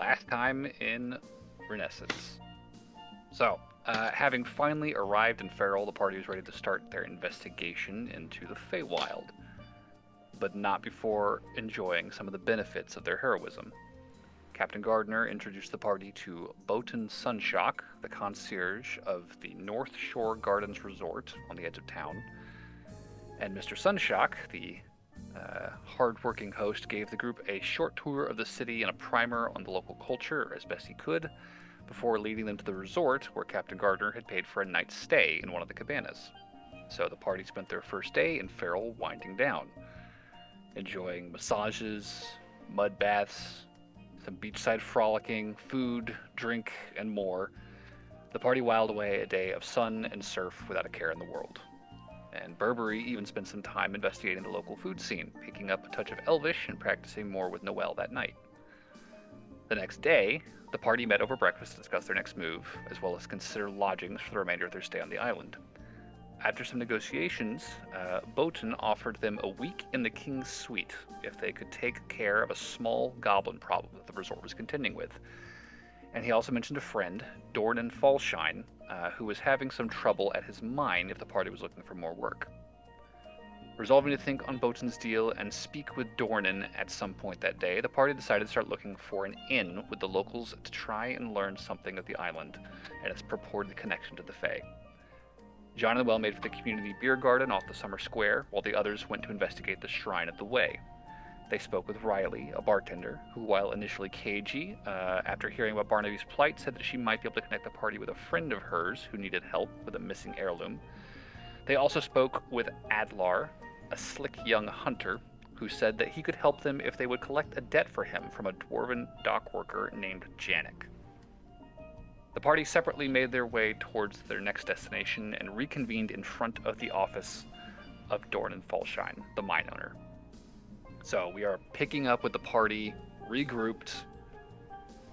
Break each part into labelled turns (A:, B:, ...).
A: last time in Renascence. So, having finally arrived in Ferrell, the party was ready to start their investigation into the Feywild, but not before enjoying some of the benefits of their heroism. Captain Gardner introduced the party to Boaton Sunshock, the concierge of the North Shore Gardens Resort on the edge of town. And Mr. Sunshock, the hard-working host, gave the group a short tour of the city and a primer on the local culture as best he could, before leading them to the resort where Captain Gardner had paid for a night's stay in one of the cabanas. So the party spent their first day in Ferrell winding down, enjoying massages, mud baths, some beachside frolicking, food, drink, and more. The party whiled away a day of sun and surf without a care in the world. And Burberry even spent some time investigating the local food scene, picking up a touch of Elvish and practicing more with Noelle that night. The next day, the party met over breakfast to discuss their next move, as well as consider lodgings for the remainder of their stay on the island. After some negotiations, Boaton offered them a week in the King's Suite if they could take care of a small goblin problem that the resort was contending with. And he also mentioned a friend, Dornan Fallshine, who was having some trouble at his mine if the party was looking for more work. Resolving to think on Boaton's deal and speak with Dornan at some point that day, the party decided to start looking for an inn with the locals to try and learn something of the island and its purported connection to the Fae. John and Noelle made for the community beer garden off the summer square, while the others went to investigate the Shrine of the Way. They spoke with Riley, a bartender, who, while initially cagey, after hearing about Barnaby's plight, said that she might be able to connect the party with a friend of hers who needed help with a missing heirloom. They also spoke with Adlar, a slick young hunter, who said that he could help them if they would collect a debt for him from a dwarven dockworker named Janik. The party separately made their way towards their next destination and reconvened in front of the office of Dornan Fallshine, the mine owner. So we are picking up with the party regrouped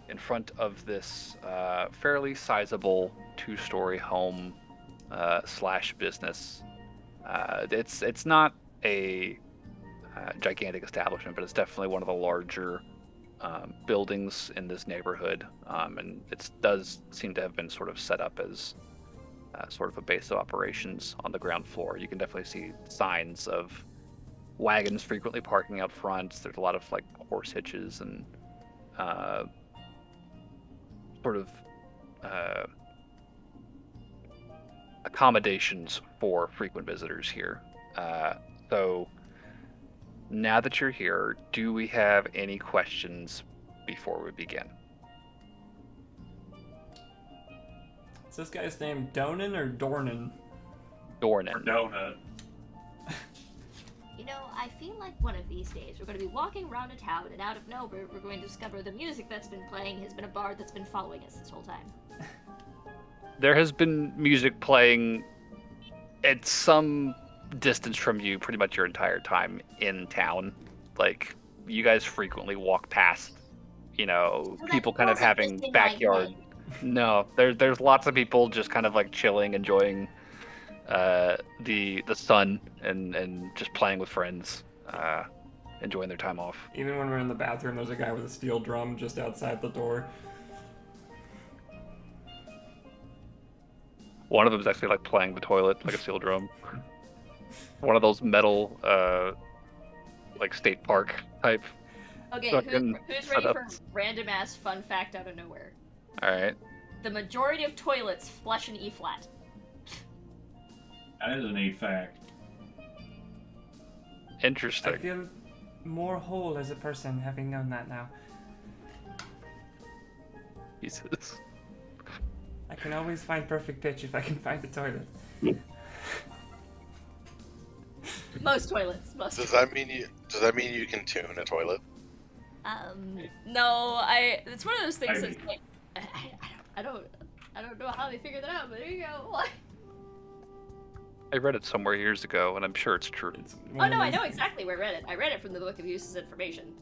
A: in front of this fairly sizable two-story home slash business. It's not a gigantic establishment, but it's definitely one of the larger buildings in this neighborhood, and it does seem to have been sort of set up as sort of a base of operations on the ground floor. You can definitely see signs of wagons frequently parking out front. There's a lot of like horse hitches and sort of accommodations for frequent visitors here. So now that you're here, do we have any questions before we begin?
B: Is this guy's name Donan or Dornan?
A: Dornan.
C: Or donut.
D: You know, I feel like one of these days we're going to be walking around a town, and out of nowhere we're going to discover the music that's been playing has been a bard that's been following us this whole time.
A: There has been music playing at some distance from you pretty much your entire time in town. Like, you guys frequently walk past,
D: So
A: people
D: that
A: kind of
D: wasn't
A: having
D: just in my
A: backyard.
D: head.
A: No, there's lots of people just kind of like chilling, enjoying the sun and just playing with friends, enjoying their time off.
B: Even when we're in the bathroom, there's a guy with a steel drum just outside the door.
A: One of them is actually like playing the toilet like a steel drum. One of those metal like state park type.
D: Okay,
A: Fucking
D: who's ready for
A: setups.
D: random ass fun fact out of nowhere?
A: All right.
D: The majority of toilets flush an E flat.
C: That is a neat fact.
A: Interesting.
B: I feel more whole as a person having known that now.
A: Jesus.
B: I can always find perfect pitch if I can find the toilet.
D: Most toilets.
E: Does that mean you can tune a toilet?
D: No, it's one of those things that's
C: Maybe.
D: like, I don't know how they figured that out, but there you go.
A: I read it somewhere years ago, and I'm sure it's true.
B: It's
D: Oh
B: one
D: no,
B: of
D: I
B: those-
D: know exactly where I read it. I read it from the Book of Uses Information,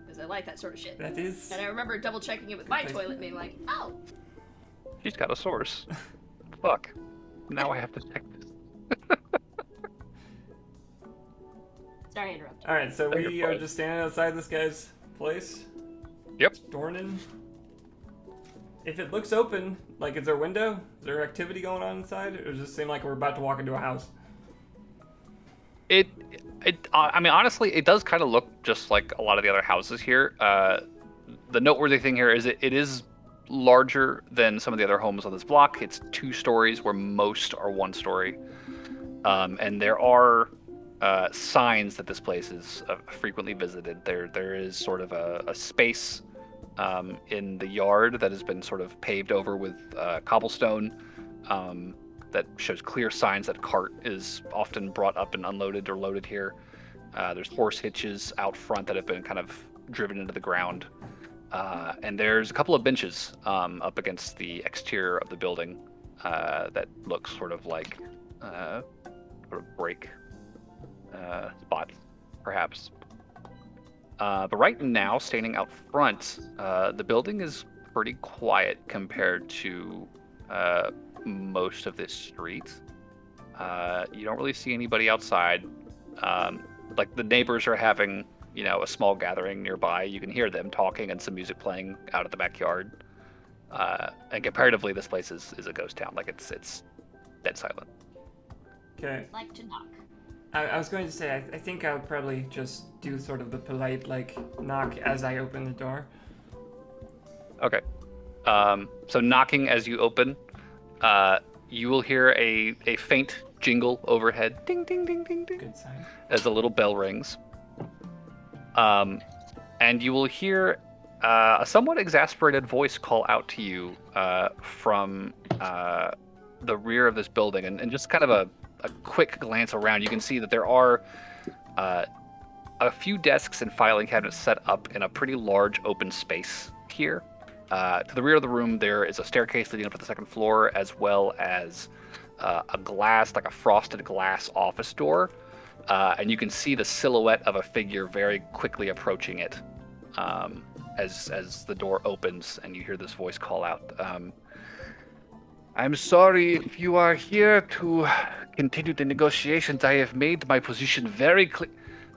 D: because I like that sort of shit.
B: That is.
D: And I remember double checking it with my
B: Good
D: toilet and being like, oh,
A: She's got a source. Fuck. Now I have to check this.
D: sorry I interrupted.
B: Alright, so
A: You're
B: we are
A: fine.
B: just standing outside this guy's place.
A: Yep.
B: Dornan. If it looks open, like, is there a window? Is there activity going on inside? Or does it seem like we're about to walk into a house?
A: I mean, honestly, it does kind of look just like a lot of the other houses here. The noteworthy thing here is it is larger than some of the other homes on this block. It's 2 stories where most are 1 story. And there are signs that this place is frequently visited. There is sort of a space in the yard that has been sort of paved over with cobblestone that shows clear signs that cart is often brought up and unloaded or loaded here. There's horse hitches out front that have been kind of driven into the ground. And there's a couple of benches up against the exterior of the building that look sort of like sort of break spots, perhaps. But right now, standing out front, the building is pretty quiet compared to most of this street. You don't really see anybody outside. Like the neighbors are having, a small gathering nearby. You can hear them talking and some music playing out of the backyard. And comparatively, this place is a ghost town. Like it's dead silent.
B: Okay.
D: Like to knock.
B: I was going to say, I think I'll probably just do sort of the polite, like, knock as I open the door.
A: Okay. So knocking as you open, you will hear a faint jingle overhead. Ding, ding, ding, ding, ding.
B: Good sign.
A: As a little bell rings. And you will hear a somewhat exasperated voice call out to you from the rear of this building. And just kind of a quick glance around, you can see that there are a few desks and filing cabinets set up in a pretty large open space here. To the rear of the room, there is a staircase leading up to the 2nd floor, as well as a glass, like a frosted glass office door. And you can see the silhouette of a figure very quickly approaching it as the door opens and you hear this voice call out. I'm sorry if you are here to continue the negotiations. I have made my position very clear.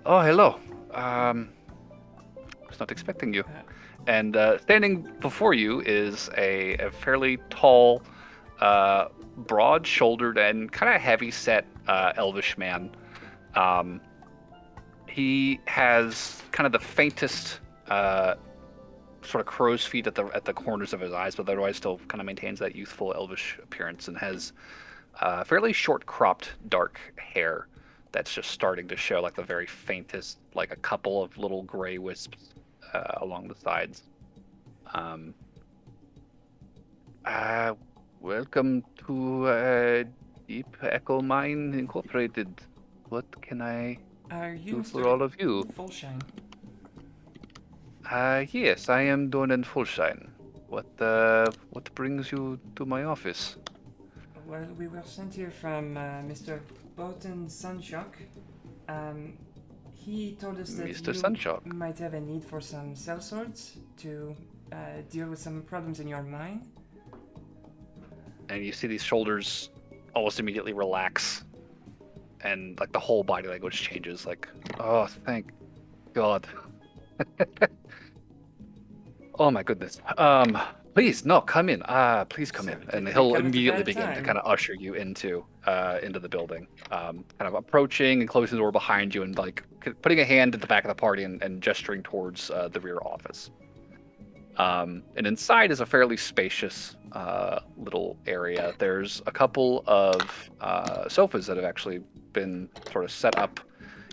A: Oh, hello. Was not expecting you. And standing before you is a fairly tall, broad-shouldered, and kind of heavy-set elvish man. He has kind of the faintest sort of crow's feet at the corners of his eyes, but otherwise still kind of maintains that youthful elvish appearance, and has fairly short cropped dark hair that's just starting to show like the very faintest, like a couple of little gray wisps along the sides. Welcome to Deep Echo Mine Incorporated. What can I
B: Are you
A: do for all of you?
B: Fullshine?
A: Yes, I am Donan Fullshine. What brings you to my office?
B: Well, we were sent here from Mr. Bolton Sunshock. He told us that
A: Mr.
B: you
A: Sunshock.
B: might have a need for some cell swords to deal with some problems in your mine.
A: And you see these shoulders almost immediately relax, and like the whole body language changes. Like, oh, thank God. Oh my goodness. Please, no, come in. Please come in. And he'll immediately begin to kind of usher you into the building. Kind of approaching and closing the door behind you, and like putting a hand at the back of the party and gesturing towards the rear office. And inside is a fairly spacious little area. There's a couple of sofas that have actually been sort of set up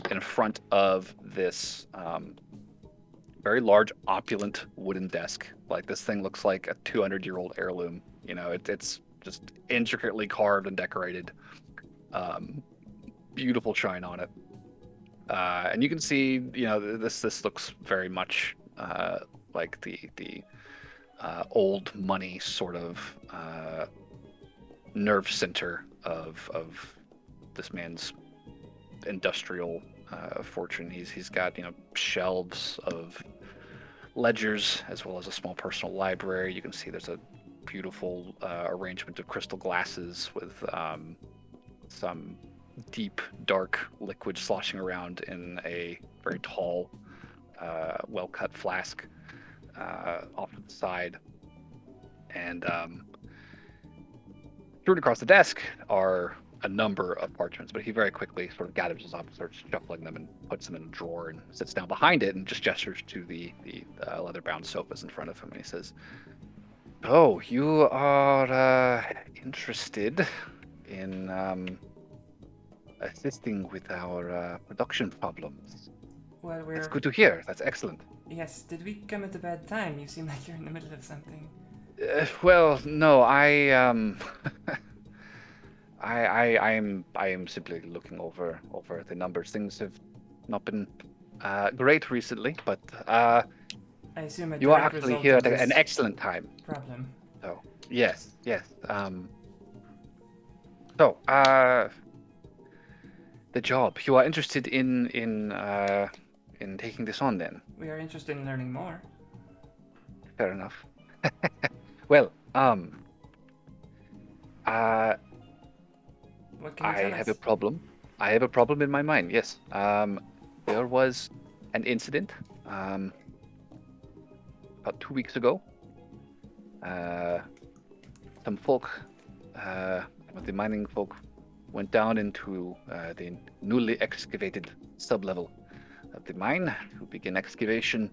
A: in front of this very large, opulent wooden desk. Like, this thing looks like a 200-year-old heirloom. It's just intricately carved and decorated. Beautiful shine on it. And you can see, this looks very much like the old money sort of nerve center of this man's industrial fortune. He's got shelves of ledgers as well as a small personal library. You can see there's a beautiful arrangement of crystal glasses with some deep dark liquid sloshing around in a very tall well-cut flask off to the side. And strewn across the desk are a number of parchments, but he very quickly sort of gathers his up, starts shuffling them, and puts them in a drawer and sits down behind it and just gestures to the leather-bound sofas in front of him. And he says, "Oh, you are interested in assisting with our production problems.
B: Well,
A: That's good to hear. That's excellent."
B: Yes, did we come at a bad time? You seem like you're in the middle of something.
A: Well, no, I am simply looking over the numbers. Things have not been great recently, but
B: I assume a
A: you are
B: direct
A: actually
B: result
A: here
B: of
A: at an
B: this
A: excellent time.
B: problem.
A: So yes. So the job. You are interested in taking this on, then?
B: We are interested in learning more.
A: Fair enough. Well,
B: What can you
A: I
B: tell
A: have
B: us?
A: a problem. I have a problem in my mind. Yes. There was an incident about 2 weeks ago. Some folk, the mining folk, went down into the newly excavated sublevel of the mine to begin excavation.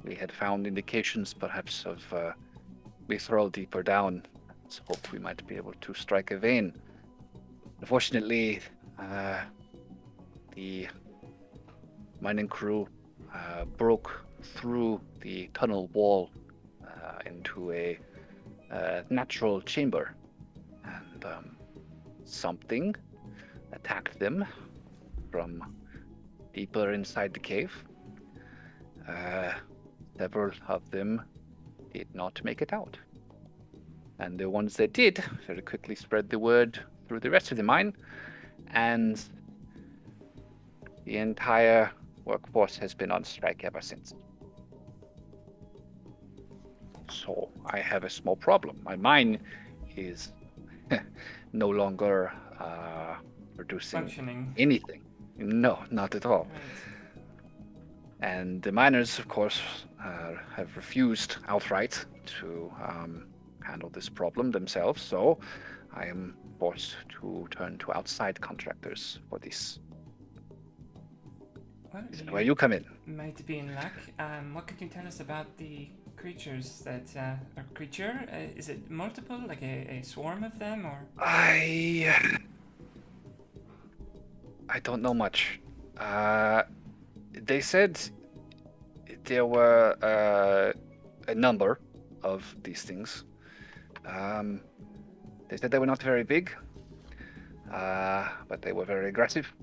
A: We had found indications, perhaps, of we throw deeper down. Let's hope we might be able to strike a vein. Unfortunately, the mining crew broke through the tunnel wall into a natural chamber, and something attacked them from deeper inside the cave. Several of them did not make it out. And the ones that did very quickly spread the word through the rest of the mine, and the entire workforce has been on strike ever since. So I have a small problem. My mine is no longer producing
B: Functioning.
A: anything. No, not at all.
B: Right.
A: And the miners, of course, have refused outright to handle this problem themselves, so I am forced to turn to outside contractors for this.
B: Well,
A: This is where you come in.
B: might be in luck. What could you tell us about the creatures that are creature? Is it multiple, like a swarm of them, or?
A: I don't know much. They said there were a number of these things. They said they were not very big, but they were very aggressive.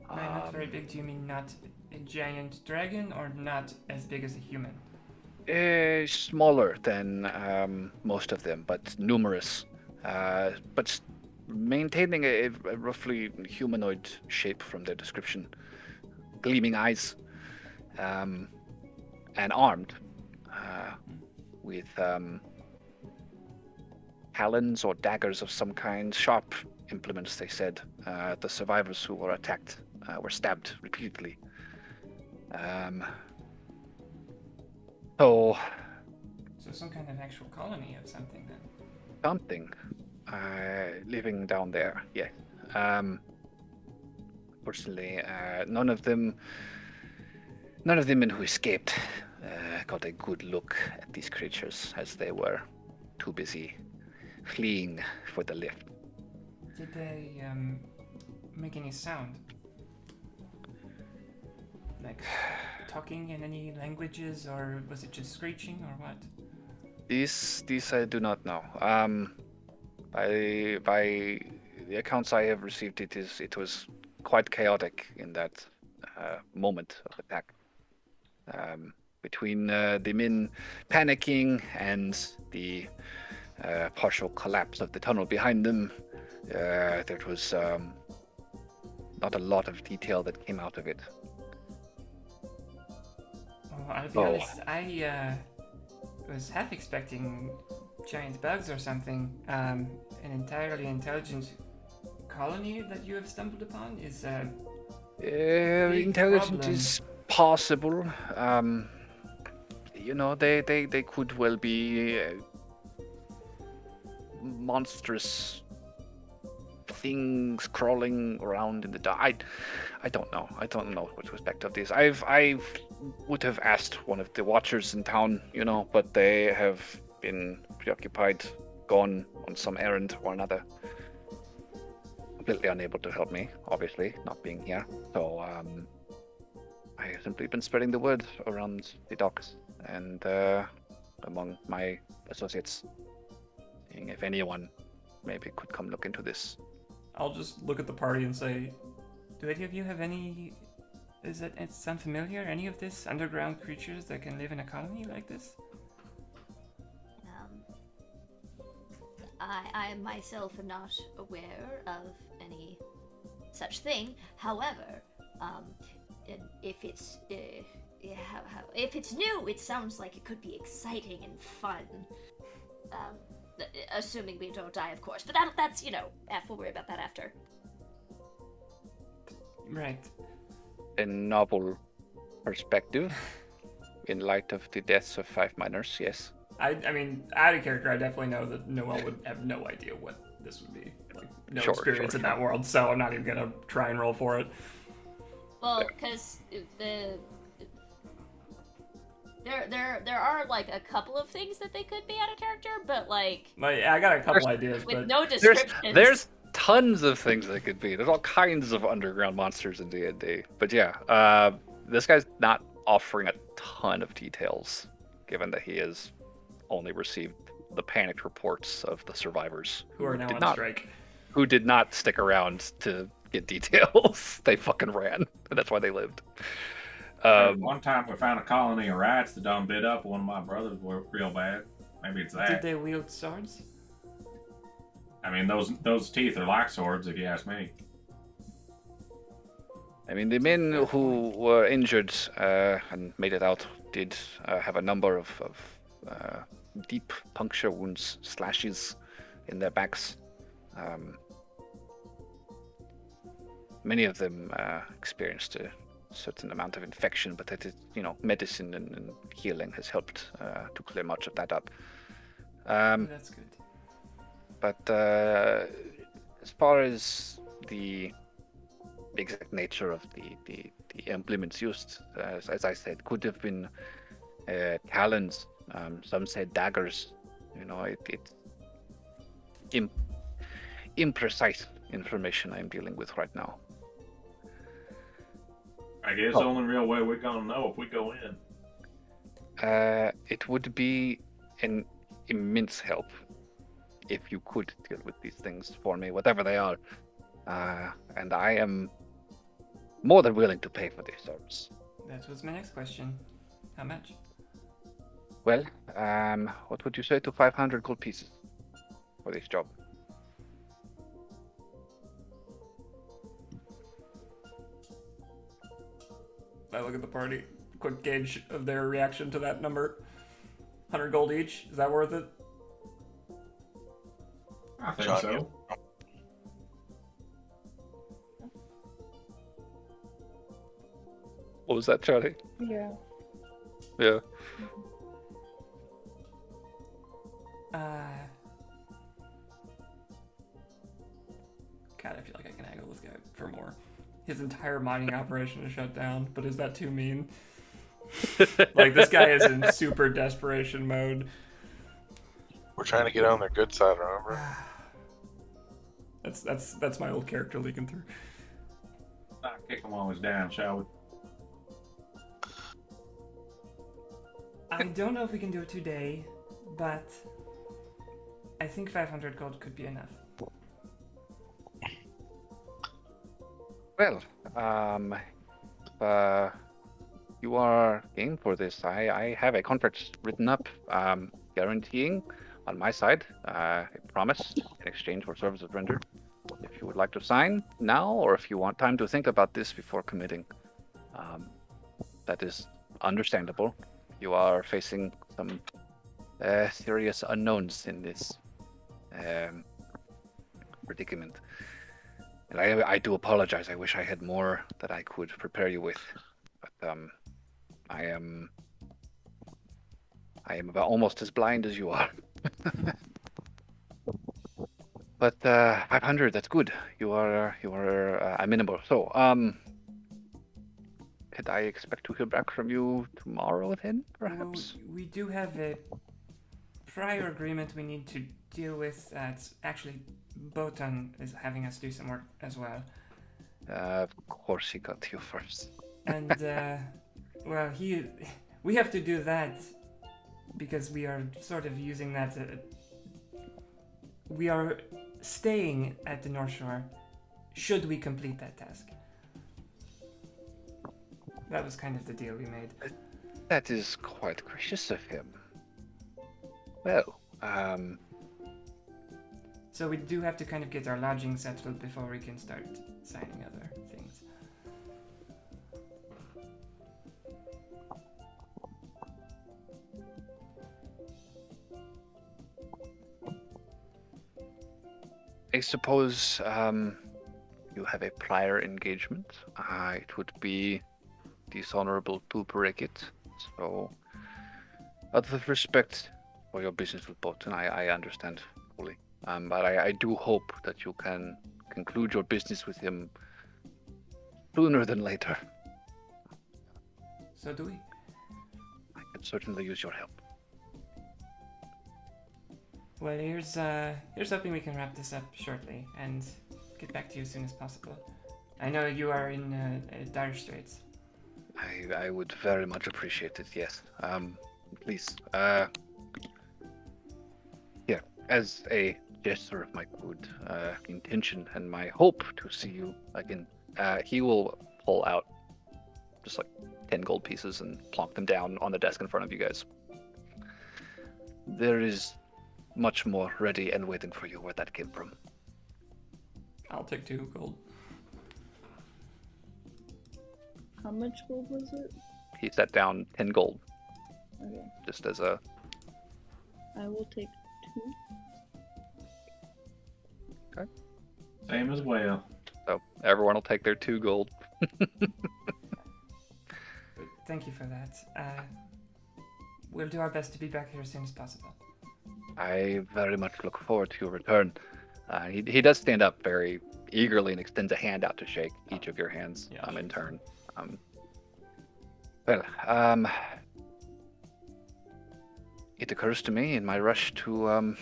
B: By not very big, do you mean not a giant dragon, or not as big as a human?
A: Smaller than most of them, but numerous. But maintaining a roughly humanoid shape from their description. Gleaming eyes, and armed with talons or daggers of some kind, sharp implements, they said. The survivors who were attacked were stabbed repeatedly. So
B: So some kind of actual colony of something then.
A: something living down there, yeah. Fortunately, none of the men who escaped got a good look at these creatures, as they were too busy fleeing for the lift.
B: Did they make any sound? Like talking in any languages, or was it just screeching, or what?
A: These I do not know. By the accounts I have received, it was quite chaotic in that moment of attack. Between the men panicking and the partial collapse of the tunnel behind them, there was not a lot of detail that came out of it.
B: Oh, I'll be honest, I was half expecting giant bugs or something. An entirely intelligent colony that you have stumbled upon is big
A: Intelligent
B: problem.
A: is possible. you know, they could well be monstrous things crawling around in the dark. I don't know. I don't know what to expect of this. I would have asked one of the watchers in town, you know, but they have been preoccupied, gone on some errand or another. Completely unable to help me, obviously, not being here. So I have simply been spreading the word around the docks and among my associates, seeing if anyone maybe could come look into this.
B: I'll just look at the party and say, do any of you have any... it sound familiar? Any of this underground creatures that can live in a colony like this?
D: I myself am not aware of any such thing. However, if it's new, it sounds like it could be exciting and fun. Assuming we don't die, of course. But that's we'll worry about that after.
B: Right.
A: A novel perspective in light of the deaths of 5 miners, yes.
B: I mean, out of character, I definitely know that Noel would have no idea what this would be. Like, no experience in that world, so I'm not even gonna try and roll for it.
D: Well, because there are like a couple of things that they could be out of character, but like
B: I got a couple ideas,
D: with
B: but
D: no descriptions.
A: There's tons of things they could be. There's all kinds of underground monsters in D&D. But yeah, this guy's not offering a ton of details, given that he has only received the panicked reports of the survivors
B: who are now on strike.
A: Who did not stick around to get details. They fucking ran, and that's why they lived.
C: One time we found a colony of rats that done bit up one of my brothers real bad. Maybe it's that.
B: Did they wield swords?
C: I mean, those teeth are like swords, if you ask me.
A: I mean, the men who were injured and made it out did have a number of deep puncture wounds, slashes in their backs. Many of them experienced a certain amount of infection, but that is, medicine and healing has helped to clear much of that up.
B: That's good.
A: But as far as the exact nature of the implements used, as I said, could have been talons. Some said daggers. It's imprecise information I'm dealing with right now.
C: I guess the only real way we're gonna know if we go in.
A: It would be an immense help if you could deal with these things for me, whatever they are. And I am more than willing to pay for this service.
B: That was my next question. How much?
A: Well, what would you say to 500 gold pieces for this job?
B: I look at the party. Quick gauge of their reaction to that number. 100 gold each. Is that worth it?
C: I think so.
A: What was that, Charlie?
F: Yeah.
A: Yeah.
B: God, I feel like I can haggle this guy for more. His entire mining operation is shut down, but is that too mean? Like, this guy is in super desperation mode.
E: We're trying to get on their good side, remember?
B: That's my old character leaking through.
C: Kick him while he's down, shall we?
B: I don't know if we can do it today, but I think 500 gold could be enough.
A: Well, you are game for this. I have a contract written up guaranteeing on my side a promise in exchange for services rendered. If you would like to sign now, or if you want time to think about this before committing, that is understandable. You are facing some serious unknowns in this predicament. And I do apologize. I wish I had more that I could prepare you with. But I am I am about almost as blind as you are. But 500, that's good. You are amenable. So, could I expect to hear back from you tomorrow then, perhaps?
B: Well, we do have a prior agreement we need to deal with. It's actually Botan is having us do some work as well.
A: Of course he got to you first.
B: And, well, we have to do that because we are sort of using that. We are staying at the North Shore should we complete that task. That was kind of the deal we made.
A: That is quite gracious of him. Well,
B: So we do have to kind of get our lodging settled before we can start signing other things.
A: I suppose you have a prior engagement. It would be dishonorable to break it. So, out of respect for your business with Bolton, I understand fully. But I do hope that you can conclude your business with him sooner than later.
B: So do we.
A: I could certainly use your help.
B: Well, here's hoping we can wrap this up shortly and get back to you as soon as possible. I know you are in dire straits.
A: I would very much appreciate it, yes. Please, here, as a gesture of my good intention and my hope to see you again, he will pull out just like 10 gold pieces and plonk them down on the desk in front of you guys. There is much more ready and waiting for you where that came from.
B: I'll take 2 gold.
F: How much gold was it?
A: He set down 10 gold,
F: Okay.
A: just as a...
F: I will take 2.
C: Same as well.
A: So everyone will take their 2 gold.
B: But thank you for that. We'll do our best to be back here as soon as possible.
A: I very much look forward to your return. He does stand up very eagerly and extends a hand out to shake each of your hands in turn. It occurs to me in my rush to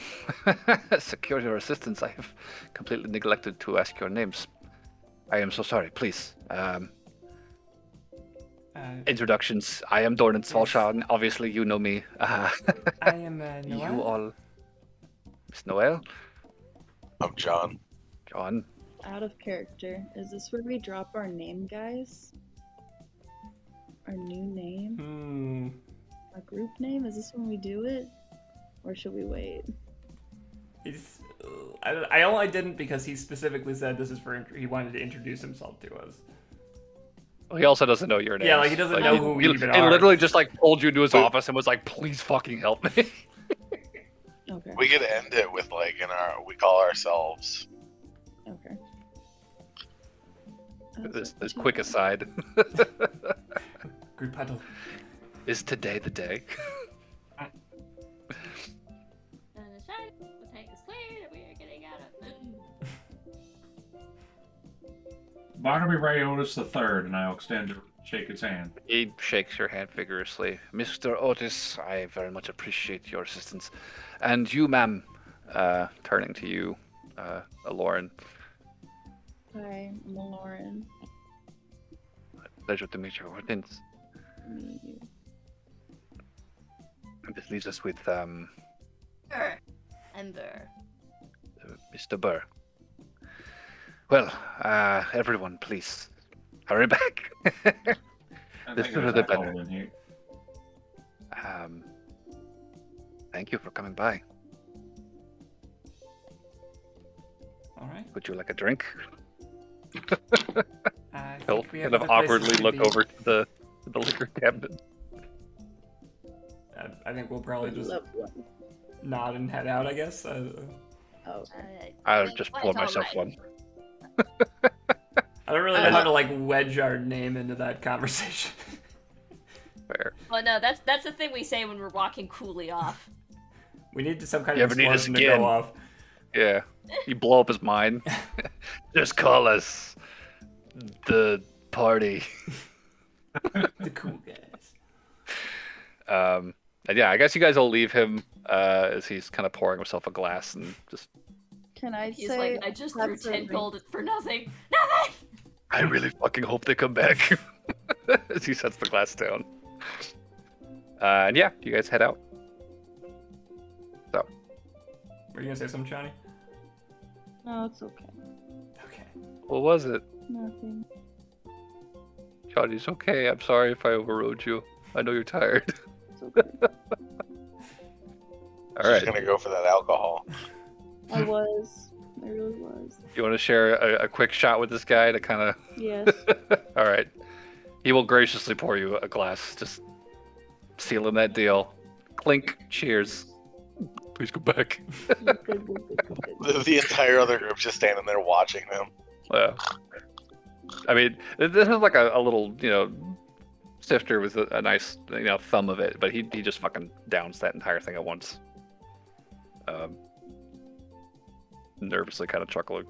A: secure your assistance, I have completely neglected to ask your names. I am so sorry. Please. Introductions. I am Dornan Svalshan. Obviously, you know me.
B: I am Noel.
A: You all... Miss Noel?
E: I'm John.
A: John?
F: Out of character. Is this where we drop our name, guys? Our new name? Our group name? Is this when we do it? Or should we wait?
B: I only didn't because he specifically said this is for... He wanted to introduce himself to us.
A: Well, he also doesn't know your name.
B: Yeah, like he doesn't know who we even are.
A: He literally just like pulled you into his office and was like, please fucking help me.
F: Okay.
E: We could end it with like we call ourselves.
F: Okay.
A: This quick aside.
B: Group huddle.
A: Is today the day?
D: And the shine will take us clear that we are getting out of.
C: Barnaby Ray Otis III, and I'll shake his hand.
A: He shakes your hand vigorously. Mr. Otis, I very much appreciate your assistance. And you, ma'am, turning to you, Lauren.
F: Hi, I'm Lauren.
A: Pleasure to meet you, Hortense.
F: Meet you.
A: And this leaves us with
D: And Burr.
A: Mr. Burr. Well, everyone, please hurry back. This is the better.
C: In here.
A: Thank you for coming by.
B: All right.
A: Would you like a drink?
B: I
A: He'll
B: think we have
A: kind of
B: other places
A: awkwardly
B: to
A: look
B: be.
A: over to the liquor cabinet.
B: I think we'll probably just
F: Love one.
B: nod and head out, I guess.
F: Oh.
A: I'll just pour myself one.
B: I don't really know how to like wedge our name into that conversation.
A: Fair.
D: Well, no, that's the thing we say when we're walking coolly off.
B: We need some kind
A: You
B: of
A: ever need us
B: explosion to go
A: again?
B: off.
A: Yeah. You blow up his mind. Just call us the party.
B: The cool guys.
A: And yeah, I guess you guys will leave him as he's kind of pouring himself a glass and just.
F: Can I
D: He's
F: say
D: like, I just threw
F: that's a
D: 10
F: ring.
D: gold for nothing. Nothing!
A: I really fucking hope they come back. As he sets the glass down. And yeah, you guys head out. So.
B: Were you gonna say something, Johnny?
F: No, it's okay.
B: Okay.
A: What was it?
F: Nothing.
A: Johnny, it's okay. I'm sorry if I overrode you. I know you're tired.
F: It's okay.
A: All
E: She's
A: right.
E: gonna go for that alcohol.
F: I was. I really was.
A: You want to share a quick shot with this guy to kind of...
F: Yes.
A: All right. He will graciously pour you a glass. Just sealing that deal. Clink. Cheers. Please go back.
F: Good.
E: The entire other group's just standing there watching them.
A: Yeah. I mean, this is like a little, sifter with a nice, thumb of it, but he just fucking downs that entire thing at once. Nervously kind of chuckling.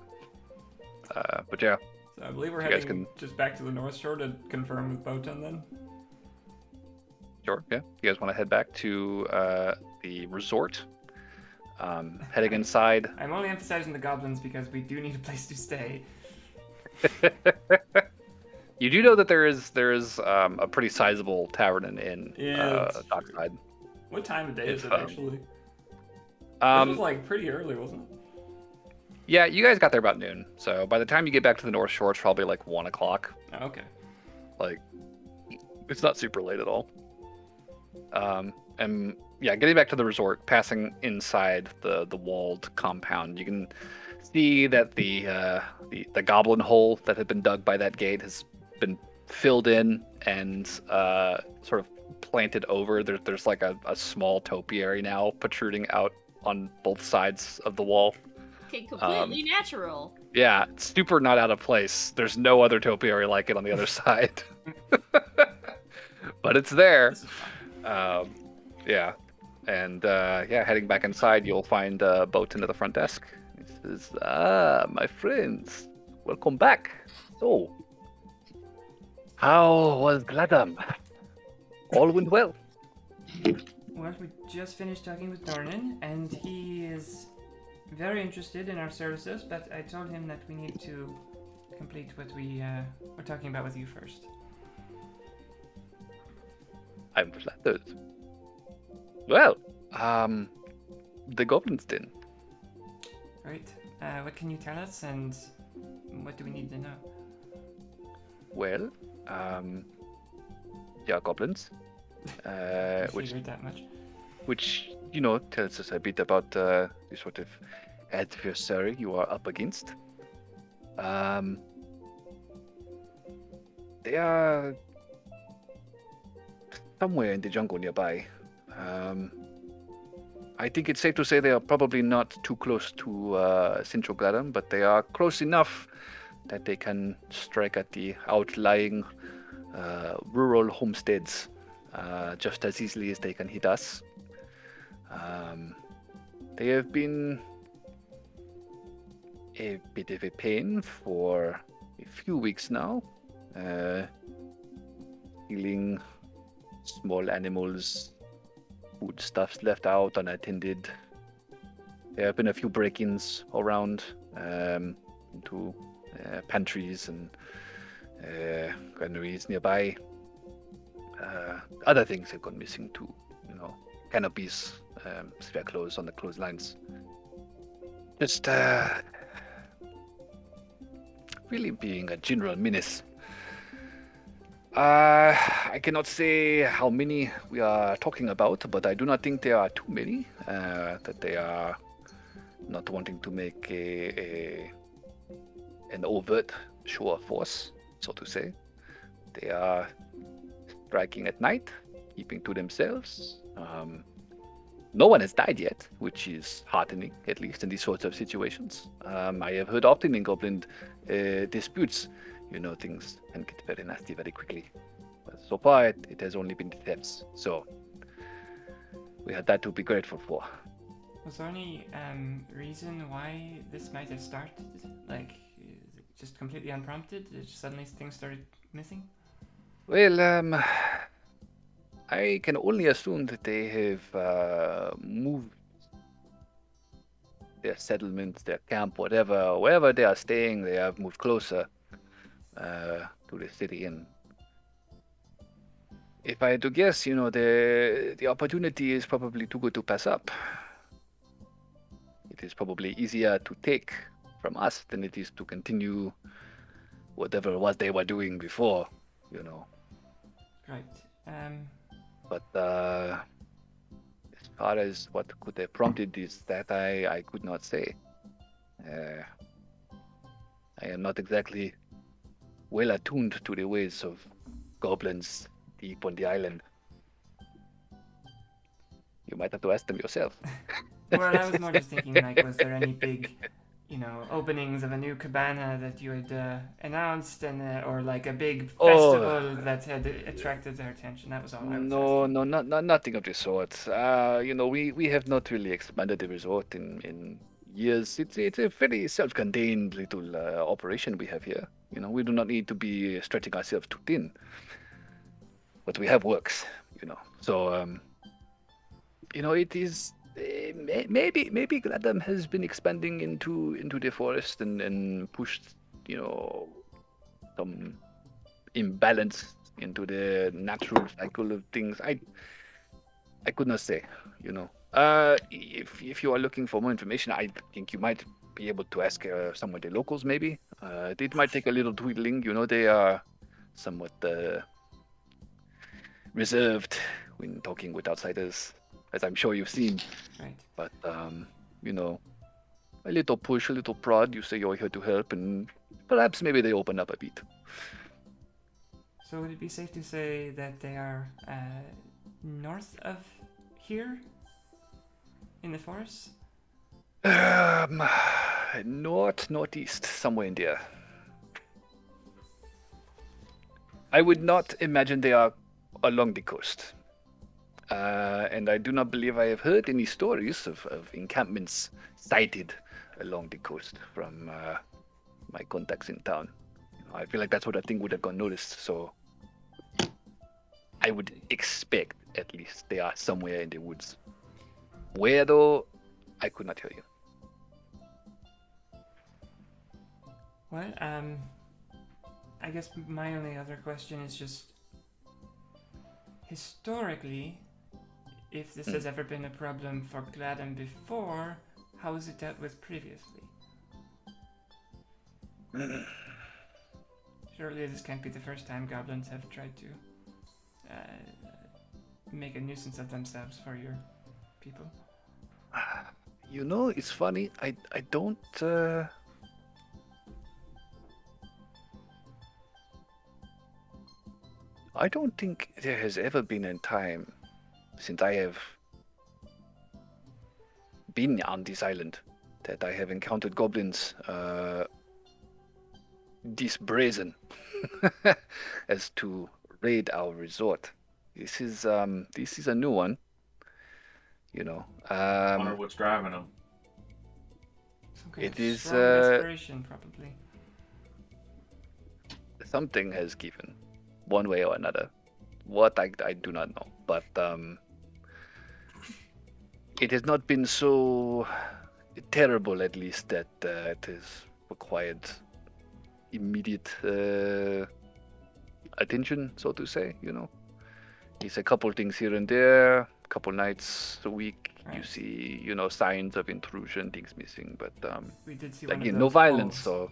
A: But yeah.
B: So I believe we're
A: You guys
B: heading just back to the North Shore to confirm with Botan then.
A: Sure, yeah. You guys want to head back to the resort? Heading inside.
B: I'm only emphasizing the goblins because we do need a place to stay.
A: You do know that there is a pretty sizable tavern and inn dockside.
B: What time of day is it
A: It's,
B: actually? This
A: Um,
B: was like pretty early, wasn't it?
A: yeah, you guys got there about noon. So by the time you get back to the North Shore, it's probably like 1 o'clock.
B: Oh, okay.
A: Like, it's not super late at all. And yeah, getting back to the resort, passing inside the walled compound, you can see that the goblin hole that had been dug by that gate has been filled in and sort of planted over. There's like a small topiary now protruding out on both sides of the wall.
D: Okay, completely natural.
A: Yeah, it's super not out of place. There's no other topiary like it on the other side. But it's there.
B: This is fine.
A: Yeah. And heading back inside, you'll find Botan at the front desk. He says, my friends, welcome back. So, how was Gladam? All went well.
B: Well, we just finished talking with Dornan, and he is very interested in our services, but I told him that we need to complete what we were talking about with you first.
A: I'm flattered. Well, the Goblins Turn.
B: Right. What can you tell us, and what do we need to know?
A: Well, yeah, goblins.
B: I
A: Which
B: figured that much.
A: tells us a bit about the sort of adversary you are up against. They are somewhere in the jungle nearby. I think it's safe to say they are probably not too close to Central Gladam, but they are close enough that they can strike at the outlying rural homesteads just as easily as they can hit us. They have been a bit of a pain for a few weeks now. Stealing small animals, foodstuffs left out unattended. There have been a few break-ins around into pantries and granaries nearby. Other things have gone missing too. Canopies, spare clothes on the clotheslines. Just really being a general menace. I cannot say how many we are talking about, but I do not think there are too many. That they are not wanting to make an overt show of force, so to say. They are striking at night, keeping to themselves. No one has died yet, which is heartening, at least in these sorts of situations. I have heard often in Goblin disputes, things can get very nasty very quickly. But so far it has only been thefts. So we had that to be grateful for.
B: Was there any reason why this might have started? Like, is it just completely unprompted? Suddenly things started missing?
A: Well, I can only assume that they have moved their settlement, their camp, whatever, wherever they are staying, they have moved closer to the city. And if I had to guess, the opportunity is probably too good to pass up. It is probably easier to take from us than it is to continue whatever it was they were doing before,
B: Right.
A: But as far as what could have prompted this, that I could not say. I am not exactly well attuned to the ways of goblins deep on the island. You might have to ask them yourself.
B: Well, I was more just thinking, like, was there any big, openings of a new cabana that you had announced, or like a big festival that had attracted their attention? That was all I was asking.
A: No, nothing of the sort. We have not really expanded the resort in years. It's a very self-contained little operation we have here. We do not need to be stretching ourselves too thin. What we have works. So it is. Maybe Gladam has been expanding into the forest and pushed, some imbalance into the natural cycle of things. I could not say, If you are looking for more information, I think you might be able to ask some of the locals. Maybe it might take a little tweedling. They are somewhat reserved when talking with outsiders, as I'm sure you've seen.
B: Right.
A: But, a little push, a little prod, you say you're here to help, and perhaps maybe they open up a bit.
B: So would it be safe to say that they are north of here? In the forest?
A: Northeast, somewhere in there. I would not imagine they are along the coast. And I do not believe I have heard any stories of encampments sighted along the coast from my contacts in town. I feel like that's what I think would have gone noticed, so I would expect at least they are somewhere in the woods. Where though, I could not tell you.
B: Well, I guess my only other question is just, historically, if this has ever been a problem for Gladden before, how was it dealt with previously? Surely this can't be the first time goblins have tried to make a nuisance of themselves for your people.
A: It's funny. I don't. I don't think there has ever been a time since I have been on this island that I have encountered goblins this brazen as to raid our resort. This is a new one.
C: I wonder what's driving them.
B: Some kind
A: It
B: of
A: is,
B: strong desperation, probably.
A: Something has given, one way or another. What I do not know, but it has not been so terrible, at least, that it has required immediate attention, so to say. It's a couple things here and there, a couple nights a week.
B: Right.
A: You see, signs of intrusion, things missing, but
B: We did see one
A: again,
B: of
A: no
B: those
A: violence.
B: wolves.
A: So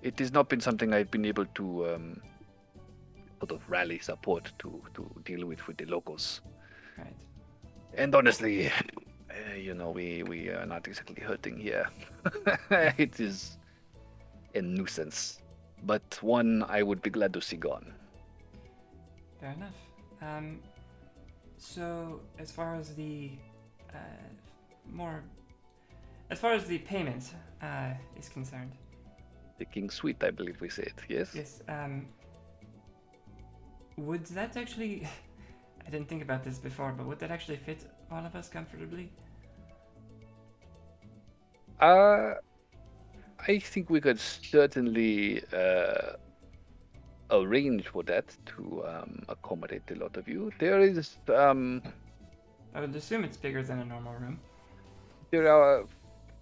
A: it has not been something I've been able to sort of rally support to deal with the locals.
B: Right.
A: And honestly, we are not exactly hurting here. It is a nuisance, but one I would be glad to see gone.
B: Fair enough. So as far as the payment is concerned,
A: The King's Suite, I believe we said, yes?
B: yes. Would that actually... I didn't think about this before, but would that actually fit all of us comfortably?
A: I think we could certainly arrange for that to accommodate a lot of you. There is
B: I would assume it's bigger than a normal room.
A: there are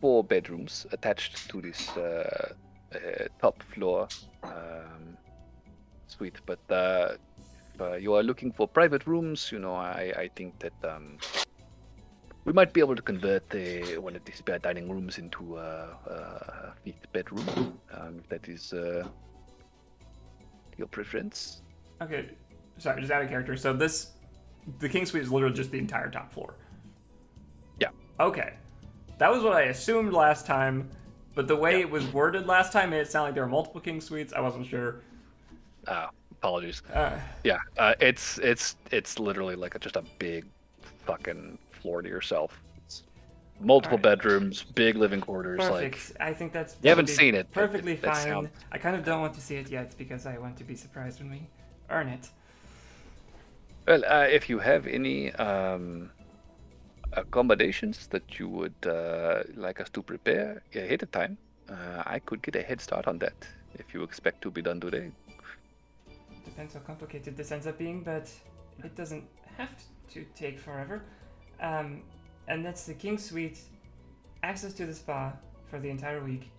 A: 4 bedrooms attached to this top floor suite, but if you are looking for private rooms, I think that we might be able to convert one of these spare dining rooms into a 5th bedroom, if that is your preference.
B: Okay, sorry, just out of character. So the King Suite is literally just the entire top floor.
A: Yeah.
B: Okay. That was what I assumed last time, but the way it was worded last time made it sound like there were multiple King Suites. I wasn't sure.
A: Apologies. It's literally like just a big fucking floor to yourself. It's multiple bedrooms, big living quarters.
B: Perfect. I think that's...
A: You haven't seen it.
B: Perfectly fine. I kind of don't want to see it yet because I want to be surprised when we earn it.
A: Well, if you have any accommodations that you would like us to prepare ahead of time, I could get a head start on that if you expect to be done today.
B: Depends how complicated this ends up being, but it doesn't have to take forever. And that's the King Suite, access to the spa for the entire week,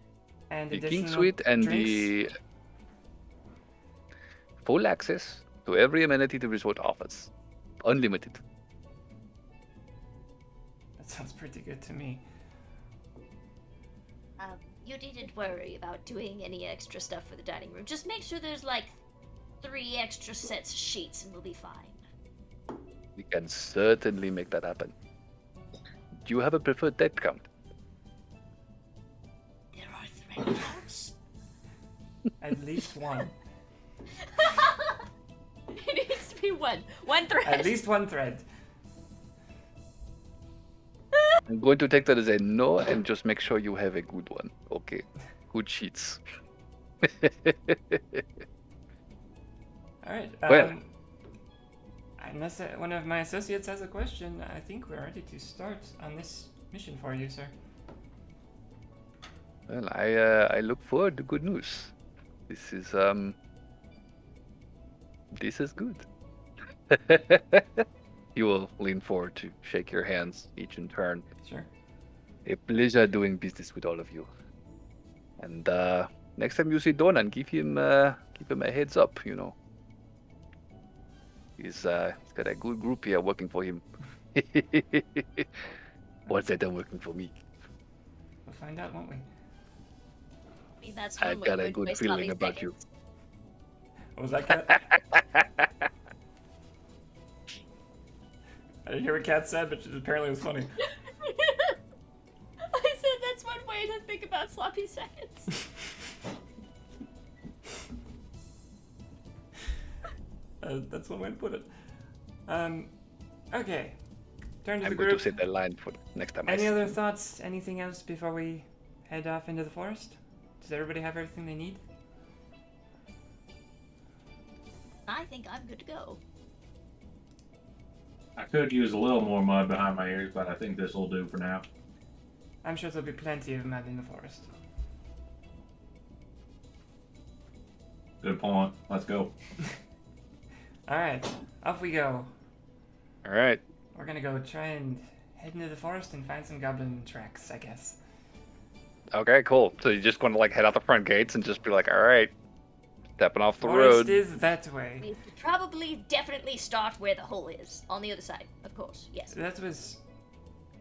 B: and
A: The
B: additional
A: King Suite and
B: drinks.
A: the full access to every amenity the resort offers. Unlimited.
B: That sounds pretty good to me.
D: You needn't worry about doing any extra stuff for the dining room. Just make sure there's like 3 extra sets of sheets and we'll be fine.
A: We can certainly make that happen. Do you have a preferred deck count?
D: There are thread counts.
B: At least one.
D: It needs to be one thread.
B: At least one thread.
A: I'm going to take that as a no and just make sure you have a good one. Okay. Good sheets.
B: Alright.
A: Well.
B: Unless one of my associates has a question, I think we're ready to start on this mission for you, sir.
A: Well, I look forward to good news. This is good. You will lean forward to shake your hands each in turn.
B: Sure.
A: A pleasure doing business with all of you. And next time you see Donan, give him a heads up. He's got a good group here working for him. What's that done working for me?
B: We'll find out, won't we?
D: I mean, that's
A: I've got a good feeling about you.
B: What was that, Kat? I didn't hear what Kat said, but apparently it was funny.
D: I said that's one way to think about sloppy seconds.
B: That's one way to put it. Okay. Turn to
A: I'm
B: the
A: going
B: group.
A: to say that line for next time.
B: Any other thoughts? Anything else before we head off into the forest? Does everybody have everything they need?
D: I think I'm good to go.
C: I could use a little more mud behind my ears, but I think this will do for now.
B: I'm sure there'll be plenty of mud in the forest.
C: Good point. Let's go.
B: Alright, off we go.
A: All right.
B: We're gonna go try and head into the forest and find some goblin tracks, I guess.
A: Okay, cool. So you're just going to head out the front gates and just be like, all right, stepping off the
B: Forest
A: road.
B: is that way.
D: We should probably definitely start where the hole is. On the other side, of course. Yes.
B: That was...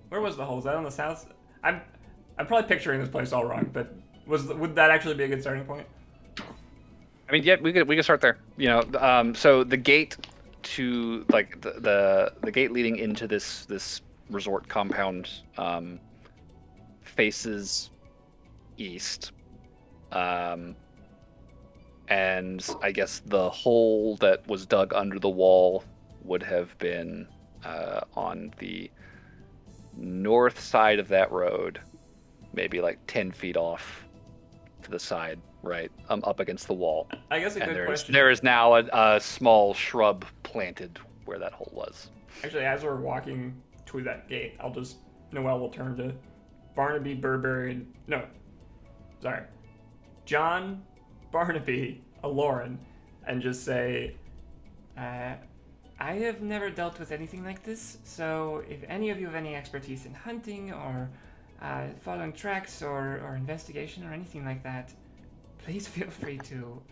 B: Where was the hole? Is that on the south? I'm probably picturing this place all wrong, but would that actually be a good starting point?
A: I mean, yeah, we could start there. So the gate to the gate leading into this resort compound faces east, and I guess the hole that was dug under the wall would have been on the north side of that road, maybe 10 feet off to the side. right, up against the wall.
B: I guess a
A: And
B: good question.
A: there is now a small shrub planted where that hole was.
B: Actually, as we're walking to that gate, Noelle will turn to Barnaby, Burberry, John, Barnaby, Lauren, and just say, I have never dealt with anything like this, so if any of you have any expertise in hunting or following tracks or investigation or anything like that, please feel free to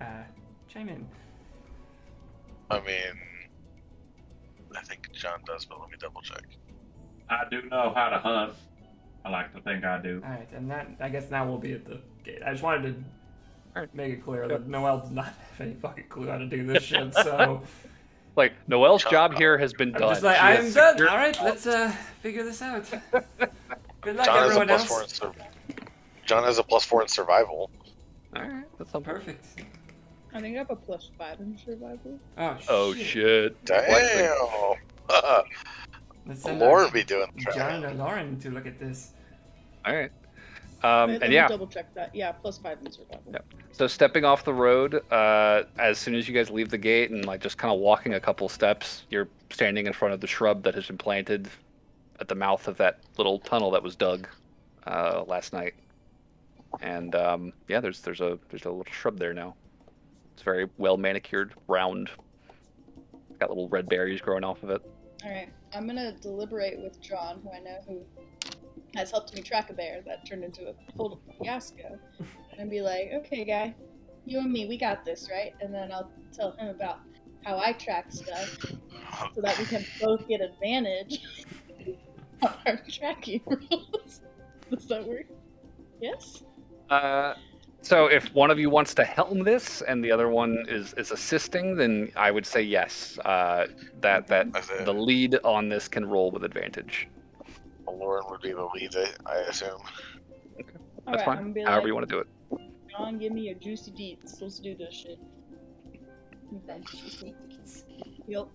B: chime in.
E: I mean, I think John does, but let me double check.
C: I do know how to hunt. I like to think I do.
B: All right, and I guess now we'll be at the gate. I just wanted to make it clear that Noelle does not have any fucking clue how to do this shit, so...
A: Like, Noelle's job here has been done.
B: I'm just like,
A: She
B: I'm
A: has
B: done.
A: secured-
B: All right, let's figure this out. Good luck,
E: John has a
B: everyone
E: plus
B: else.
E: 4 John has a +4 in survival.
A: Alright, that's something.
B: Perfect.
F: I think I have a +5 in survival.
B: Oh,
A: shit.
E: Damn.
B: Let's send
E: Lauren be doing the
B: John
E: tracking.
B: and Lauren to look at this.
A: Alright.
F: Let
A: And
F: me
A: yeah,
F: double check that. Yeah, +5 in survival.
A: Yep. So stepping off the road, as soon as you guys leave the gate and like just kind of walking a couple steps, you're standing in front of the shrub that has been planted at the mouth of that little tunnel that was dug last night. And yeah, there's a little shrub there now. It's very well manicured, round. Got little red berries growing off of it.
F: Alright, I'm gonna deliberate with John, who I know who has helped me track a bear that turned into a total fiasco, and be like, okay, guy, you and me, we got this, right? And then I'll tell him about how I track stuff so that we can both get advantage on our tracking rules. Does that work? Yes?
A: So if one of you wants to helm this and the other one is assisting, then I would say yes. That the lead on this can roll with advantage.
E: Lauren would be the lead, I assume.
A: That's
F: Alright,
A: fine.
F: I'm gonna be
A: However
F: like,
A: you want to do it.
F: John, give me your juicy deets. Let's do this shit.
D: Juicy deeds.
F: Yep.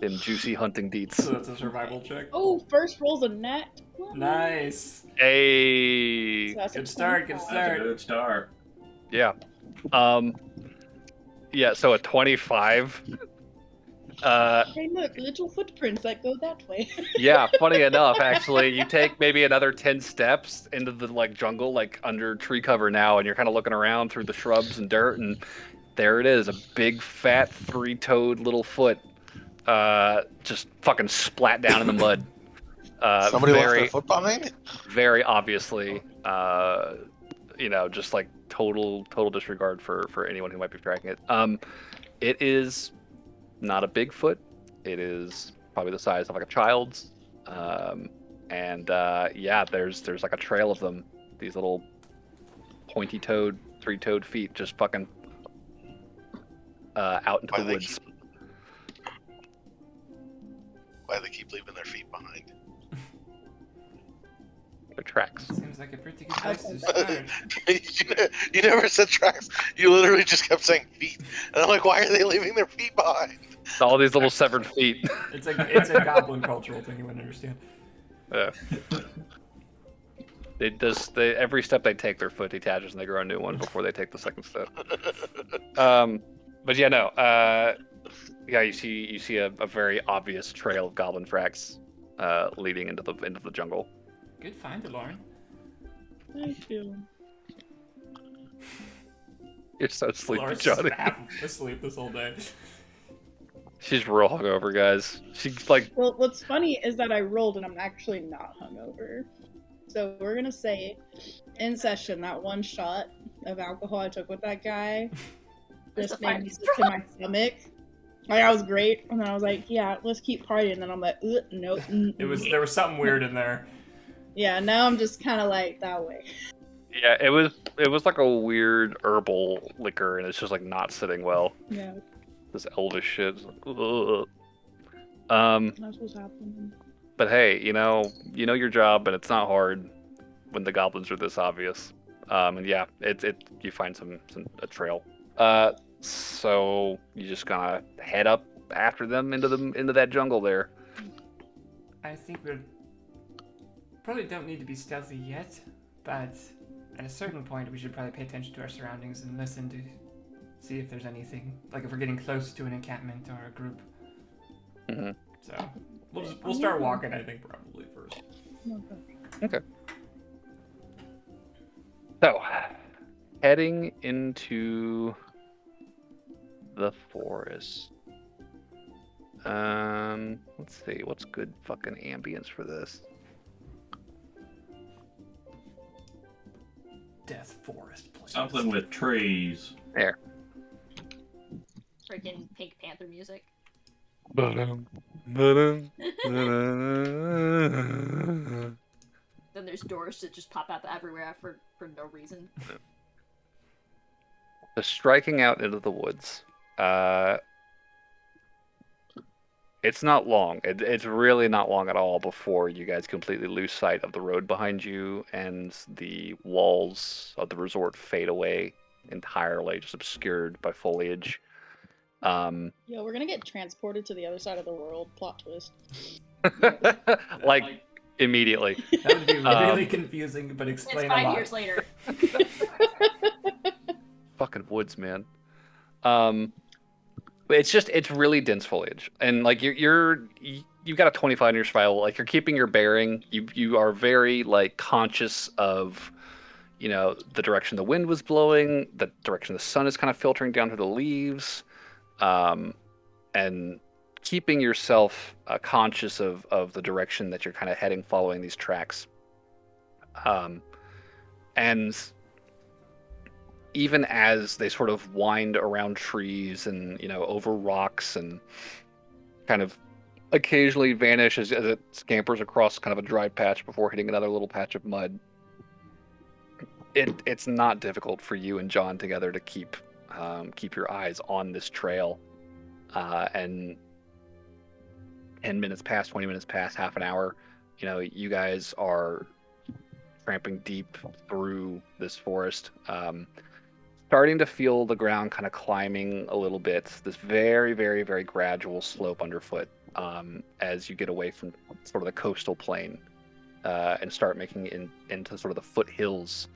A: Them juicy hunting deets.
B: So that's a survival check.
F: Oh, first roll's a nat 20.
B: Nice.
A: Hey.
F: So that's a
B: Good start, good
F: 25.
C: That's a good start.
A: Yeah. Yeah, so a 25.
F: Hey, look, little footprints that go that way.
A: Yeah, funny enough, actually, you take maybe another 10 steps into the like jungle, like under tree cover now, and you're kind of looking around through the shrubs and dirt, and there it is, a big, fat, three-toed little foot, just fucking splat down in the mud.
E: Somebody left their foot behind?
A: Very obviously, just like total disregard for anyone who might be tracking it. It is not a big foot. It is probably the size of like a child's. Yeah, there's like a trail of them. These little pointy-toed, three-toed feet just fucking out into the woods.
E: Why do they keep leaving their feet behind?
A: Their tracks.
B: Seems like a pretty good place to start.
E: You never said tracks. You literally just kept saying feet. And I'm like, why are they leaving their feet behind?
A: All these little severed feet.
B: It's a goblin cultural thing, you wouldn't understand.
A: Yeah. Every step they take, their foot detaches and they grow a new one before they take the second step. But yeah, no. Yeah, you see a very obvious trail of goblin tracks leading into the jungle.
B: Good find, Lauren.
F: Thank you.
A: You're so sleepy,
B: Lauren's
A: Johnny.
B: asleep this whole day.
A: She's real hungover, guys. She's like,
F: Well, what's funny is that I rolled and I'm actually not hungover. So we're gonna say, in session, that one shot of alcohol I took with that guy just made me sick to my stomach. Like, I was great, and then I was like, yeah, let's keep partying. And then I'm like, nope.
B: There was something weird in there.
F: Yeah, now I'm just kind of like that way.
A: yeah, it was like a weird herbal liquor, and it's just like not sitting well.
F: Yeah,
A: This elvish shit. It's like, ugh.
F: that's what's happening.
A: But hey, you know your job, and it's not hard when the goblins are this obvious. And yeah, you find a trail. So you just gonna head up after them into that jungle there.
B: I think we probably don't need to be stealthy yet, but at a certain point, we should probably pay attention to our surroundings and listen to see if there's anything, like if we're getting close to an encampment or a group.
A: Mm-hmm.
B: So we'll start walking, I think, probably first.
A: Okay. So, heading into the forest. Let's see, what's good fucking ambience for this?
B: Death forest place.
C: Something with trees.
A: There.
D: Freaking Pink Panther music.
A: Then
D: there's doors that just pop out everywhere for no reason.
A: So striking out into the woods. It's not long. It's really not long at all before you guys completely lose sight of the road behind you, and the walls of the resort fade away entirely, just obscured by foliage.
F: Yo, we're gonna get transported to the other side of the world. Plot twist.
A: like immediately.
B: That would be really confusing, but explain
D: It's
B: a lot.
D: 5 years later.
A: Fucking woods, man. It's really dense foliage, and like you've got a 25 on your survival. Like you're keeping your bearing. You are very like conscious of, the direction the wind was blowing, the direction the sun is kind of filtering down through the leaves, and keeping yourself conscious of the direction that you're kind of heading, following these tracks. And even as they sort of wind around trees and, over rocks and kind of occasionally vanish as it scampers across kind of a dry patch before hitting another little patch of mud, it's not difficult for you and John together to keep your eyes on this trail. And 10 minutes past, 20 minutes past, half an hour, you guys are tramping deep through this forest, starting to feel the ground kind of climbing a little bit, this very, very, very gradual slope underfoot, as you get away from sort of the coastal plain, and start making it into sort of the foothills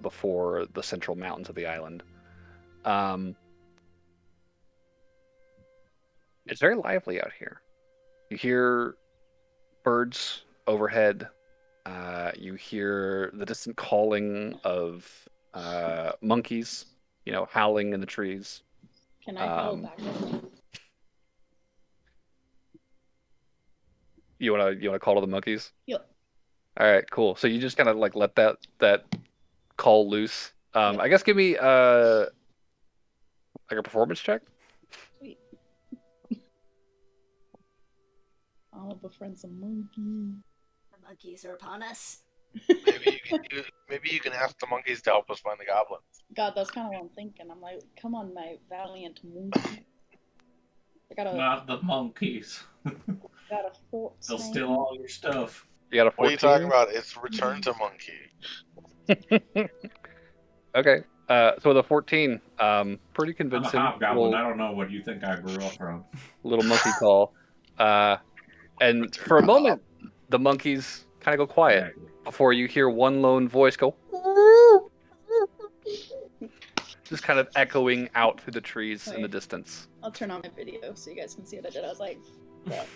A: before the central mountains of the island. It's very lively out here. You hear birds overhead. You hear the distant calling of monkeys, howling in the trees.
F: Can I howl back at them?
A: You wanna call to the monkeys?
F: Yep.
A: All right, cool. So you just kind of like let that call loose.
F: Yep.
A: I guess give me like a performance check.
F: Sweet. I'll befriend some monkeys.
D: The monkeys are upon us.
E: Maybe you can ask the monkeys to help us find the goblins.
F: God, that's kind of what I'm thinking. I'm like, come on, my valiant monkey.
C: Not the monkeys.
F: Got a fort.
C: They'll steal all your stuff.
A: You got a 14?
E: What are you talking about? It's Return to Monkey.
A: Okay. So the 14, pretty
C: I'm a
A: convincing.
C: hobgoblin. I don't know what you think I grew up from.
A: Little monkey call. And for a moment, the monkeys kind of go quiet
C: Exactly.
A: before you hear one lone voice go, just kind of echoing out through the trees in the distance.
F: I'll turn on my video so you guys can see what I did. I was like, what?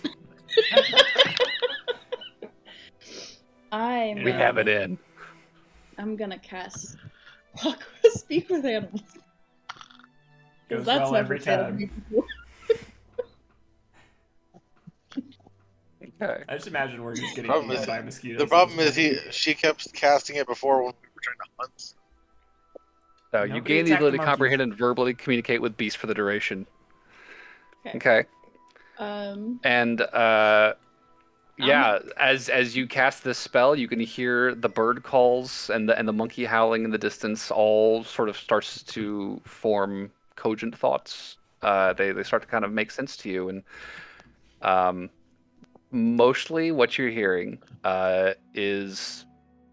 A: We have it in.
F: I'm gonna cast Speak with Animals.
B: Goes
F: That's
B: well
F: never
B: every
F: failed
B: time.
F: me before.
A: Okay.
B: I just imagine we're just getting
E: Problem
B: eaten
E: is-
B: by mosquitoes.
E: The problem is she kept casting it before when we were trying to hunt.
A: So you
B: Nobody
A: gain the
B: attack the
A: ability to
B: monkeys.
A: comprehend and verbally communicate with beasts for the duration.
F: Okay.
A: Okay. And yeah,
F: Um,
A: as you cast this spell, you can hear the bird calls and the monkey howling in the distance. All sort of starts to form cogent thoughts. They start to kind of make sense to you, and mostly what you're hearing is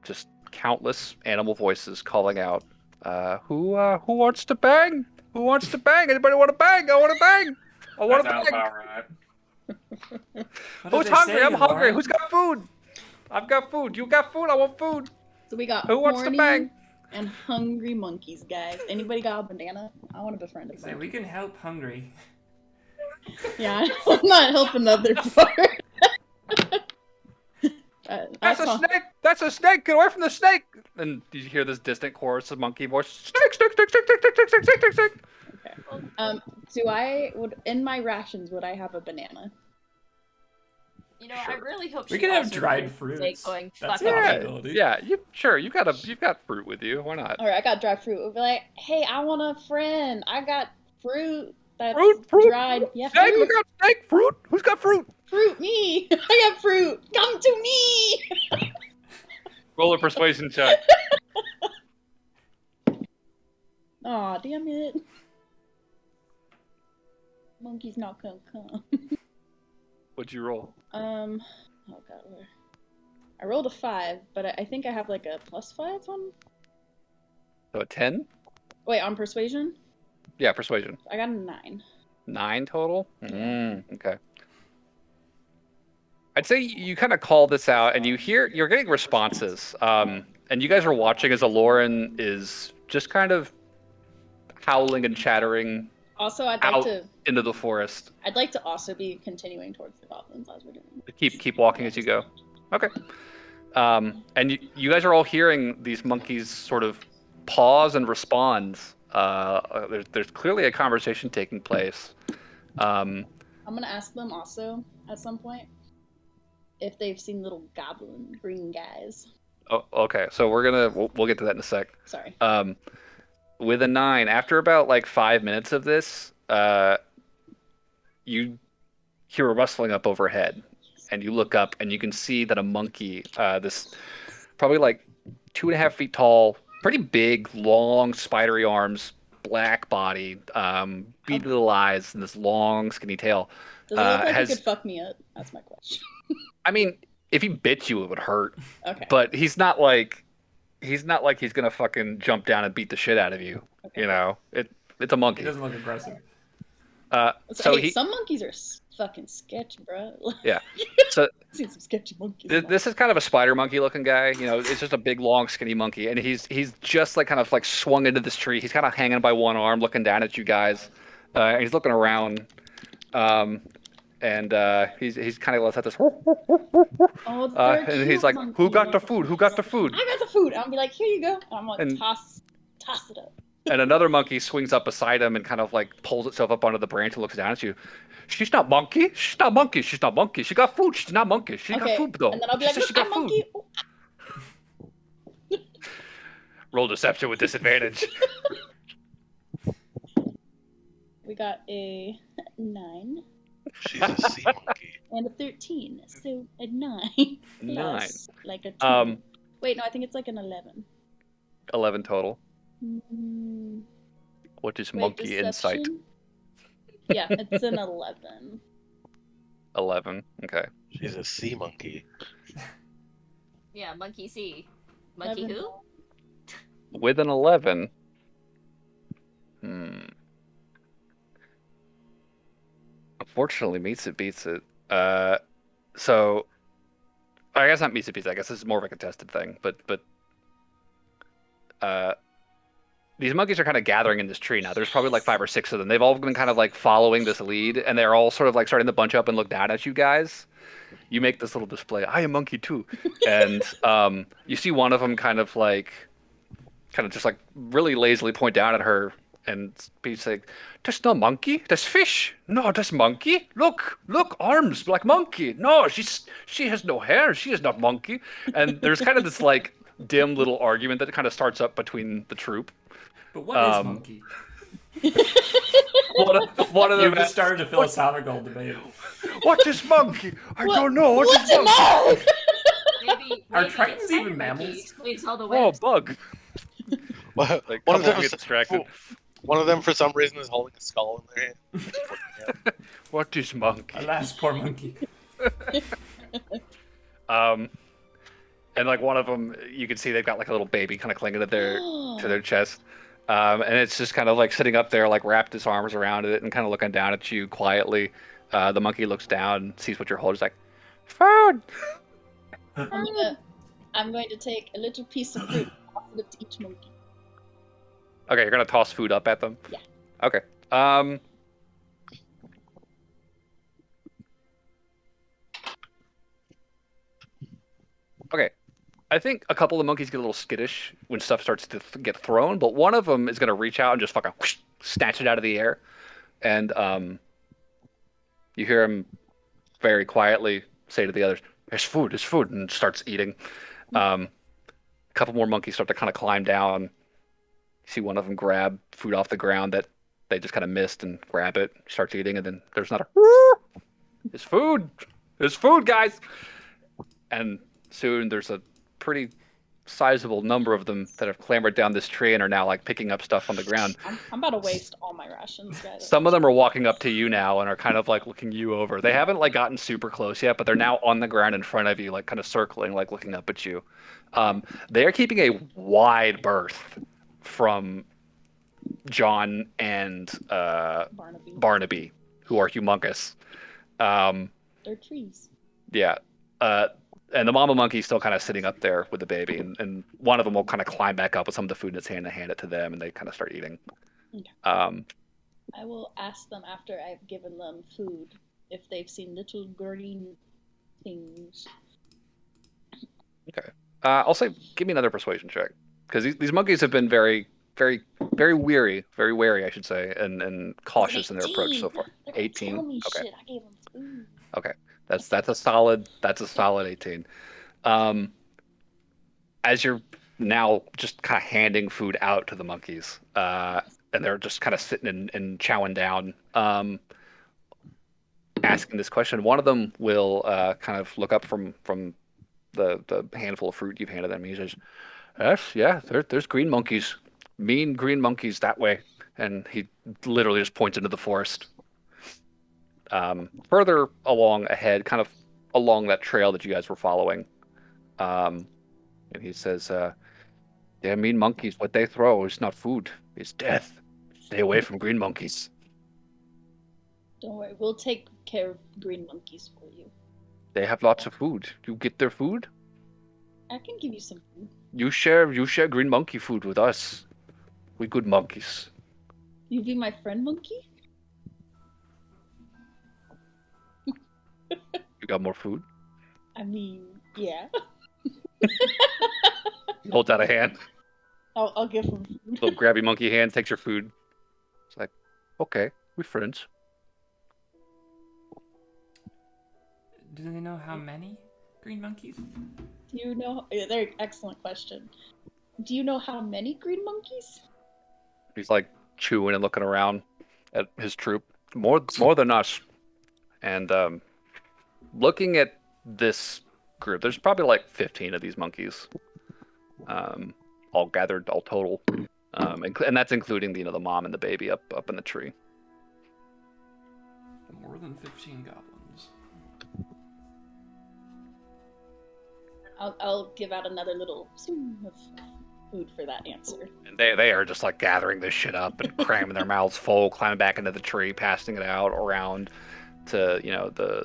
A: just countless animal voices calling out, "Who wants to bang? Who wants to bang? Anybody want to bang? I want to bang! I want
C: That
A: to
C: sounds
A: bang!
C: about right.
B: What did
A: Who's
B: they
A: hungry?
B: say,
A: I'm hungry.
B: Lauren?
A: Who's got food? I've got food. You got food? I want food."
F: So we got
A: Who wants to
F: horny
A: bang?
F: and hungry monkeys, guys. Anybody got a banana? I want to befriend a
B: So we can help hungry.
F: Yeah, I'm not helping the other part.
A: That's a snake! That's a snake! Get away from the snake! And you hear this distant chorus of monkey voice. Snake, snake, snake, snake, snake, snake, snake, snake, snake, snake.
F: Okay. In my rations, would I have a banana?
D: You know, I really hope
B: We
D: she
B: can have
D: also
B: dried
D: knows,
B: fruits.
D: like, going,
B: That's
D: fuck
B: a
D: off.
B: possibility.
A: Yeah, you've got fruit with you. Why not?
F: All right, I got dried fruit. We'll be like, hey, I want a friend. I got fruit that's
A: Fruit.
F: dried. Yeah,
A: Snake,
F: fruit.
A: look out, snake! Fruit! Who's got fruit?
F: Fruit, me. I got fruit. Come to me.
A: Roll a persuasion check.
F: Aw, damn it. Monkey's not gonna come.
A: What'd you roll?
F: Oh god, where? I rolled a 5, but I think I have like a +5 on.
A: So a 10?
F: Wait, on persuasion?
A: Yeah, persuasion.
F: I got a 9.
A: 9 total? Okay. I'd say you kind of call this out, and you're getting responses. And you guys are watching as Aloran is just kind of howling and chattering
F: Also, I'd
A: out
F: like to.
A: into the forest.
F: I'd like to also be continuing towards the goblins as we're doing.
A: Keep walking as you go. Okay. And you guys are all hearing these monkeys sort of pause and respond. There's clearly a conversation taking place.
F: I'm gonna ask them also at some point if they've seen little goblin green guys.
A: Oh, okay. So we'll get to that in a sec.
F: Sorry.
A: With a 9, after about like 5 minutes of this, you hear a rustling up overhead, and you look up and you can see that a monkey, this probably like 2.5 feet tall, pretty big, long, spidery arms, black body, beady little eyes, and this long, skinny tail.
F: Does it look like he could fuck me up? That's my question.
A: I mean, if he bit you, it would hurt.
F: Okay.
A: But he's not like he's gonna fucking jump down and beat the shit out of you.
F: Okay.
A: You know, it's a monkey.
B: He doesn't look aggressive.
A: So
F: hey, some monkeys are fucking sketch, bro.
A: Yeah. So
F: I've seen some sketchy monkeys.
A: this is kind of a spider monkey looking guy. You know, it's just a big, long, skinny monkey, and he's just like kind of like swung into this tree. He's kind of hanging by one arm, looking down at you guys. And he's looking around. And he's kind of lets out this. And he's like,
F: monkey.
A: "Who got the food? Who got the food?"
F: I got the food. I'll be like, here you go. And I'm gonna toss it up.
A: And another monkey swings up beside him and kind of like pulls itself up onto the branch and looks down at you. She's not monkey. She's not monkey. She's not monkey. She got food. She's not monkey. She got food though.
F: And then I'll be
A: She
F: like,
A: said
F: look,
A: she
F: I'm
A: got food.
F: monkey.
A: Roll deception with disadvantage.
F: We got a 9.
E: She's a sea monkey.
F: And a 13. So a 9.
A: 9.
F: Plus, like a 2. Wait, no, I think it's like an 11.
A: 11 total.
F: Mm,
A: What is
F: wait,
A: monkey insight?
F: deception? Yeah, it's an 11.
A: 11. Okay.
E: She's a sea monkey.
D: Yeah, monkey C. Monkey
F: 11.
D: who?
A: With an 11. Unfortunately, meets it beats it. So I guess not meets it beats it. I guess this is more of a contested thing. But these monkeys are kind of gathering in this tree now. There's probably like 5 or 6 of them. They've all been kind of like following this lead, and they're all sort of like starting to bunch up and look down at you guys. You make this little display. I am monkey too, and you see one of them kind of just like really lazily point down at her and be like, "That's not monkey. That's fish. No, that's monkey. Look, arms like monkey. No, she has no hair. She is not monkey." And there's kind of this like dim little argument that kind of starts up between the troop.
B: But what is monkey?
A: One of them
B: You've just started a philosophical debate.
A: What is monkey? I don't know. What
F: What's
A: is
F: a
A: monkey?
F: mug?
D: Maybe
B: Are
D: it's
B: tritons
D: tiger
B: even
D: monkey
B: mammals?
D: explains all the
A: Oh,
D: webs.
A: bug.
E: One
A: Like,
E: of
A: come
E: them
A: on, get distracted.
E: One of them, for some reason, is holding a skull in their hand.
A: What is monkey?
B: Alas, poor monkey.
A: And like one of them, you can see they've got like a little baby kind of clinging to their chest, and it's just kind of like sitting up there, like wrapped its arms around it and kind of looking down at you quietly. The monkey looks down, sees what you're holding, is like, food.
F: I'm going to take a little piece of fruit and toss it to each monkey.
A: Okay, you're gonna toss food up at them?
F: Yeah.
A: Okay. Okay. I think a couple of the monkeys get a little skittish when stuff starts to get thrown, but one of them is gonna reach out and just fucking whoosh, snatch it out of the air, and you hear him very quietly say to the others, there's food," and starts eating. A couple more monkeys start to kind of climb down. You see one of them grab food off the ground that they just kind of missed and grab it, starts eating, and then there's another, "There's food! There's food, guys!" And soon there's a pretty sizable number of them that have clambered down this tree and are now like picking up stuff on the ground.
F: I'm about to waste all my rations, guys.
A: Some of them are walking up to you now and are kind of like looking you over. They haven't like gotten super close yet, but they're now on the ground in front of you, like kind of circling, like looking up at you. They are keeping a wide berth from John and Barnaby, who are humongous.
F: They're trees.
A: Yeah. And the mama monkey's still kind of sitting up there with the baby, and one of them will kind of climb back up with some of the food in its hand and hand it to them, and they kind of start eating.
F: Okay. I will ask them after I've given them food if they've seen little green things.
A: Okay. I'll say, give me another persuasion check, because these monkeys have been very, very, very wary, I should say, and cautious in their approach so far. 18.
F: Tell me
A: Okay.
F: shit. I gave them food.
A: Okay. That's a solid 18. As you're now just kind of handing food out to the monkeys, and they're just kind of sitting and chowing down, asking this question, one of them will kind of look up from the handful of fruit you've handed them. He says, there's green monkeys, mean green monkeys that way, and he literally just points into the forest. Further along ahead, kind of along that trail that you guys were following, and he says, "They're mean monkeys. What they throw is not food; it's death. Stay away from green monkeys."
F: Don't worry, we'll take care of green monkeys for you.
A: They have lots of food. You get their food.
F: I can give you some food.
A: You share green monkey food with us. We good monkeys.
F: You be my friend monkey?
A: You got more food?
F: I mean, yeah.
A: He holds out a hand.
F: I'll give him food.
A: Little grabby monkey hand takes your food. It's like, okay, we're friends.
B: Do they know how many green monkeys?
F: Do you know? Very excellent question. Do you know how many green monkeys?
A: He's like chewing and looking around at his troop. More than us. And looking at this group, there's probably like 15 of these monkeys, all gathered, all total, and that's including the mom and the baby up in the tree.
B: More than 15 goblins.
F: I'll give out another little zoom of food for that answer.
A: And they are just like gathering this shit up and cramming their mouths full, climbing back into the tree, passing it out around to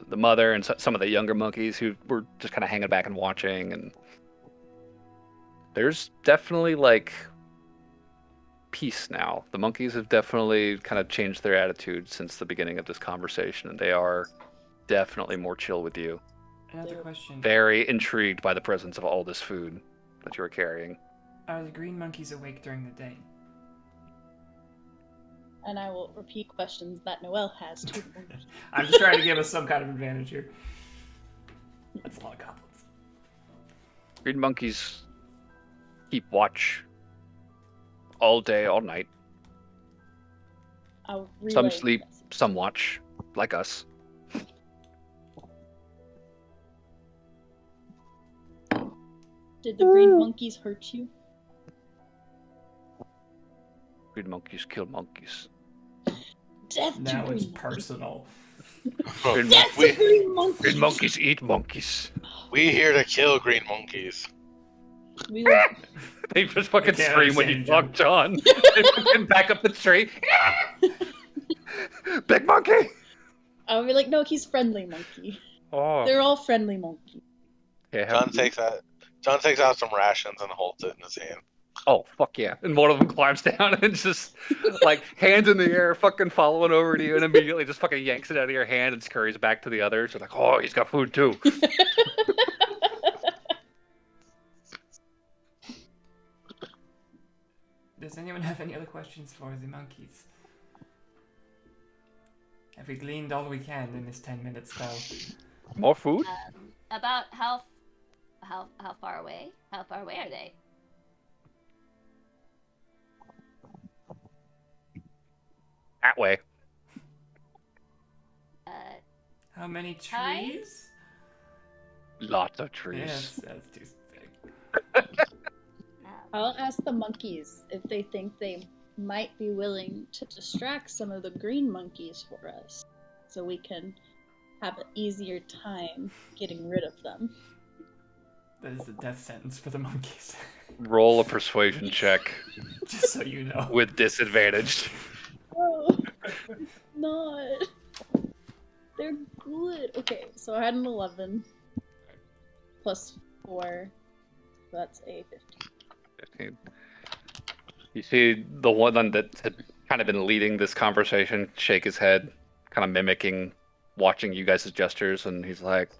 A: the mother and some of the younger monkeys who were just kind of hanging back and watching. And there's definitely like peace now. The monkeys have definitely kind of changed their attitude since the beginning of this conversation, and they are definitely more chill with you.
B: Another question.
A: Very intrigued by the presence of all this food that you are carrying.
B: Are the green monkeys awake during the day?
F: And I will repeat questions that Noelle has to the monkeys.
B: I'm just trying to give us some kind of advantage here. That's a lot of goblins.
A: Green monkeys keep watch all day, all night.
F: I'll relay
A: Some sleep,
F: the message.
A: some watch, like us.
F: Did the green monkeys hurt you?
A: Green monkeys kill monkeys.
F: Death to
B: Now it's
F: green
B: personal.
A: Green,
F: Death to
E: we,
F: green monkeys!
A: green monkeys eat monkeys.
E: we here to kill green monkeys.
F: We will...
A: They just fucking
B: Can't
A: scream when you
B: understand
A: talk, John. They fucking back up the tree. Big monkey!
F: I'll be like, no, he's friendly monkey.
A: Oh.
F: They're all friendly monkey.
A: Yeah,
E: John takes that John takes out some rations and holds it in his hand.
A: Oh, fuck yeah. And one of them climbs down and just, like, hands in the air, fucking following over to you, and immediately just fucking yanks it out of your hand and scurries back to the others. You're like, oh, he's got food too.
B: Does anyone have any other questions for the monkeys? Have we gleaned all we can in this 10-minute spell?
A: More food?
D: About how far away? How far away are they?
A: That way.
B: How many
D: Time?
B: trees?
A: Lots of trees.
B: Yes, that's too big.
F: I'll ask the monkeys if they think they might be willing to distract some of the green monkeys for us, so we can have an easier time getting rid of them.
B: That is the death sentence for the monkeys.
A: Roll a persuasion check
B: Just so you know.
A: with disadvantage.
F: Oh, not. They're good. Okay, so I had an 11 plus 4. So that's a 15.
A: 15. You see the one that had kind of been leading this conversation shake his head, kind of mimicking, watching you guys' gestures, and he's like,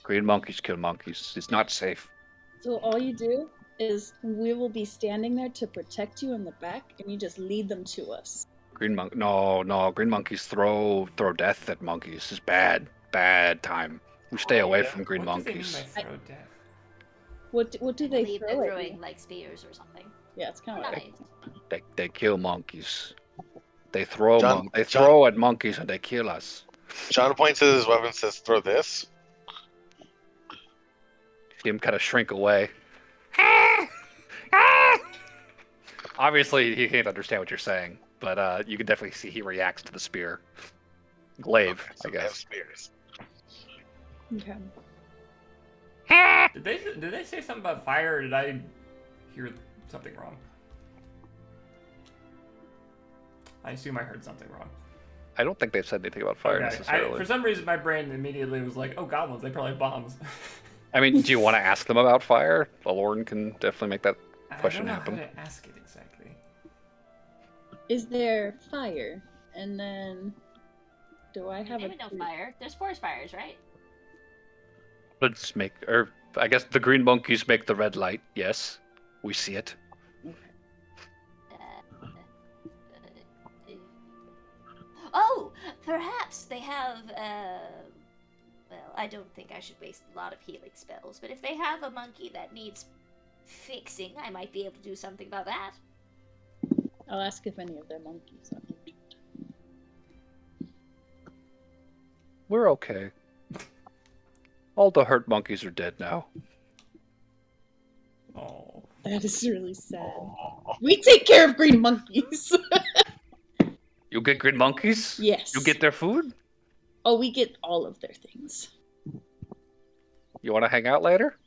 A: green monkeys kill monkeys. It's not safe.
F: So all you do is we will be standing there to protect you in the back, and you just lead them to us.
A: No, green monkeys throw death at monkeys. It's bad time. We stay away from green
B: What
A: monkeys.
B: does it mean by throw death?
F: What do
D: I
F: they
D: believe
F: throw
D: they're
F: at
D: throwing
F: you?
D: like spears or something.
F: Yeah, it's kind of like
D: Nice.
A: They kill monkeys. They throw
E: John-
A: throw at monkeys and they kill us.
E: John points at his weapon and says, throw this.
A: See him kind of shrink away. Obviously, he can't understand what you're saying, but you can definitely see he reacts to the spear. Glaive,
E: Okay, so
A: I
E: they have
A: guess.
E: spears.
F: okay.
B: Did they say something about fire, or did I hear something wrong? I assume I heard something wrong.
A: I don't think they've said anything about fire
B: Okay.
A: necessarily.
B: For some reason, my brain immediately was like, "Oh, goblins! They probably have bombs."
A: I mean, do you want to ask them about fire? Lorne can definitely make that question
B: I
A: happen.
B: don't know how to ask it exactly.
F: Is there fire? And then do I have
D: Maybe no fire. There's forest fires, right?
A: I guess the green monkeys make the red light. Yes, we see it.
D: Oh, perhaps they have. Well, I don't think I should waste a lot of healing spells, but if they have a monkey that needs fixing, I might be able to do something about that.
F: I'll ask if any of their monkeys are injured.
A: We're okay. All the hurt monkeys are dead now.
B: Oh.
F: That is really sad. We take care of green monkeys.
A: You get green monkeys?
F: Yes.
A: You get their food?
F: Oh, we get all of their things.
A: You want to hang out later?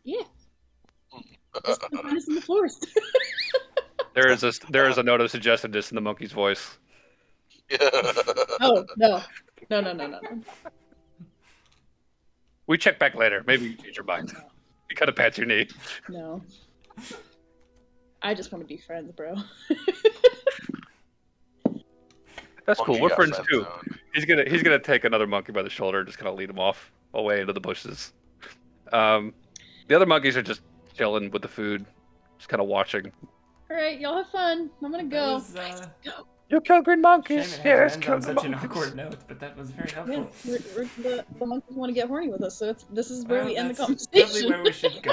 F: Yeah. Just come find us in the forest.
A: There is a note of suggestiveness in the monkey's voice.
F: Oh, no. No.
A: We check back later. Maybe you change your mind. You kind of pat your knee.
F: No. I just want to be friends, bro.
A: That's cool.
E: Monkey
A: We're
E: got
A: friends
E: friend
A: too.
E: zoned.
A: He's gonna take another monkey by the shoulder and just kind of lead him off away into the bushes. The other monkeys are just chilling with the food, just kind of watching.
F: All right, y'all have fun. I'm gonna go.
B: That was,
A: You kill green
B: shame
A: monkeys.
B: it
A: Yes,
B: had to
A: kill
B: end
A: the
B: on such an
A: monkeys.
B: awkward note, but that was very
F: Yeah,
B: helpful.
F: the monkeys want to get horny with us, so this is where
B: Well,
F: we end the
B: that's
F: conversation.
B: Probably where we should go.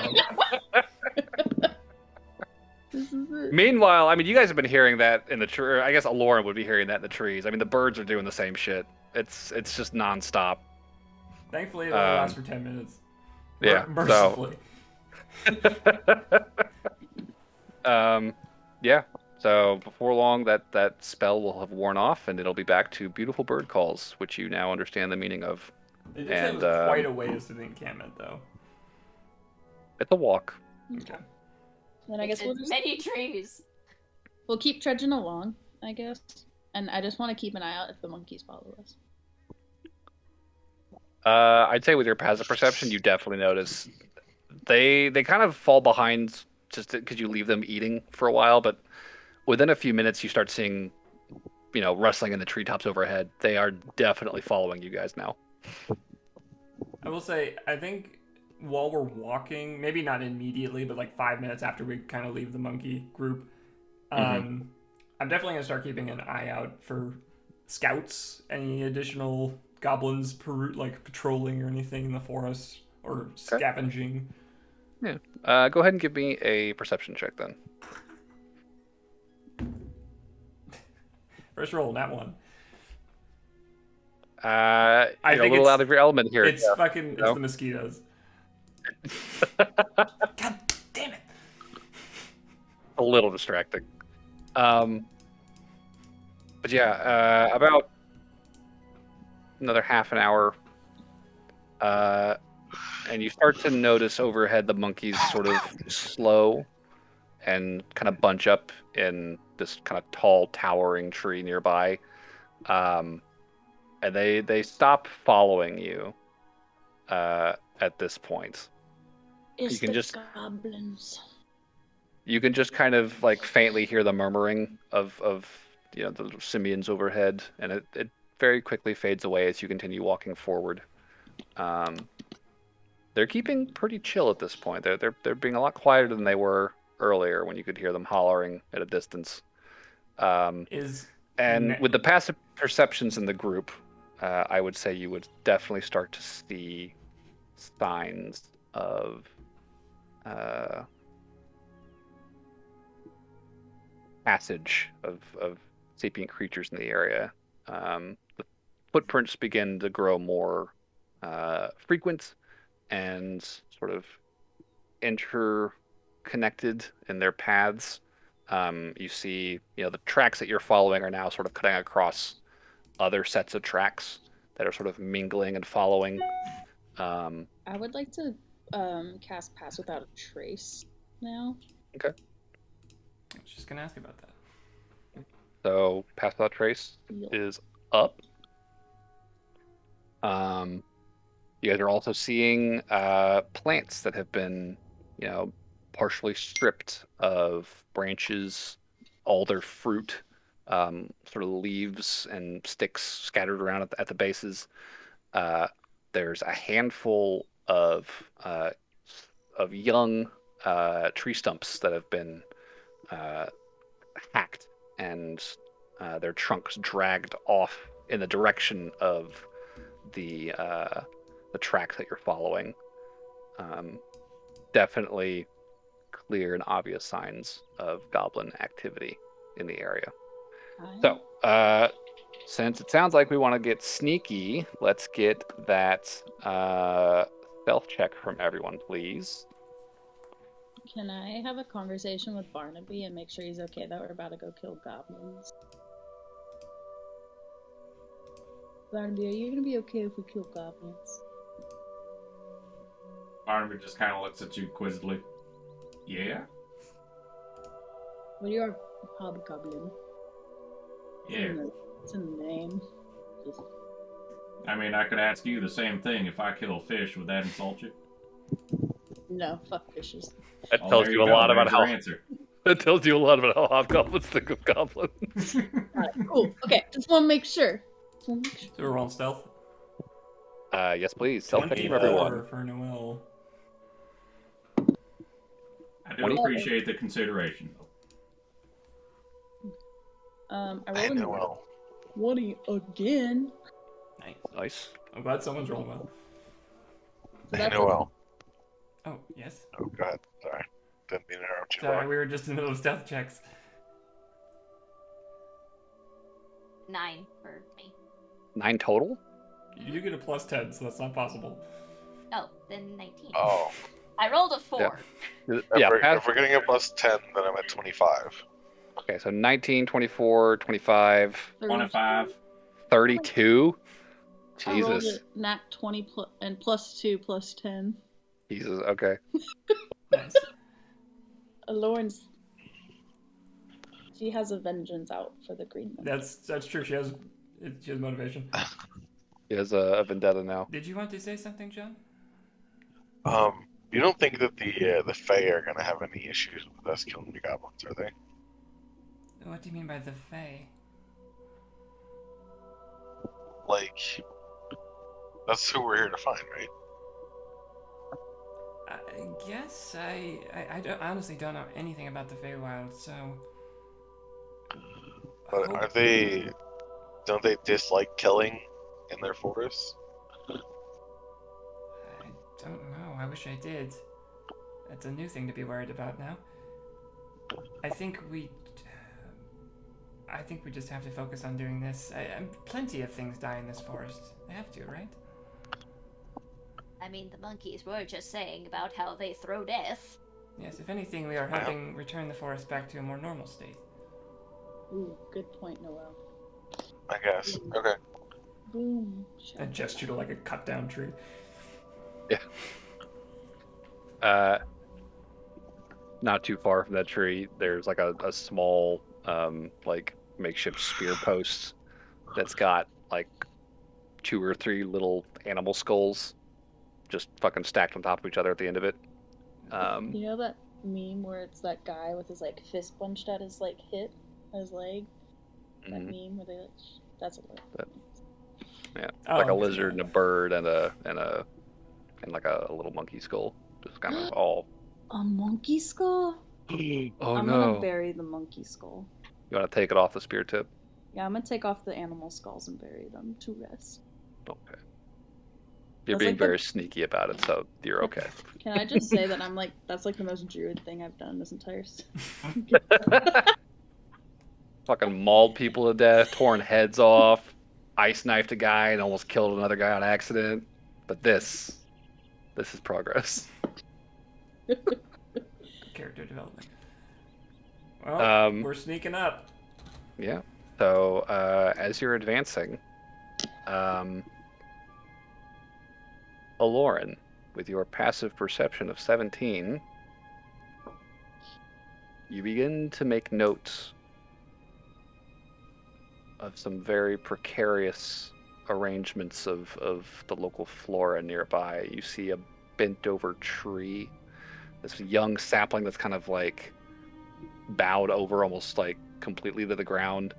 F: This is it.
A: Meanwhile, I mean, you guys have been hearing that in the tree. I guess Aloran would be hearing that in the trees. I mean, the birds are doing the same shit. It's just nonstop.
B: Thankfully, it only lasts for 10 minutes.
A: Yeah.
B: Mercifully.
A: Yeah. So before long, that spell will have worn off, and it'll be back to beautiful bird calls, which you now understand the meaning of.
B: It did say it was quite a ways to the encampment, though.
A: It's a walk.
B: Okay.
F: Then I guess we'll
D: It's
F: just
D: many trees.
F: we'll keep trudging along, I guess. And I just want to keep an eye out if the monkeys follow us.
A: I'd say with your passive perception, you definitely notice They kind of fall behind just because you leave them eating for a while, but within a few minutes you start seeing, rustling in the treetops overhead. They are definitely following you guys now.
B: I will say, I think while we're walking, maybe not immediately, but like 5 minutes after we kind of leave the monkey group, I'm definitely going to start keeping an eye out for scouts, any additional goblins patrolling or anything in the forest or scavenging.
A: Yeah. Go ahead and give me a perception check then.
B: First roll, that one.
A: You're a little out of your element here.
B: It's the mosquitoes. God damn it.
A: A little distracting. But yeah, about another half an hour, and you start to notice overhead the monkeys sort of slow and kind of bunch up in this kind of tall, towering tree nearby. And they stop following you at this point.
F: It's
A: you can just
F: goblins.
A: You can just kind of like faintly hear the murmuring of the simians overhead, and it very quickly fades away as you continue walking forward. They're keeping pretty chill at this point. They're being a lot quieter than they were earlier when you could hear them hollering at a distance. With the passive perceptions in the group, I would say you would definitely start to see signs of passage of sapient creatures in the area. The footprints begin to grow more frequent and sort of interconnected in their paths. You see, the tracks that you're following are now sort of cutting across other sets of tracks that are sort of mingling and following.
F: I would like to cast Pass Without a Trace now.
A: Okay.
B: I was just gonna ask about that.
A: So Pass Without Trace is up. You guys are also seeing plants that have been, partially stripped of branches, all their fruit, sort of leaves and sticks scattered around at the bases. There's a handful of young tree stumps that have been hacked and their trunks dragged off in the direction of the tracks that you're following. Definitely clear and obvious signs of goblin activity in the area. So, since it sounds like we want to get sneaky, let's get that stealth check from everyone, please.
F: Can I have a conversation with Barnaby and make sure he's okay that we're about to go kill goblins? Barnaby, are you gonna be okay if we kill goblins?
C: Barnaby just kind of looks at you quizzically. Yeah?
F: Well, you're a hobgoblin.
C: Yeah.
F: It's in the name.
C: I mean, I could ask you the same thing. If I kill a fish, would that insult you?
F: No, fuck fishes.
A: That tells you a lot about how.
C: Answer.
A: That tells you a lot about how hobgoblins think of goblins.
F: Alright, cool. Okay, just want to make sure.
B: So we're rolling stealth.
A: Yes, please. Stealth check from everyone.
B: For Noel.
C: I do appreciate the consideration.
F: I rolled a 20 again.
A: Nice.
B: I'm glad someone's rolling well.
F: So
E: Hey, Noel.
B: Oh, yes?
E: Oh, God. Sorry. Didn't mean to interrupt you.
B: Sorry, we were just in the middle of stealth checks.
D: 9 for me.
A: 9 total?
B: You do get a plus 10, so that's not possible.
D: Oh, then 19.
E: Oh.
D: I rolled a 4.
E: If we're getting a plus 10, then I'm at 25.
A: Okay, so 19, 24, 25,
C: 25.
A: 32.
F: I rolled
A: Jesus.
F: a nat 20 and plus 2 plus 10.
A: Jesus, okay.
B: Nice.
F: Lauren's... She has a vengeance out for the green man.
B: That's true. She has motivation.
A: He has a vendetta now.
B: Did you want to say something, John?
E: You don't think that the Fae are gonna have any issues with us killing the goblins, are they?
B: What do you mean by the Fae?
E: Like, that's who we're here to find, right?
B: I guess I honestly don't know anything about the Feywild, so.
E: But are they? Don't they dislike killing in their forests?
B: I don't know. I wish I did. That's a new thing to be worried about now. I think we just have to focus on doing this. Plenty of things die in this forest. They have to, right?
D: I mean, the monkeys were just saying about how they throw death.
B: Yes, if anything, we are helping return the forest back to a more normal state.
F: Ooh, good point, Noel.
E: I guess. Okay.
F: Boom.
B: A gesture to like a cut down tree.
A: Yeah. Not too far from that tree, there's like a small like makeshift spear post that's got like 2 or 3 little animal skulls just fucking stacked on top of each other at the end of it.
F: You know that meme where it's that guy with his like fist bunched at his like hip, his leg? That meme where they like, that's what it is.
A: Yeah, like a lizard and a bird and like a little monkey skull, just kind of all.
F: A monkey skull?
A: Oh
F: I'm
A: no!
F: gonna bury the monkey skull.
A: You want to take it off the spear tip?
F: Yeah, I'm gonna take off the animal skulls and bury them to rest.
A: Okay. You're
F: That's
A: being
F: like
A: very sneaky about it, so you're okay.
F: Can I just say that I'm like, that's like the most druid thing I've done this entire
A: Fucking mauled people to death, torn heads off, ice knifed a guy and almost killed another guy on accident. But this is progress.
B: Character development. Well, we're sneaking up.
A: Yeah. So as you're advancing, Aloran, with your passive perception of 17, you begin to make notes of some very precarious arrangements of the local flora nearby. You see a bent over tree, this young sapling that's kind of like bowed over almost like completely to the ground,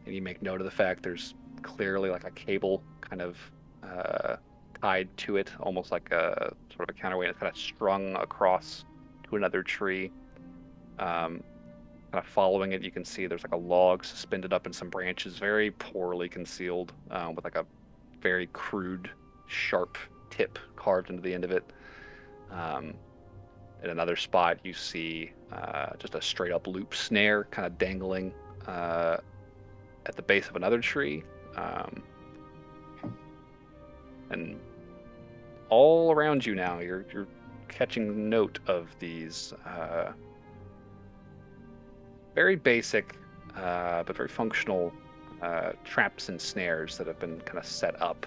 A: and you make note of the fact there's clearly like a cable kind of tied to it, almost like a sort of a counterweight. It's kind of strung across to another tree. Kind of following it, you can see there's like a log suspended up in some branches, very poorly concealed, with like a very crude, sharp tip carved into the end of it. In another spot, you see just a straight up loop snare kind of dangling at the base of another tree. And all around you now, you're catching note of these very basic but very functional traps and snares that have been kind of set up.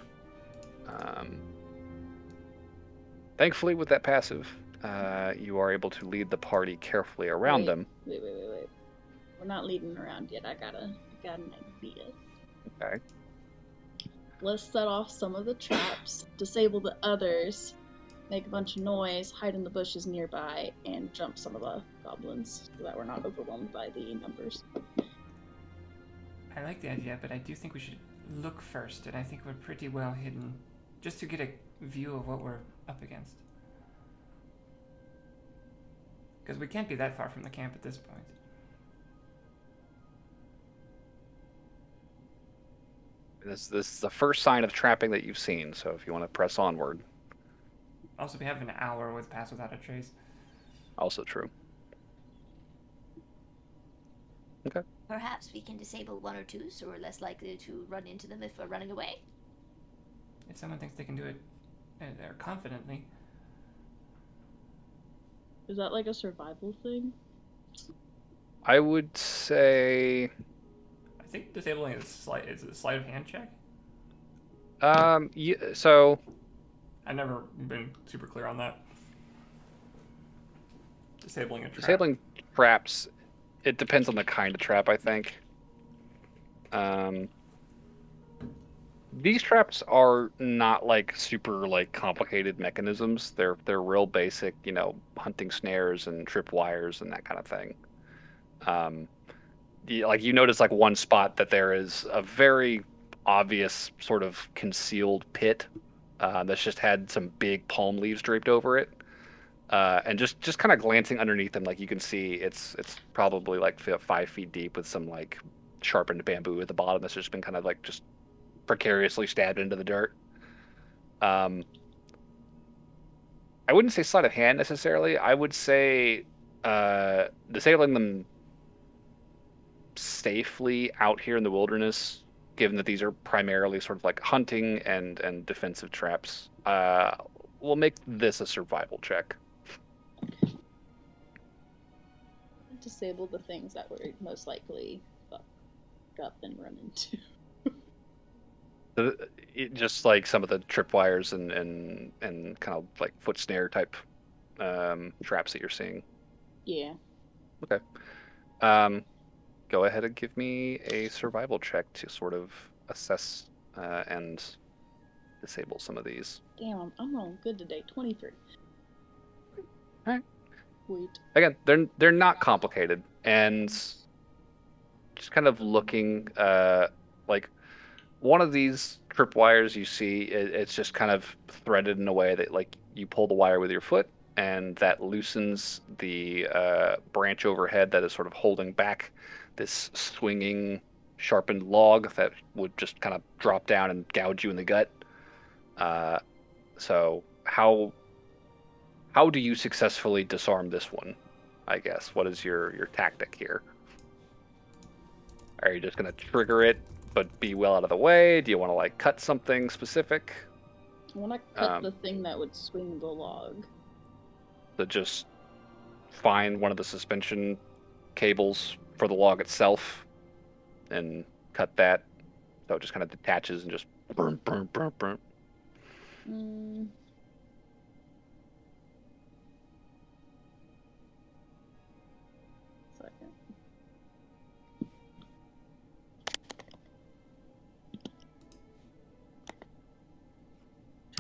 A: Thankfully, with that passive, you are able to lead the party carefully around them.
F: Wait. We're not leading around yet. I got an idea.
A: Okay.
F: Let's set off some of the traps, disable the others, make a bunch of noise, hide in the bushes nearby, and jump some of the goblins so that we're not overwhelmed by the numbers.
B: I like the idea, but I do think we should look first, and I think we're pretty well hidden, just to get a view of what we're up against. Because we can't be that far from the camp at this point.
A: This is the first sign of trapping that you've seen, so if you want to press onward.
B: Also, we have an hour with Pass Without a Trace.
A: Also true. Okay.
D: Perhaps we can disable 1 or 2 so we're less likely to run into them if we're running away.
B: If someone thinks they can do it confidently.
F: Is that like a survival thing?
A: I would say...
B: I think disabling is a sleight of hand check?
A: Yeah, so...
B: I've never been super clear on that. Disabling a trap.
A: Disabling traps, it depends on the kind of trap, I think. These traps are not like super like complicated mechanisms. They're real basic, hunting snares and tripwires and that kind of thing. Um, you notice like one spot that there is a very obvious sort of concealed pit that's just had some big palm leaves draped over it. And just kind of glancing underneath them, like you can see it's probably like 5 feet deep with some like sharpened bamboo at the bottom that's just been kind of like just precariously stabbed into the dirt. Um, I wouldn't say sleight of hand necessarily. I would say disabling them safely out here in the wilderness, given that these are primarily sort of like hunting and defensive traps. We'll make this a survival check.
F: Disable the things that were most likely fucked up and run into.
A: Just like some of the tripwires and kind of like foot snare type traps that you're seeing.
F: Yeah.
A: Okay. Go ahead and give me a survival check to sort of assess and disable some of these.
F: Damn, I'm rolling good today. 23.
A: All right.
F: Wait.
A: Again, they're not complicated, and just kind of looking like one of these tripwires you see, it's just kind of threaded in a way that like you pull the wire with your foot, and that loosens the branch overhead that is sort of holding back this swinging, sharpened log that would just kind of drop down and gouge you in the gut. So how do you successfully disarm this one? I guess. What is your tactic here? Are you just gonna trigger it, but be well out of the way? Do you want to like cut something specific?
F: I want to cut the thing that would swing the log.
A: So just find one of the suspension cables for the log itself and cut that, so it just kind of detaches and just burn.
F: Second.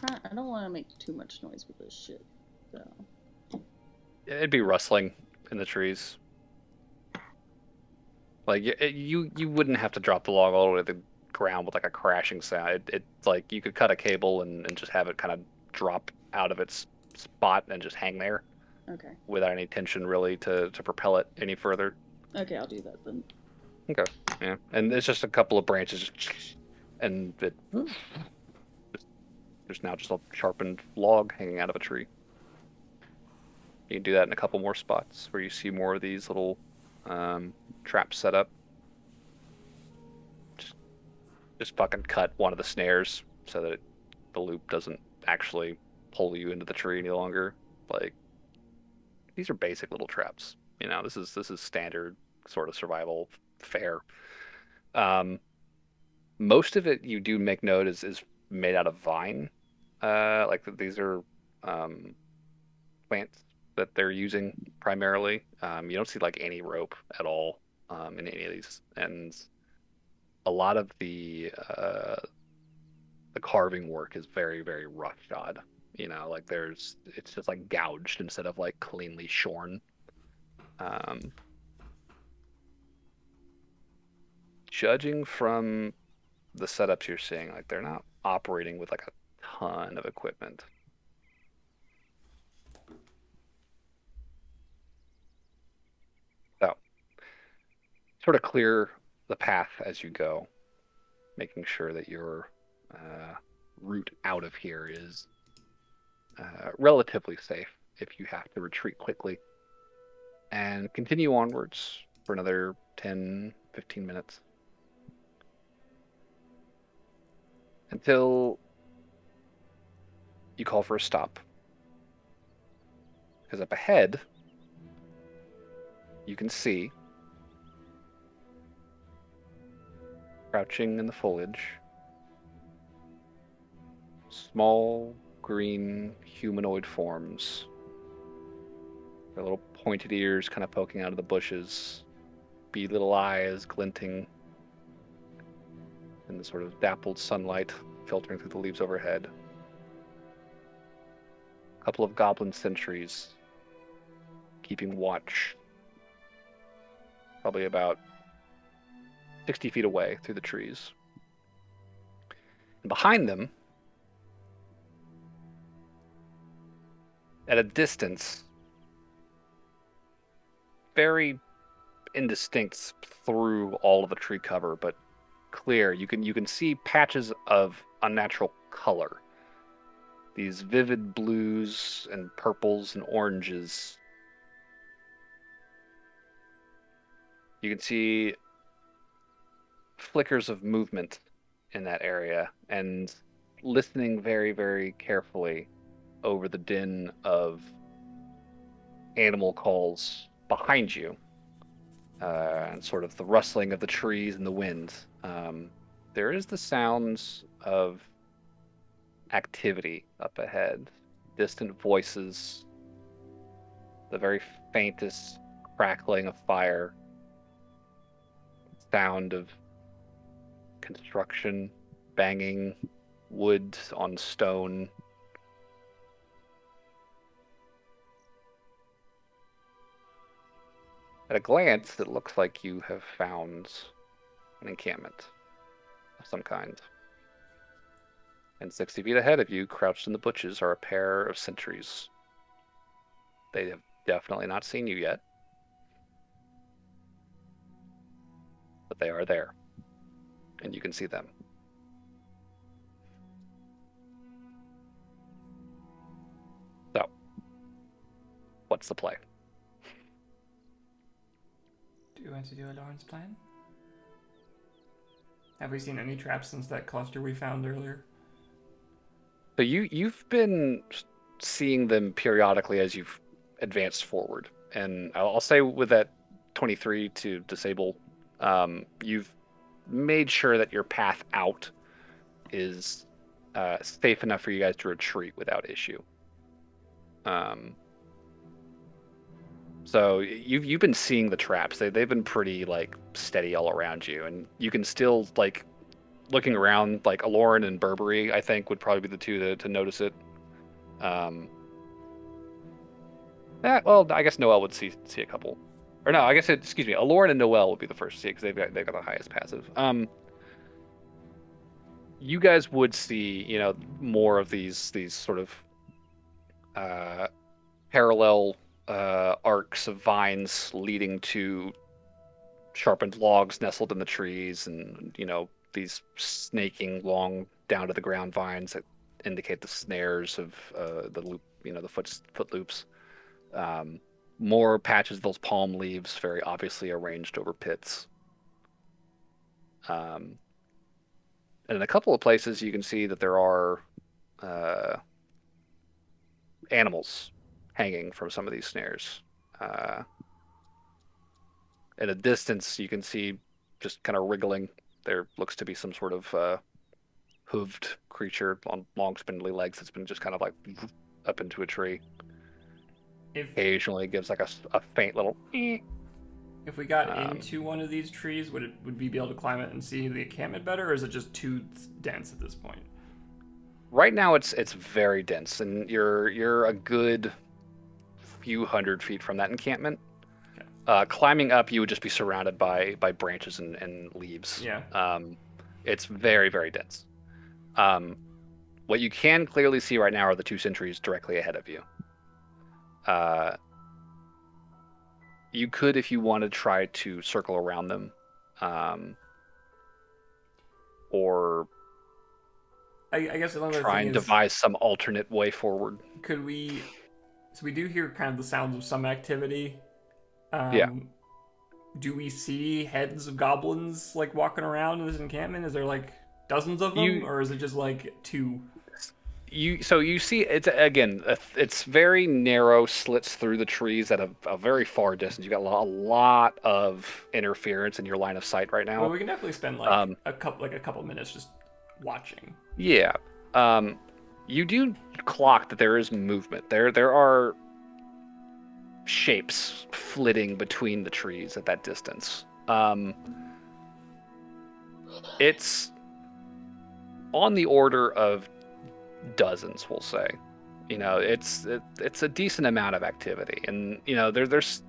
F: I don't want to make too much noise with this shit, so.
A: It'd be rustling in the trees. Like you wouldn't have to drop the log all the way to the ground with like a crashing sound. It's like you could cut a cable and just have it kind of drop out of its spot and just hang there.
F: Okay.
A: Without any tension really to propel it any further.
F: Okay, I'll do that then.
A: Okay. Yeah. And it's just a couple of branches and there's now just a sharpened log hanging out of a tree. You can do that in a couple more spots where you see more of these little traps set up. Just fucking cut one of the snares so that the loop doesn't actually pull you into the tree any longer. Like, these are basic little traps. This is standard sort of survival fare. Most of it you do make note is made out of vine. Like these are plants that they're using primarily. You don't see like any rope at all in any of these, and a lot of the carving work is very, very roughshod. Like it's just like gouged instead of like cleanly shorn. Judging from the setups you're seeing, like they're not operating with like a ton of equipment. So, sort of clear the path as you go, making sure that your route out of here is relatively safe if you have to retreat quickly. And continue onwards for another 10, 15 minutes. Until you call for a stop. Because up ahead, you can see, crouching in the foliage, small green humanoid forms. Their little pointed ears kind of poking out of the bushes, beady little eyes glinting, and the sort of dappled sunlight filtering through the leaves overhead. A couple of goblin sentries keeping watch, probably about 60 feet away through the trees. And behind them, at a distance, very indistinct through all of the tree cover, but clear. You can see patches of unnatural color. These vivid blues and purples and oranges. You can see flickers of movement in that area, and listening very, very carefully over the din of animal calls behind you, and sort of the rustling of the trees and the wind. There is the sounds of activity up ahead, distant voices, the very faintest crackling of fire, sound of construction, banging wood on stone. At a glance, it looks like you have found an encampment of some kind. And 60 feet ahead of you, crouched in the bushes, are a pair of sentries. They have definitely not seen you yet, but they are there, and you can see them. So, what's the play?
B: Do you want to do a Lawrence plan? Have we seen any traps since that cluster we found earlier?
A: So you've been seeing them periodically as you've advanced forward, and I'll say with that 23 to disable, you've made sure that your path out is safe enough for you guys to retreat without issue. So you've been seeing the traps. They've been pretty like steady all around you, and you can still like looking around, like Aloran and Burberry, I think would probably be the two to notice it. Well, I guess Noel would see a couple, or no, I guess excuse me, Aloran and Noel would be the first to see it because they've got the highest passive. You guys would see, more of these sort of parallel arcs of vines leading to sharpened logs nestled in the trees, and these snaking long down to the ground vines that indicate the snares of the loop, the foot loops. More patches of those palm leaves, very obviously arranged over pits. And in a couple of places, you can see that there are animals hanging from some of these snares. At a distance, you can see just kind of wriggling. There looks to be some sort of hooved creature on long spindly legs that's been just kind of like up into a tree. Occasionally gives like a faint little.
B: If we got into one of these trees, would we be able to climb it and see the encampment better, or is it just too dense at this point?
A: Right now, it's very dense, and you're a good few hundred feet from that encampment. Okay. Climbing up, you would just be surrounded by branches and leaves.
B: Yeah.
A: It's very, very dense. What you can clearly see right now are the two sentries directly ahead of you. You could, if you want to, try to circle around them, or
B: I guess another
A: try
B: thing
A: and
B: is,
A: devise some alternate way forward.
B: Could we? So we do hear kind of the sounds of some activity.
A: Yeah.
B: Do we see heads of goblins like walking around in this encampment? Is there like dozens of them, or is it just like two?
A: So you see, it's again, it's very narrow slits through the trees at a very far distance. You got a lot of interference in your line of sight right now.
B: Well, we can definitely spend like a couple minutes just watching.
A: Yeah. You do clock that there is movement. There are shapes flitting between the trees at that distance. It's on the order of dozens, we'll say. You know, it's a decent amount of activity, and you know there's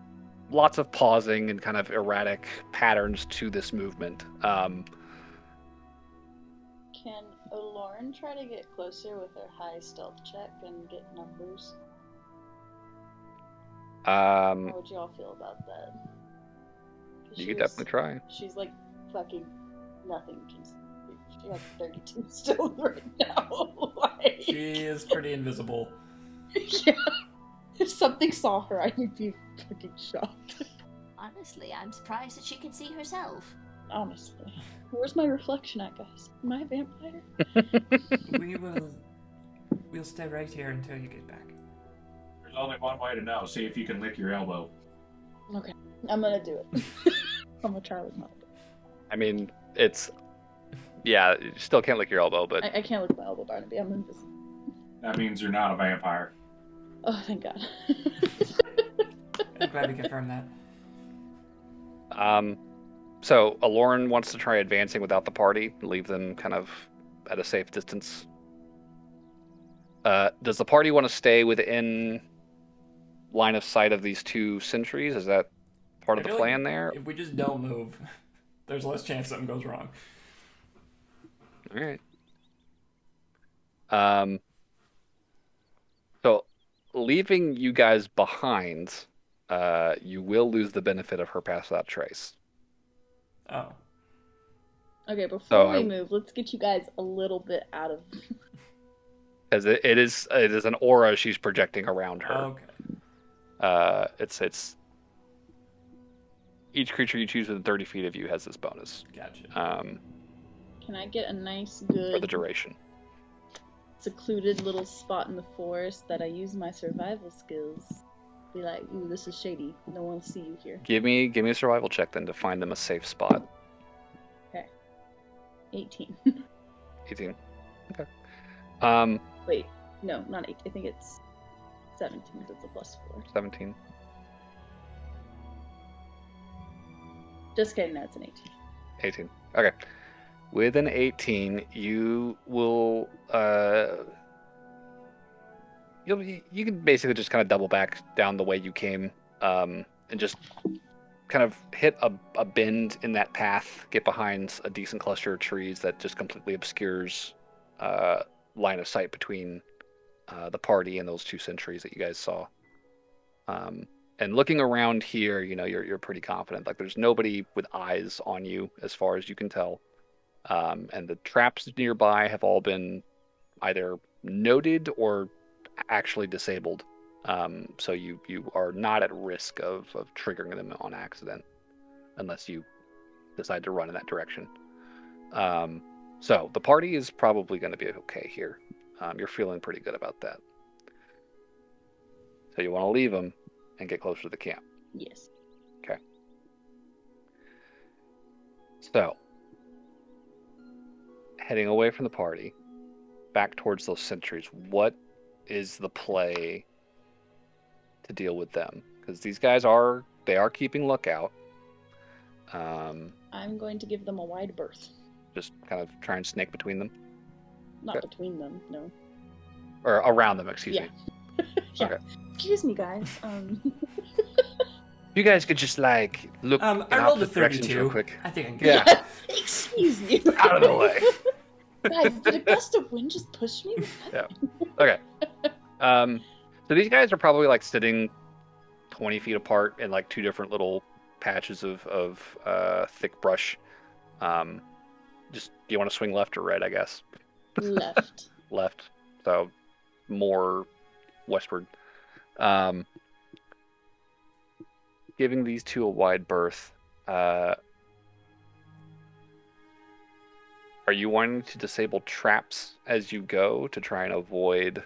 A: lots of pausing and kind of erratic patterns to this movement.
F: Can Lauren try to get closer with her high stealth check and get numbers? How would you all feel about that?
A: You could definitely try.
F: She's like fucking nothing. She has 32 still right now. Like...
B: She is pretty invisible.
F: Yeah. If something saw her, I would be fucking shocked.
D: Honestly, I'm surprised that she can see herself.
F: Honestly. Where's my reflection at, guys? Am I a vampire?
B: We'll stay right here until you get back.
C: There's only one way to know. See if you can lick your elbow.
F: Okay. I'm gonna do it. I'm gonna try with my elbow.
A: I mean, it's... Yeah, you still can't lick your elbow, but...
F: I can't lick my elbow, Barnaby. I'm invisible.
C: That means you're not a vampire.
F: Oh, thank God.
B: I'm glad we confirmed that.
A: So Aloran wants to try advancing without the party, leave them kind of at a safe distance. Does the party want to stay within line of sight of these two sentries? Is that part of the plan there?
B: If we just don't move, there's less chance something goes wrong.
A: All right. So leaving you guys behind, you will lose the benefit of her pass without trace.
B: Oh.
F: Okay, before we move, let's get you guys a little bit out of...
A: Because it is an aura she's projecting around her.
B: Okay.
A: It's each creature you choose within 30 feet of you has this bonus.
B: Gotcha.
F: Can I get a nice, good...
A: For the duration.
F: Secluded little spot in the forest that I use my survival skills? Be like, ooh, this is shady. No one will see you here.
A: Give me a survival check then to find them a safe spot.
F: Okay. 18.
A: 18. Okay.
F: Wait, no, not 8. I think it's 17. That's a +4.
A: 17.
F: Just kidding. That's an 18.
A: 18. Okay. With an 18, you will you can basically just kind of double back down the way you came, and just kind of hit a bend in that path, get behind a decent cluster of trees that just completely obscures line of sight between the party and those two sentries that you guys saw. And looking around here, you know, you're pretty confident. Like there's nobody with eyes on you as far as you can tell. And the traps nearby have all been either noted or actually disabled. So you are not at risk of triggering them on accident unless you decide to run in that direction. So the party is probably going to be okay here. You're feeling pretty good about that. So you want to leave them and get closer to the camp.
F: Yes.
A: Okay. So, heading away from the party, back towards those sentries, what is the play to deal with them? Because these guys are keeping lookout.
F: I'm going to give them a wide berth.
A: Just kind of try and snake between them?
F: Not between them, no.
A: Or around them, excuse me.
F: Yeah.
A: Okay.
F: Excuse me, guys.
A: You guys could just like look.
B: I rolled a 32.
A: Real quick.
B: I think I can
A: Yeah.
B: get
F: Excuse me.
A: Out of the way.
F: Guys, did a gust of wind just push me?
A: Yeah. Okay. So these guys are probably like sitting 20 feet apart in like two different little patches of thick brush. Just do you want to swing left or right? I guess.
F: Left.
A: Left. So more westward. Giving these two a wide berth. Are you wanting to disable traps as you go to try and avoid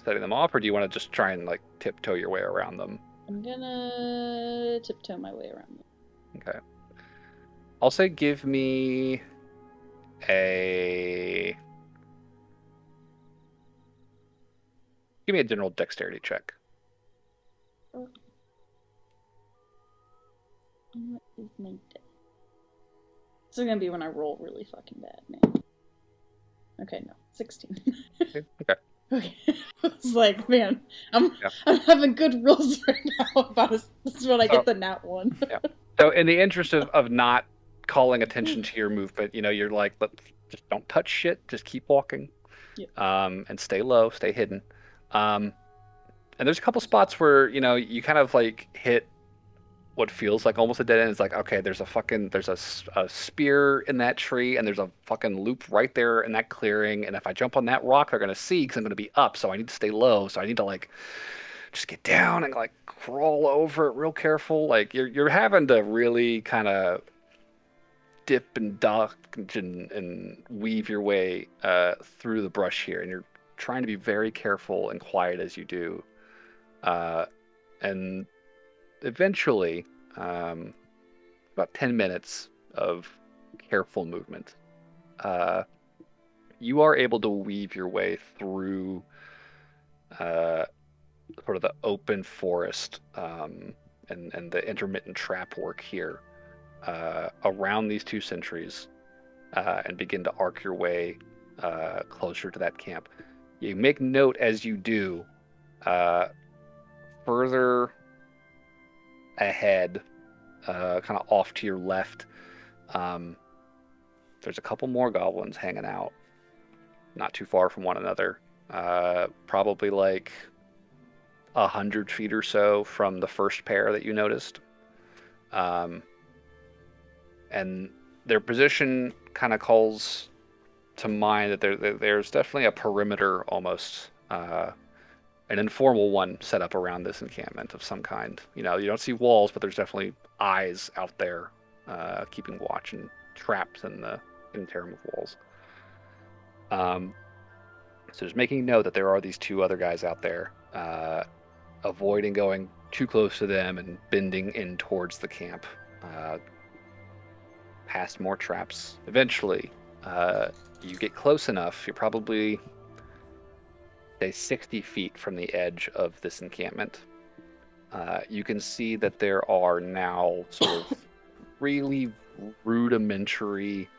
A: setting them off, or do you want to just try and like tiptoe your way around them?
F: I'm gonna tiptoe my way around them.
A: Okay. I'll say give me a general dexterity check.
F: What is my dex? This is gonna be when I roll really fucking bad, man. Okay, no. 16.
A: Okay.
F: Okay. I was like, man, I'm having good rolls right now about this is when I get the nat 1.
A: Yeah. So in the interest of not calling attention to your movement, you're like, just don't touch shit, just keep walking.
F: Yeah.
A: And stay low, stay hidden. And there's a couple spots where, you kind of like hit what feels like almost a dead end. It's like, okay, there's a spear in that tree, and there's a fucking loop right there in that clearing. And if I jump on that rock, they're gonna see because I'm gonna be up. So I need to stay low. So I need to like just get down and like crawl over it real careful. Like you're having to really kind of dip and duck and weave your way through the brush here, and you're trying to be very careful and quiet as you do. And eventually, about 10 minutes of careful movement, you are able to weave your way through sort of the open forest and the intermittent trap work here around these 2 sentries and begin to arc your way closer to that camp. You make note as you do, further ahead, kind of off to your left, there's a couple more goblins hanging out, not too far from one another, probably like 100 feet or so from the first pair that you noticed. And their position kind of calls to mind that there's definitely a perimeter almost, an informal one set up around this encampment of some kind. You don't see walls, but there's definitely eyes out there keeping watch, and traps in the interim of walls. So just making note that there are these 2 other guys out there, avoiding going too close to them and bending in towards the camp, past more traps. Eventually, you get close enough. You're probably, say, 60 feet from the edge of this encampment. You can see that there are now sort of really rudimentary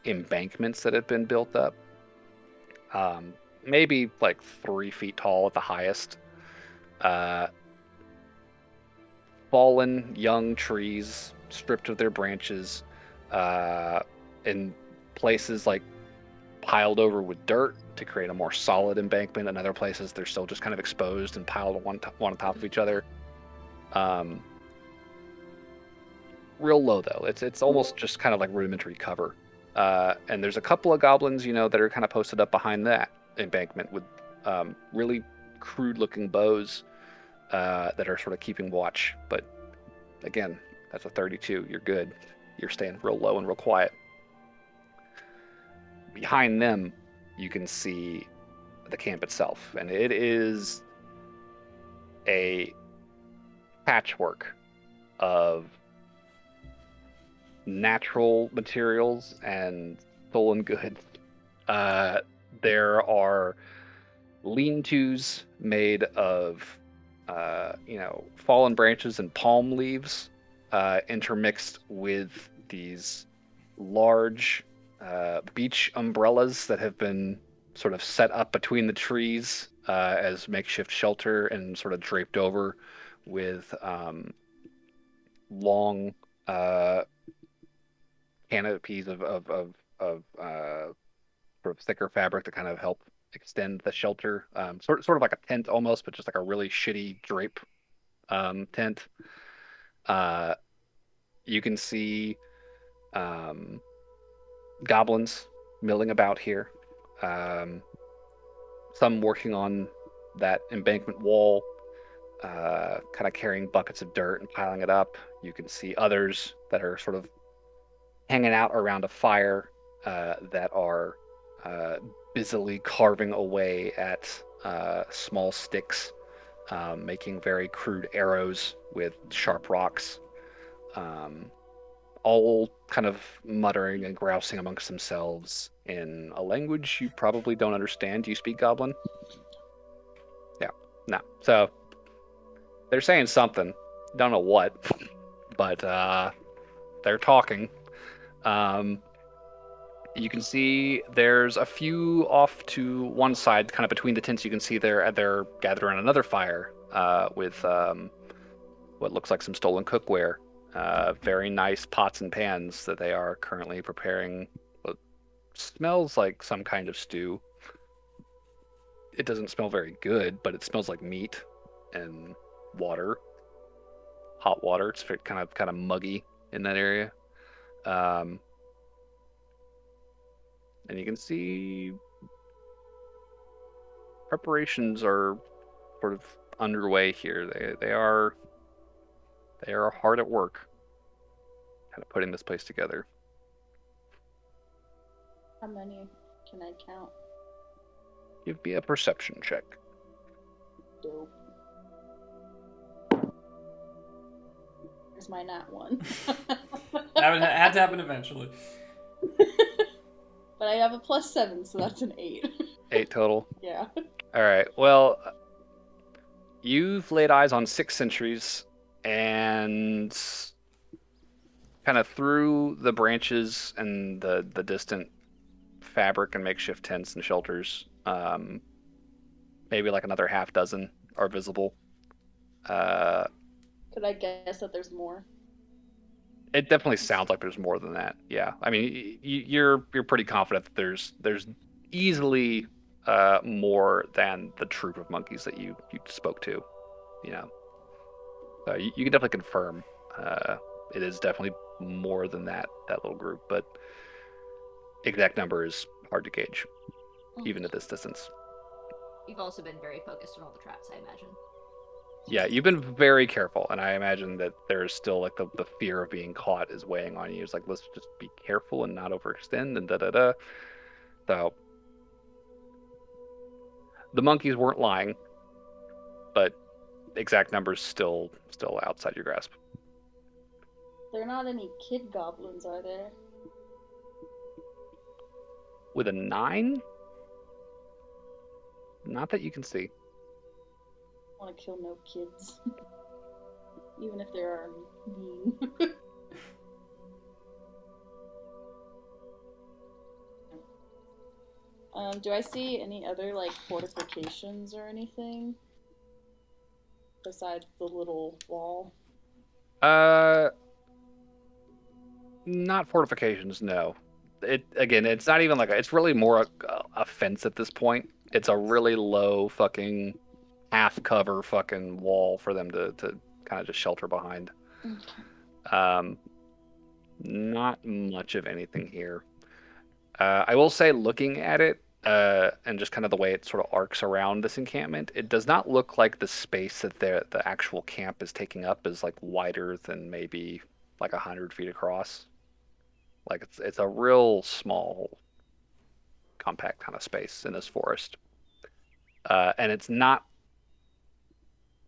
A: embankments that have been built up. Maybe like 3 feet tall at the highest. Fallen young trees, stripped of their branches, in places like piled over with dirt to create a more solid embankment. In other places, they're still just kind of exposed and piled one on top of each other. Real low though. It's almost just kind of like rudimentary cover. And there's a couple of goblins, that are kind of posted up behind that embankment with really crude-looking bows that are sort of keeping watch. But again, that's a 32. You're good. You're staying real low and real quiet. Behind them, you can see the camp itself, and it is a patchwork of natural materials and stolen goods. There are lean-tos made of, fallen branches and palm leaves, intermixed with these large beach umbrellas that have been sort of set up between the trees as makeshift shelter and sort of draped over with long canopies of sort of thicker fabric to kind of help extend the shelter. Sort of like a tent almost, but just like a really shitty drape tent. You can see goblins milling about here. Some working on that embankment wall, kind of carrying buckets of dirt and piling it up. You can see others that are sort of hanging out around a fire that are busily carving away at small sticks, making very crude arrows with sharp rocks, all kind of muttering and grousing amongst themselves in a language you probably don't understand. Do you speak Goblin? Yeah, no. So they're saying something, don't know what, but they're talking. You can see there's a few off to one side, kind of between the tents. You can see they're gathered around another fire with what looks like some stolen cookware. Very nice pots and pans that they are currently preparing what smells like some kind of stew. It doesn't smell very good, but it smells like meat and water, hot water. It's kind of muggy in that area. And you can see preparations are sort of underway here. They are hard at work, kind of putting this place together.
F: How many can I count?
A: Give me a perception check.
F: Dope. There's my nat one.
B: That had to happen eventually.
F: But I have a +7, so that's an 8.
A: 8 total?
F: Yeah.
A: All right. Well, you've laid eyes on 6 sentries, and kind of through the branches and the distant fabric and makeshift tents and shelters, maybe like another half dozen are visible.
F: Could I guess that there's more?
A: It definitely sounds like there's more than that. Yeah, I mean, you're pretty confident that there's easily more than the troop of monkeys that you spoke to. You know, so you can definitely confirm it is definitely more than that little group, but exact number is hard to gauge, even at this distance.
D: You've also been very focused on all the traps, I imagine.
A: Yeah, you've been very careful, and I imagine that there's still like the fear of being caught is weighing on you. It's like, let's just be careful and not overextend and da-da-da. So the monkeys weren't lying, but exact numbers still outside your grasp.
F: There are not any kid goblins, are there?
A: With a 9? Not that you can see.
F: I want to kill no kids. Even if they are mean. Do I see any other, like, fortifications or anything? Besides the little wall?
A: Not fortifications, no. It's not even like it's really more a fence at this point. It's a really low fucking half cover fucking wall for them to kind of just shelter behind.
F: Okay.
A: Not much of anything here. I will say, looking at it, and just kind of the way it sort of arcs around this encampment, it does not look like the space that the actual camp is taking up is like wider than maybe like 100 feet across. Like it's a real small, compact kind of space in this forest, and it's not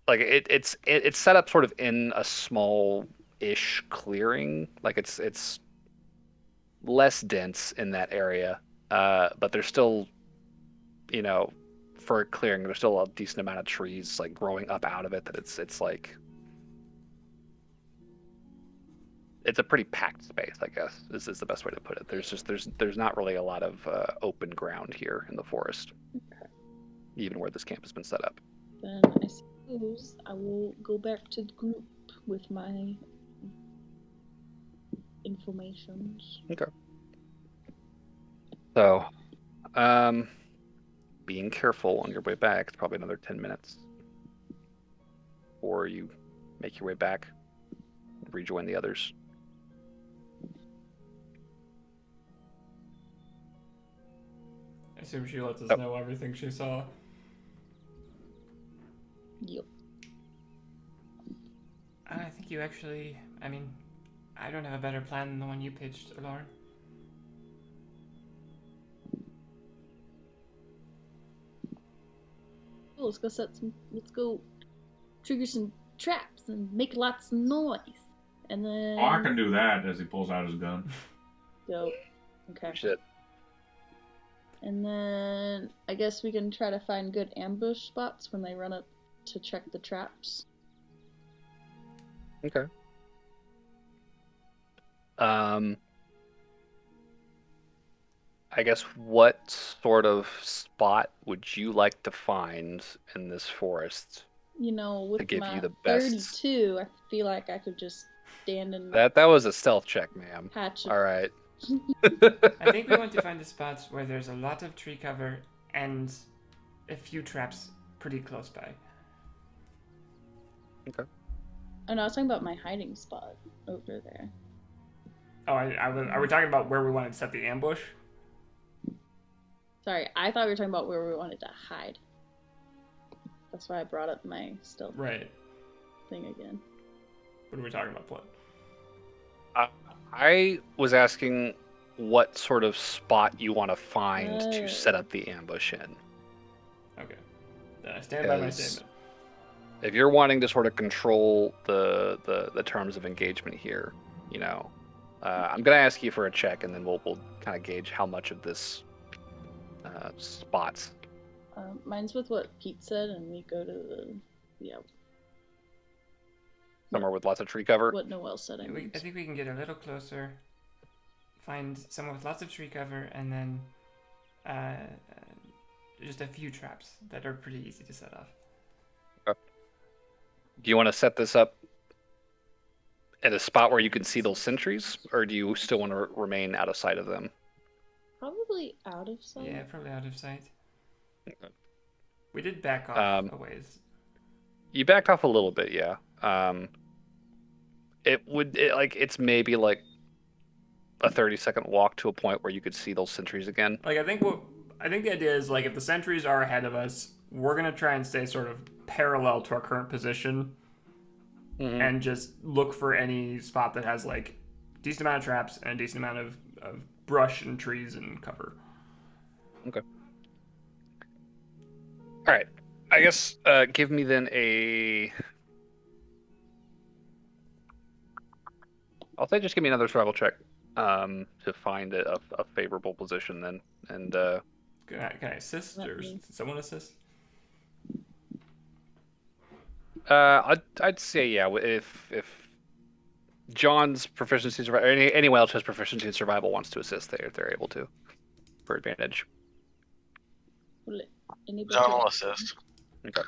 A: like it's set up sort of in a small-ish clearing. Like it's less dense in that area, but there's still, for a clearing, there's still a decent amount of trees like growing up out of it. That it's like it's a pretty packed space, I guess. This is the best way to put it. There's not really a lot of open ground here in the forest, even where this camp has been set up.
F: Then I suppose I will go back to the group with my informations.
A: Okay. So, being careful on your way back. It's probably another 10 minutes before you make your way back, rejoin the others.
B: I assume she lets us know everything she saw.
F: Yep.
B: I think you actually... I mean, I don't have a better plan than the one you pitched, Lauren.
F: Cool, let's go trigger some traps and make lots of noise. And then...
C: Oh, I can do that as he pulls out his gun.
F: Dope. Okay.
A: Shit.
F: And then I guess we can try to find good ambush spots when they run up to check the traps.
A: Okay. I guess what sort of spot would you like to find in this forest?
F: You know, with
A: To give
F: my
A: you the best.
F: 32, I feel like I could just stand in
A: That was a stealth check, ma'am.
F: patch of...
A: All right.
B: I think we want to find the spots where there's a lot of tree cover and a few traps pretty close by.
A: Okay.
F: And I was talking about my hiding spot over there.
B: Oh, are we talking about where we wanted to set the ambush?
F: Sorry, I thought we were talking about where we wanted to hide. That's why I brought up my stealth thing again.
B: What are we talking about, Plot?
A: I was asking what sort of spot you want to find to set up the ambush in.
B: Okay. Then I stand by my statement.
A: If you're wanting to sort of control the terms of engagement here, you know, I'm gonna ask you for a check, and then we'll kind of gauge how much of this spots.
F: Mine's with what Pete said, and we go to the
A: Somewhere with lots of tree cover.
F: what Noel said.
B: I think we can get a little closer, find somewhere with lots of tree cover, and then just a few traps that are pretty easy to set off.
A: Okay. Do you want to set this up at a spot where you can see those sentries, or do you still want to remain out of sight of them?
F: Probably out of sight.
B: Yeah, probably out of sight.
A: Okay.
B: We did back off a ways.
A: You backed off a little bit, yeah. It's maybe like a 30-second walk to a point where you could see those sentries again.
B: Like I think the idea is like if the sentries are ahead of us, we're gonna try and stay sort of parallel to our current position, and just look for any spot that has like decent amount of traps and a decent amount of brush and trees and cover.
A: Okay. All right. I guess give me then I'll say just give me another survival check to find a favorable position then. And
B: Can I assist or someone assist?
A: I'd say yeah. If John's proficiency in survival, or anyone else who has proficiency in survival wants to assist, they're able to for advantage.
E: John will assist.
A: Okay.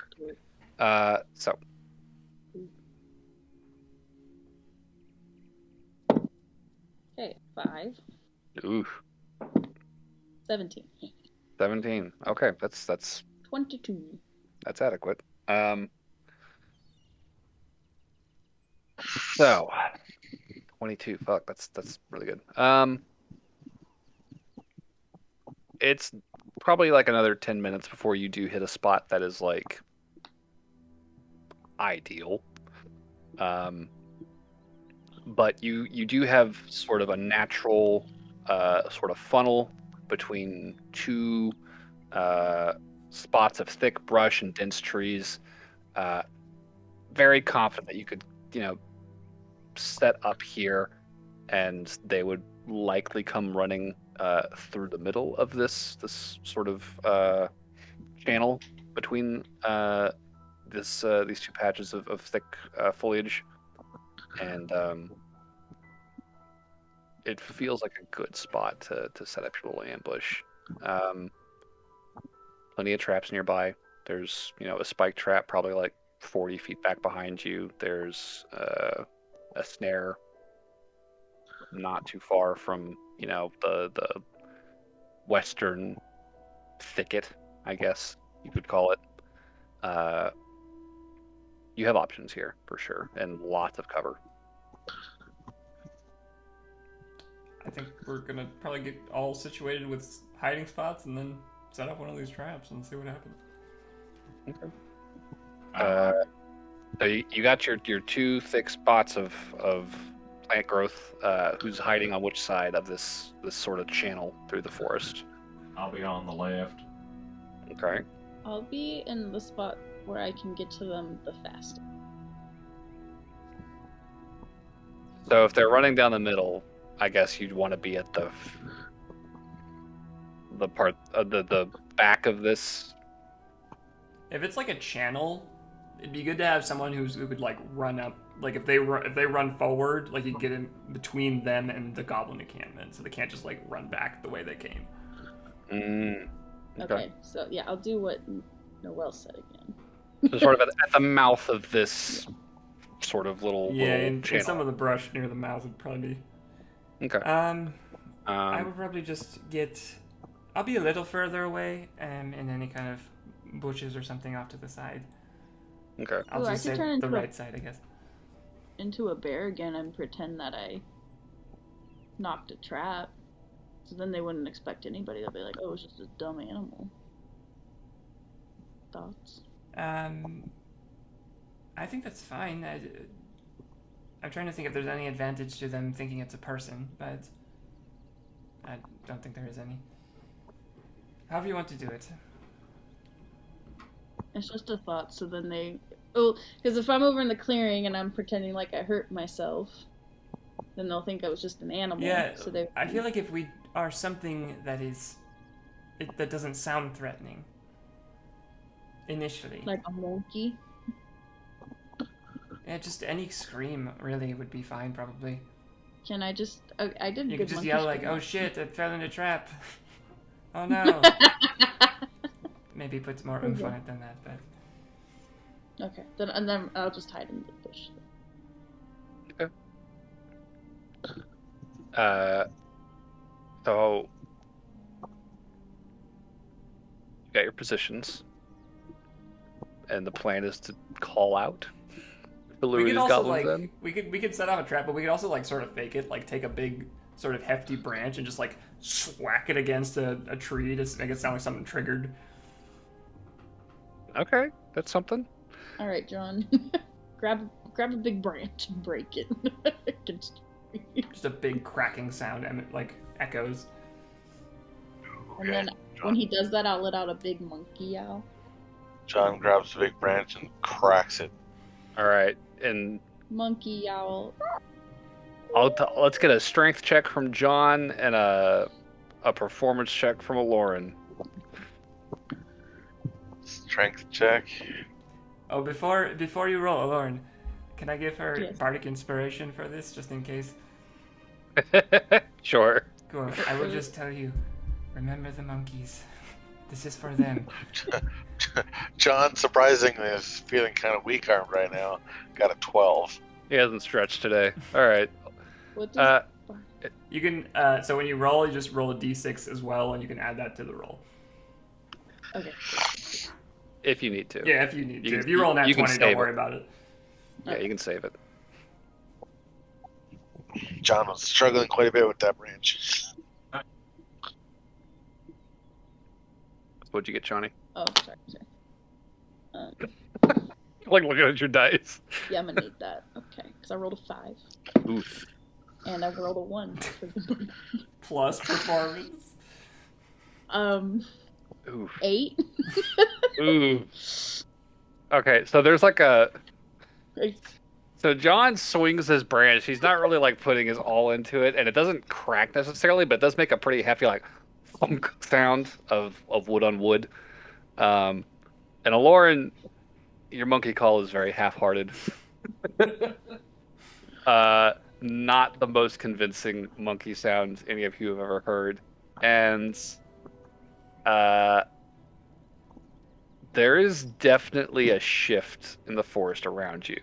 A: So.
F: Okay, 5.
A: Ooh.
F: 17.
A: 17. Okay, that's
F: 22.
A: That's adequate. So 22. Fuck, that's really good. It's probably like another 10 minutes before you do hit a spot that is like ideal. But you do have sort of a natural sort of funnel between two spots of thick brush and dense trees. Very confident that you could, set up here, and they would likely come running through the middle of this sort of channel between these two patches of thick foliage, and it feels like a good spot to set up your little ambush. Plenty of traps nearby. There's a spike trap probably like 40 feet back behind you. There's a snare not too far from the western thicket, I guess you could call it. You have options here for sure, and lots of cover.
B: I think we're gonna probably get all situated with hiding spots and then set up one of these traps and see what happens.
A: Okay. So you got your two thick spots of plant growth. Who's hiding on which side of this sort of channel through the forest?
C: I'll be on the left.
A: Okay.
F: I'll be in the spot where I can get to them the fastest.
A: So if they're running down the middle, I guess you'd want to be at the part of the back of this.
B: If it's like a channel, it'd be good to have someone who could like run up. Like if they run forward, like you get in between them and the goblin encampment, so they can't just like run back the way they came.
F: Okay, so yeah, I'll do what Noelle said again.
A: So sort of at the mouth of this sort of little
B: in
A: channel.
B: some of the brush near the mouth would probably be.
A: Okay.
B: I would probably just I'll be a little further away, in any kind of bushes or something off to the side.
A: Okay.
B: I'll
F: I
B: just
F: could
B: say
F: turn
B: the
F: into
B: right side, I guess.
F: into a bear again and pretend that I knocked a trap. So then they wouldn't expect anybody. They'll be like, oh, it's just a dumb animal. Thoughts?
B: I think that's fine. I'm trying to think if there's any advantage to them thinking it's a person, but I don't think there is any. However you want to do it.
F: It's just a thought, so then they... Oh, because if I'm over in the clearing and I'm pretending like I hurt myself, then they'll think I was just an animal.
B: Yeah,
F: so they...
B: I feel like if we are something that that doesn't sound threatening, initially.
F: Like a monkey?
B: Yeah, just any scream really would be fine, probably.
F: Can I just... I did
B: You
F: good
B: could just
F: monkey
B: yell like,
F: scream.
B: "Oh shit, I fell in a trap." Oh no. Maybe put more oomph on it than that, but...
F: Okay, then I'll just hide in the bush.
A: Okay. So you got your positions, and the plan is to call out to lure
B: We could
A: these
B: also
A: goblins in.
B: we could set off a trap, but we could also sort of fake it, take a big sort of hefty branch and just swack it against a tree to make it sound like something triggered.
A: Okay, that's something.
F: All right, John. grab a big branch and break it against a tree.
B: Just a big cracking sound and echoes.
F: And then when he does that, I'll let out a big monkey owl.
E: John grabs a big branch and cracks it.
A: All right, and
F: Monkey owl.
A: let's get a strength check from John and a performance check from Lauren.
E: Strength check.
B: Oh, before you roll, Lauren, can I give her
F: Yes.
B: bardic inspiration for this, just in case?
A: Sure.
B: Cool. I will just tell you, remember the monkeys. This is for them.
E: John, surprisingly, is feeling kind of weak-armed right now. Got a 12.
A: He hasn't stretched today. All right.
F: What does...
B: You can, so when you roll, you just roll a d6 as well, and you can add that to the roll.
F: Okay.
A: If you need to.
B: Yeah, if you need to.
A: can-
B: If you roll nat
A: you can
B: 20, don't
A: save
B: worry
A: it.
B: about it.
A: Yeah, you can save it.
E: John was struggling quite a bit with that branch.
A: What'd you get, Johnny?
F: Oh, sorry.
A: Like looking at your dice.
F: Yeah, I'm gonna need that. Okay, because I rolled a 5.
A: Oof.
F: And I rolled a 1.
B: Plus performance.
A: Oof.
F: 8.
A: Ooh. Okay, so there's so John swings his branch. He's not really putting his all into it, and it doesn't crack necessarily, but it does make a pretty hefty thunk sound of wood on wood. And Lauren, your monkey call is very half-hearted. Not the most convincing monkey sound any of you have ever heard, and there is definitely a shift in the forest around you.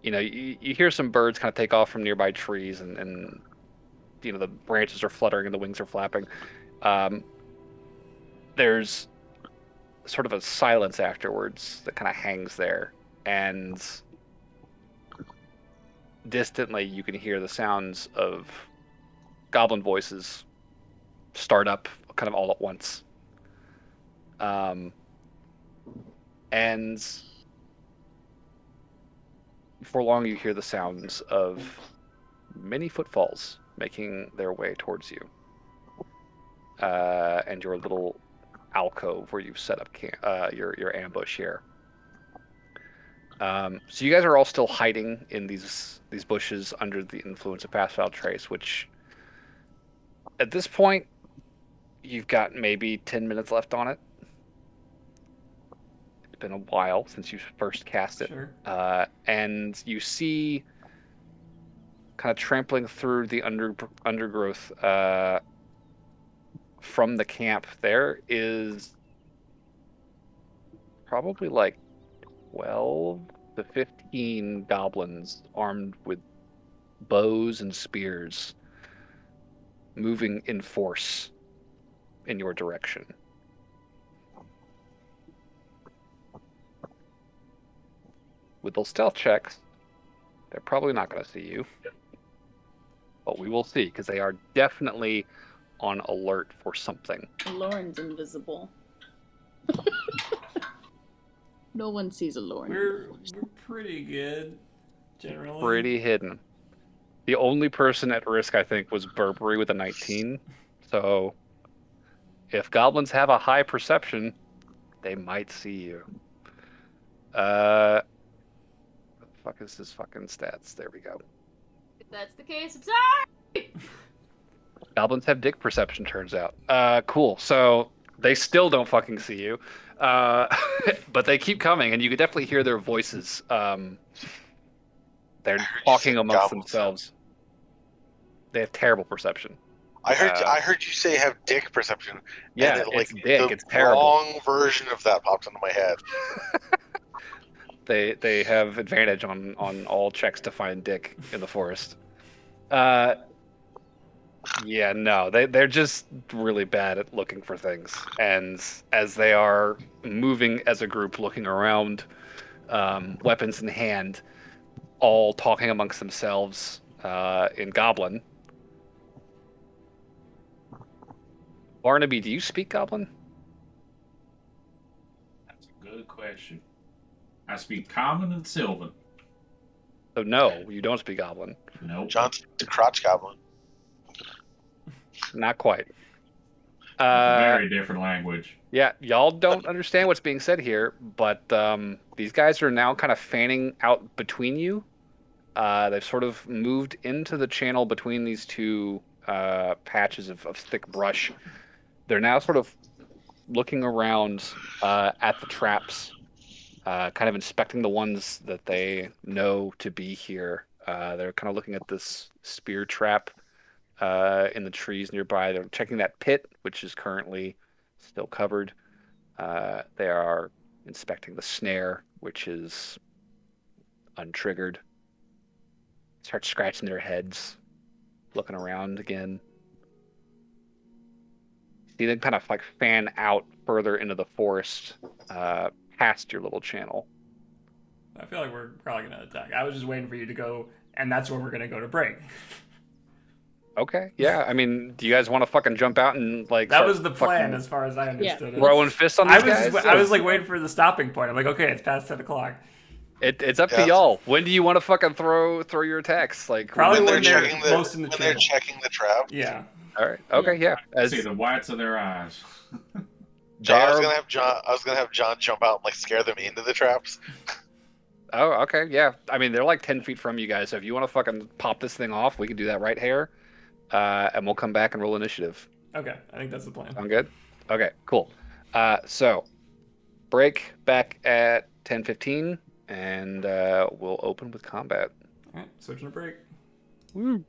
A: You hear some birds kind of take off from nearby trees, and the branches are fluttering and the wings are flapping. There's sort of a silence afterwards that kind of hangs there, and distantly you can hear the sounds of goblin voices start up kind of all at once. And before long you hear the sounds of many footfalls making their way towards you. And your little alcove where you've set up your ambush here. So you guys are all still hiding in these bushes under the influence of Pass Without Trace, which at this point you've got maybe 10 minutes left on it. It's been a while since you first cast it.
B: Sure.
A: And you see kind of trampling through the undergrowth from the camp, there is probably like 12 to 15 goblins armed with bows and spears moving in force in your direction. With those stealth checks, they're probably not going to see you. But we will see, because they are definitely on alert for something.
F: Lauren's invisible. No one sees a Lauren.
B: We're pretty good, generally.
A: Pretty hidden. The only person at risk, I think, was Burberry with a 19. So, if goblins have a high perception, they might see you. What the fuck is this fucking stats? There we go.
G: If that's the case, I'm sorry!
A: Goblins have dick perception, turns out. Cool. So, they still don't fucking see you. But they keep coming, and you can definitely hear their voices. They're talking amongst themselves. They have terrible perception.
E: I heard you say have dick perception.
A: Yeah,
E: and
A: it's dick. It's terrible.
E: Wrong version of that popped into my head.
A: They have advantage on all checks to find dick in the forest. Yeah, no, they're just really bad at looking for things, and as they are moving as a group, looking around, weapons in hand, all talking amongst themselves in Goblin. Barnaby, do you speak Goblin?
C: That's a good question. I speak Common and Sylvan.
A: So no, you don't speak Goblin.
C: Nope.
E: John's the crotch goblin.
A: Not quite.
C: Very different language.
A: Yeah, y'all don't understand what's being said here, but these guys are now kind of fanning out between you. They've sort of moved into the channel between these two patches of thick brush. They're now sort of looking around at the traps, kind of inspecting the ones that they know to be here. They're kind of looking at this spear trap in the trees nearby. They're checking that pit, which is currently still covered. They are inspecting the snare, which is untriggered. Start scratching their heads, looking around again. See them kind of like fan out further into the forest, past your little channel.
B: I feel like we're probably going to attack. I was just waiting for you to go, and that's where we're going to go to break.
A: Okay, yeah. I mean, do you guys want to fucking jump out and like?
B: That was the plan, as far as I understood it.
A: Throwing fists on these guys?
B: I was like waiting for the stopping point. I'm like, okay, it's past 10 o'clock.
A: It's up to y'all. When do you want to fucking throw your attacks? Like
B: probably
E: when
B: they're
E: checking
B: they're
E: checking the trap.
B: Yeah.
A: All right. Okay. Yeah.
C: See the whites of their eyes.
E: I was gonna have John jump out and like scare them into the traps.
A: Oh, okay. Yeah. I mean, they're like 10 feet from you guys. So if you want to fucking pop this thing off, we can do that right here. And we'll come back and roll initiative.
B: Okay. I think that's the plan.
A: Sound good? Okay. Cool. So break back at 10:15, and we'll open with combat.
B: All right. Switching to break.
A: Woo.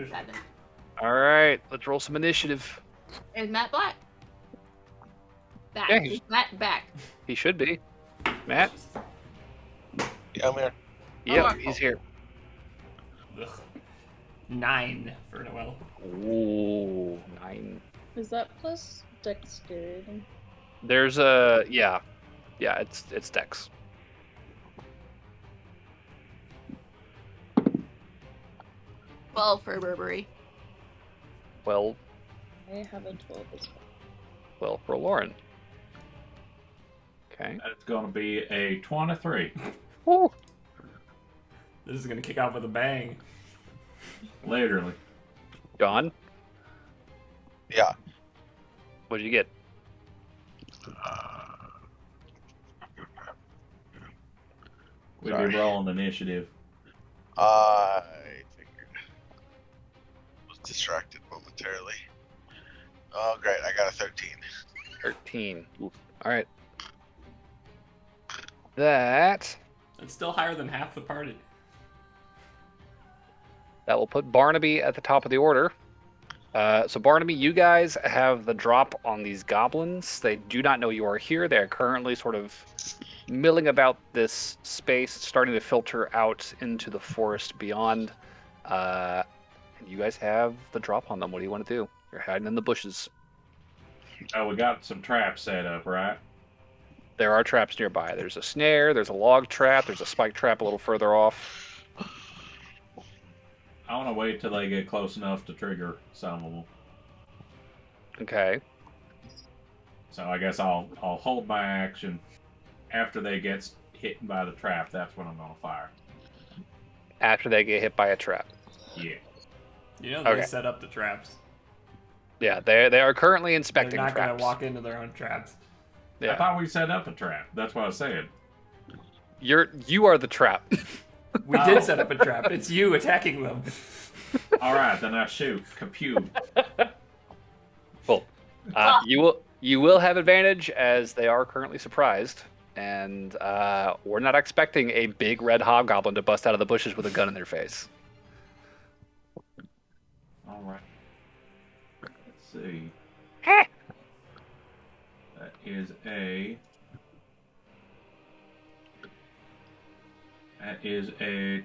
G: 7.
A: All right, let's roll some initiative.
G: Is Matt black? Back.
A: Yeah,
G: Is Matt back?
A: He should be. Matt?
E: Yeah, I'm here.
A: Yep,
G: Oh,
A: he's here.
B: Ugh. 9 for Noel.
A: Ooh, 9.
F: Is that plus dexterity?
A: There's a yeah, it's Dex.
G: 12 for Burberry.
A: Well,
F: I have a 12 as
A: well for Lauren. Okay.
C: That's going to be a 23.
A: Woo.
B: This is gonna kick off with a bang.
C: Literally.
A: John,
E: Yeah.
A: what'd you get?
C: We'd
E: Sorry.
C: be rolling initiative.
E: I figured. Was distracted momentarily. Oh, great. I got a 13.
A: 13. Oof. All right. That
B: It's still higher than half the party.
A: will put Barnaby at the top of the order. So Barnaby, you guys have the drop on these goblins. They do not know you are here. They are currently sort of milling about this space, starting to filter out into the forest beyond. And you guys have the drop on them. What do you want to do? You're hiding in the bushes.
C: Oh, we got some traps set up, right?
A: There are traps nearby. There's a snare, there's a log trap, there's a spike trap a little further off.
C: I want to wait till they get close enough to trigger some of them.
A: Okay.
C: So I guess I'll hold my action after they get hit by the trap. That's when I'm going to fire.
A: After they get hit by a trap.
C: Yeah.
B: You know they
A: Okay.
B: set up the traps.
A: Yeah, they are currently
B: They're
A: inspecting
B: not
A: traps.
B: gonna walk into their own traps.
C: I
A: Yeah.
C: thought we set up a trap. That's what I said.
A: You are the trap.
B: We did set up a trap. It's you attacking them.
C: All right, then I shoot. Compute.
A: Cool. You will have advantage as they are currently surprised, and we're not expecting a big red hobgoblin to bust out of the bushes with a gun in their face.
C: All right. Let's see. That is a. That is a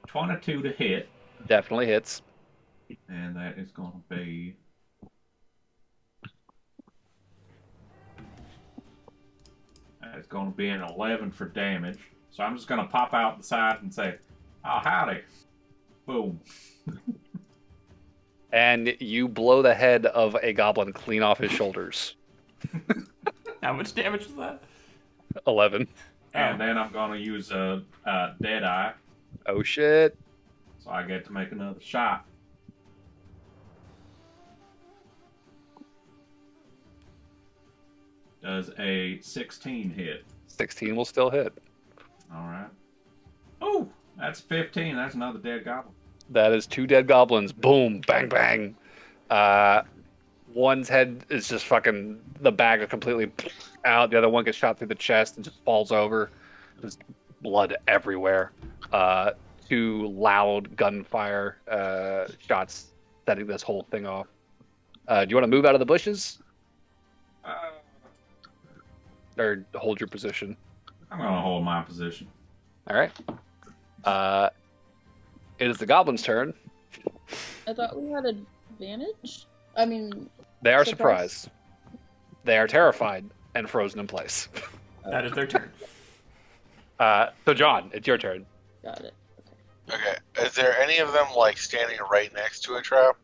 C: 22 to hit,
A: Definitely hits.
C: and that is going to be. It's going to be an 11 for damage. So I'm just going to pop out the side and say, "Oh, howdy!" Boom.
A: And you blow the head of a goblin clean off his shoulders.
B: How much damage was that?
A: 11.
C: And then I'm going to use a dead eye,
A: Oh shit.
C: so I get to make another shot. Does a 16 hit?
A: 16 will still hit.
C: All right. Oh, that's 15. That's another dead goblin.
A: That is 2 dead goblins. Boom, bang, bang. One's head is just fucking, the bag is completely out. The other one gets shot through the chest and just falls over. There's blood everywhere. 2 loud gunfire shots setting this whole thing off. Do you want to move out of the bushes or hold your position?
C: I'm going to hold my position.
A: All right. It is the Goblins' turn.
F: I thought we had advantage. I mean,
A: They are
F: Surprise.
A: surprised. They are terrified and frozen in place.
B: That is their turn.
A: So, John, it's your turn.
F: got it.
E: Okay. Is there any of them like standing right next to a trap?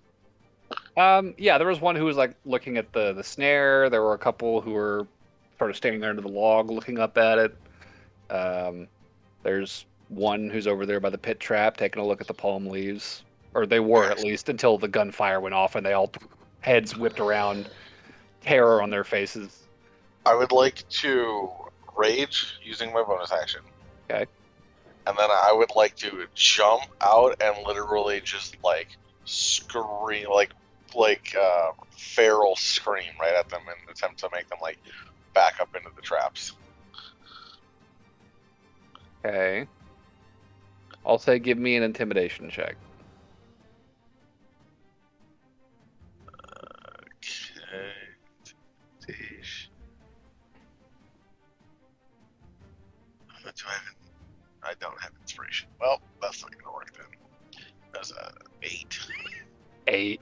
A: Yeah, there was one who was like looking at the snare. There were a couple who were sort of standing there under the log looking up at it. There's one who's over there by the pit trap taking a look at the palm leaves. Or they were, at least, until the gunfire went off and they all heads whipped around, terror on their faces.
E: I would like to rage using my bonus action.
A: Okay.
E: And then I would like to jump out and literally just like scream, like feral scream right at them in an attempt to make them like back up into the traps.
A: Okay. I'll say give me an intimidation check.
E: I don't have inspiration. Well, that's not gonna work then. That's a 8.
A: 8.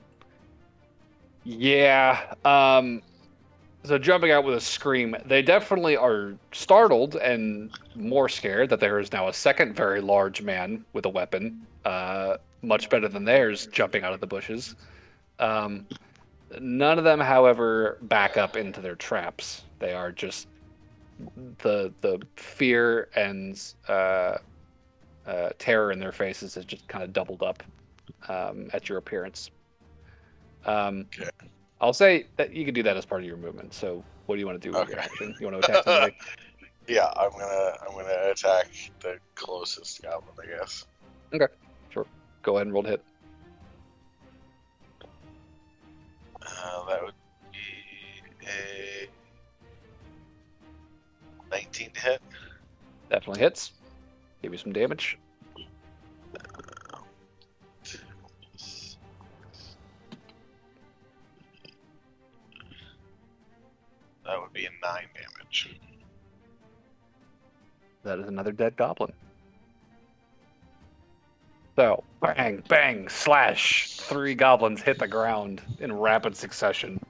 A: Yeah. So jumping out with a scream, they definitely are startled and more scared that there is now a second very large man with a weapon, much better than theirs, jumping out of the bushes. None of them, however, back up into their traps. They are just the fear and terror in their faces is just kind of doubled up at your appearance.
E: Okay.
A: I'll say that you can do that as part of your movement. So, what do you want to do with your
E: Okay.
A: action? You want to attack somebody?
E: Yeah, I'm gonna attack the closest goblin, I guess.
A: Okay, sure. Go ahead and roll to hit.
E: That would be a 19 to hit.
A: Definitely hits. Give you some damage.
E: That would be a 9 damage.
A: That is another dead goblin. So, bang, bang, slash. 3 goblins hit the ground in rapid succession.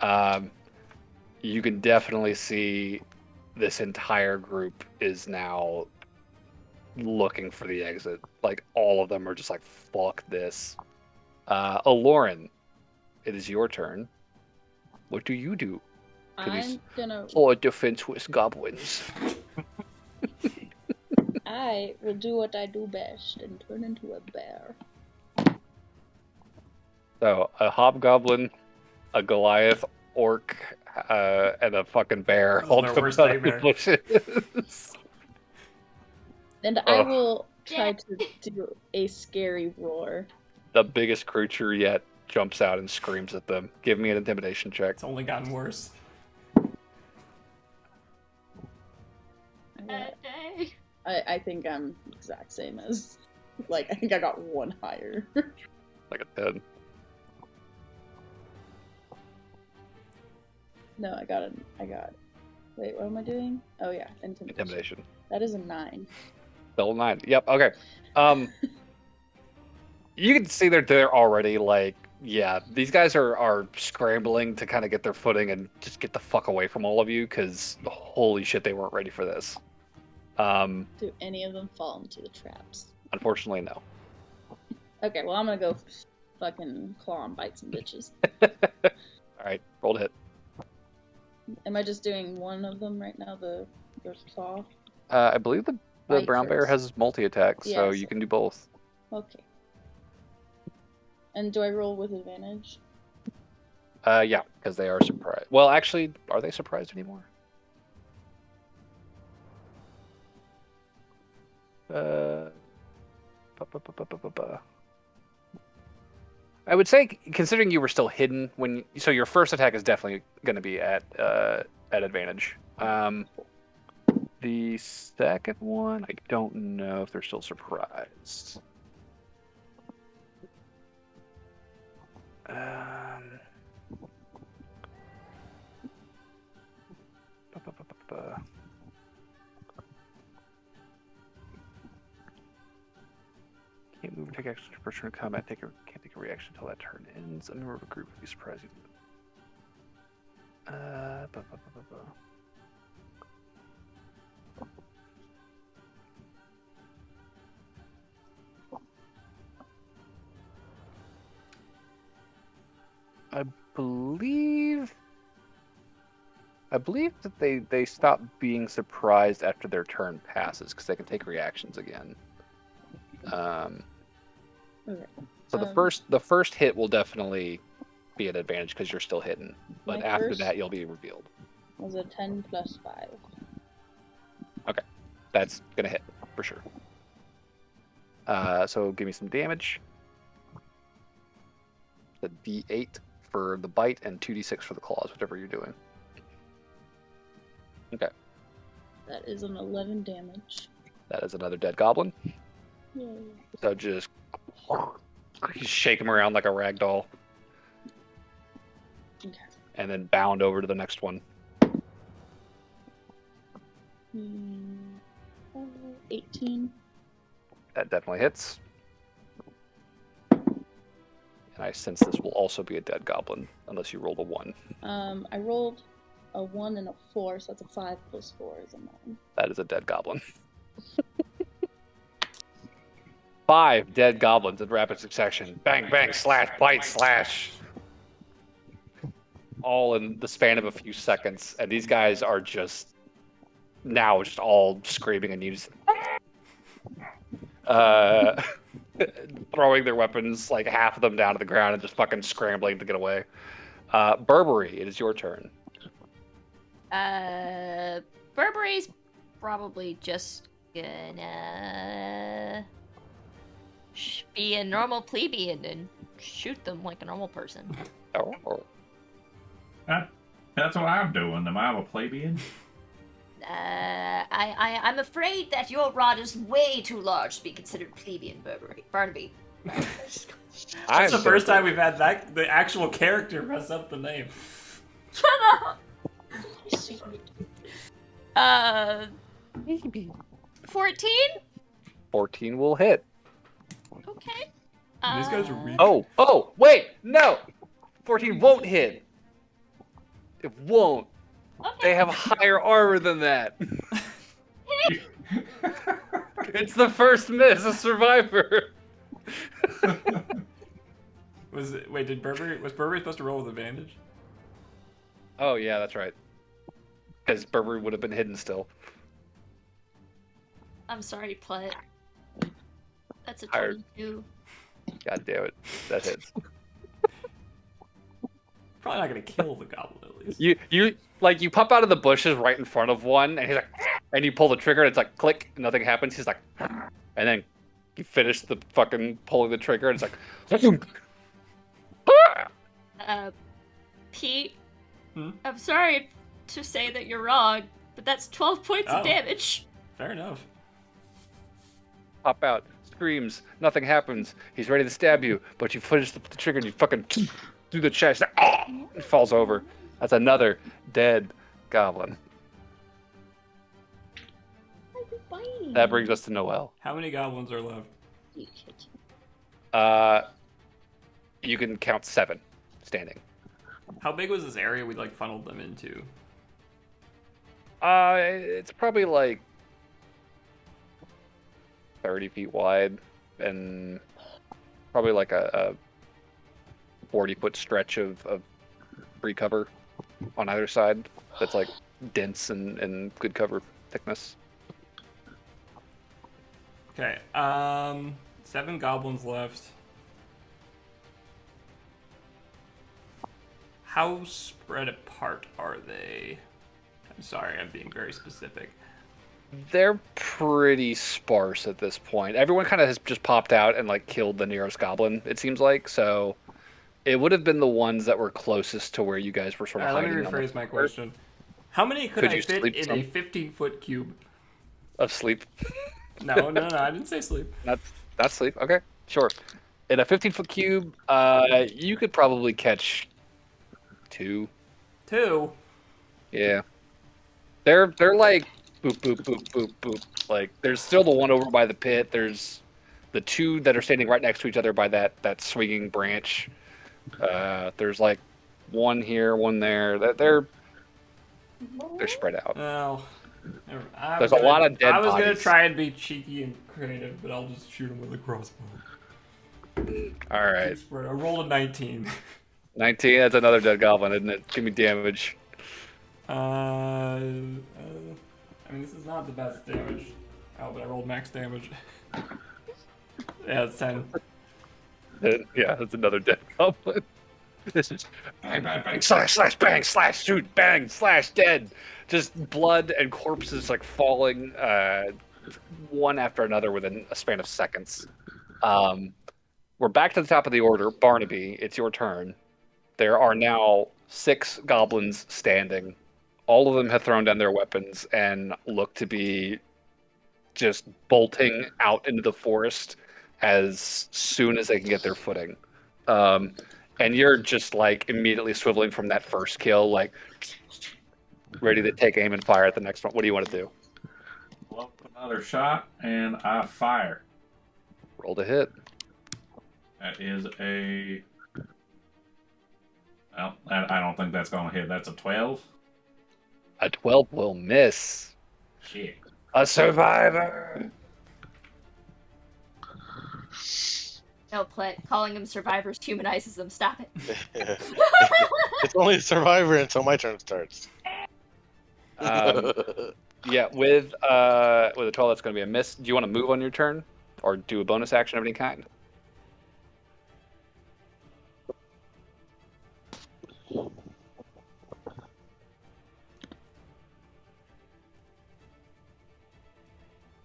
A: You can definitely see this entire group is now looking for the exit. Like, all of them are just like, fuck this. Aloran, it is your turn. What do you do to these
F: I'm gonna.
A: poor defenseless goblins?
F: I will do what I do best and turn into a bear.
A: So, a hobgoblin, a Goliath, orc, and a fucking bear
B: This is
A: all
B: their
A: jumped
B: worst
A: out of the
B: nightmare.
A: bushes.
F: And I
A: Ugh.
F: will try to do a scary roar.
A: The biggest creature yet jumps out and screams at them. Give me an intimidation check.
B: It's only gotten worse.
F: I think I'm exact same as. Like, I think I got 1 higher.
A: Like a 10.
F: No, I got. Wait, what am I doing? Oh yeah,
A: Intimidation.
F: That is a 9.
A: Still 9. Yep, okay. You can see they're already like, yeah, these guys are scrambling to kind of get their footing and just get the fuck away from all of you, because holy shit, they weren't ready for this.
F: Do any of them fall into the traps?
A: Unfortunately, no.
F: Okay, well I'm gonna go fucking claw and bite some bitches.
A: Alright, roll to hit.
F: Am I just doing one of them right now? The claw?
A: I believe the
F: Bite
A: brown bear
F: first.
A: has multi-attack, so
F: Yes.
A: you can do both.
F: Okay. And do I roll with advantage?
A: Yeah, because they are surprised. Well, actually, are they surprised anymore? I would say, considering you were still hidden when, so your first attack is definitely going to be at advantage. The second one, I don't know if they're still surprised. Can't move and take action for turn combat. Can't take a reaction until that turn ends. A member of a group would be surprised. I believe that they stop being surprised after their turn passes, because they can take reactions again.
F: Okay.
A: So the first hit will definitely be an advantage because you're still hidden, but
F: My
A: after
F: first-
A: that you'll be revealed.
F: Was a 10 plus 5.
A: That's gonna hit for sure. So give me some damage. The D8 for the bite and 2d6 for the claws, whatever you're doing. Okay,
F: That is an 11 damage.
A: that is another dead goblin.
F: Yay.
A: So just shake him around like a rag doll,
F: Okay.
A: and then bound over to the next one.
F: 18.
A: That definitely hits. And I sense this will also be a dead goblin, unless you rolled a 1.
F: I rolled a 1 and a 4, so that's a 5 plus 4 is a 9.
A: That is a dead goblin. 5 dead goblins in rapid succession. Bang, bang, slash, bite, slash. All in the span of a few seconds. And these guys are just now just all screaming in unison. Throwing their weapons, like half of them down to the ground and just fucking scrambling to get away. Burberry, it is your turn.
D: Burberry's probably just gonna be a normal plebeian and shoot them like a normal person.
A: Oh.
C: That's what I'm doing. Am I a plebeian?
D: I'm afraid that your rod is way too large to be considered plebeian, Barnaby.
B: That's the first time we've had the actual character mess up the name.
D: Shut up! 14?
A: 14 will hit.
D: Okay.
B: These guys are weak.
A: Oh, wait, no! 14 won't hit. It won't.
D: Okay.
A: They have higher armor than that. It's the first miss, a survivor.
B: Was Burberry supposed to roll with advantage?
A: Oh, yeah, that's right. Because Burberry would have been hidden still.
D: I'm sorry, Plet. That's a
A: Tired.
D: 22.
A: God damn it. That hits.
B: Probably not gonna kill the goblin at least.
A: You pop out of the bushes right in front of one, and he's like, and you pull the trigger, and it's like, click, and nothing happens. He's like, and then you finish the fucking pulling the trigger, and it's like,
D: Pete,
B: Hmm?
D: I'm sorry to say that you're wrong, but that's 12 points of damage.
B: Fair enough.
A: pop out, screams, nothing happens. He's ready to stab you, but you finish the trigger and you fucking through the chest. It falls over. That's another dead goblin. That brings us to Noel.
B: How many goblins are left?
A: You can count 7 standing.
B: How big was this area we funneled them into?
A: It's probably like 30 feet wide and probably like a 40-foot stretch of free cover on either side. That's like dense and good cover thickness.
B: Okay, 7 goblins left. How spread apart are they? I'm sorry, I'm being very specific.
A: They're pretty sparse at this point. Everyone kind of has just popped out and killed the nearest goblin, it seems like. So it would have been the ones that were closest to where you guys were sort of hiding.
B: Let me rephrase my question. How many could I fit in a 15-foot cube?
A: Of sleep?
B: No, I didn't say sleep.
A: Not sleep. Okay, sure. In a 15-foot cube, you could probably catch 2.
B: 2?
A: Yeah. They're like boop, boop, boop, boop, boop. There's still the one over by the pit. There's the 2 that are standing right next to each other by that swinging branch. There's one here, one there. They're spread out.
B: Well,
A: there's a lot of dead bodies.
B: I was gonna try and be cheeky and creative, but I'll just shoot him with a crossbow.
A: All right.
B: I rolled a 19.
A: 19. That's another dead goblin, isn't it? Give me damage.
B: I mean, this is not the best damage. Oh, but I rolled max damage. Yeah, it's 10.
A: Yeah, that's another dead goblin. This is bang, bang, bang, slash, slash, bang, slash, shoot, bang, slash, dead. Just blood and corpses falling one after another within a span of seconds. We're back to the top of the order. Barnaby, it's your turn. There are now 6 goblins standing. All of them have thrown down their weapons and look to be just bolting out into the forest as soon as they can get their footing. And you're just immediately swiveling from that first kill, ready to take aim and fire at the next one. What do you want to do?
C: Well, put Another shot, and I fire.
A: Roll to hit.
C: That is a... Well, I don't think that's going to hit. That's a 12.
A: A 12 will miss.
C: Shit.
A: A survivor.
G: No, calling them survivors humanizes them. Stop it.
E: It's only a survivor until my turn starts.
A: Yeah, with a 12, that's going to be a miss. Do you want to move on your turn, or do a bonus action of any kind?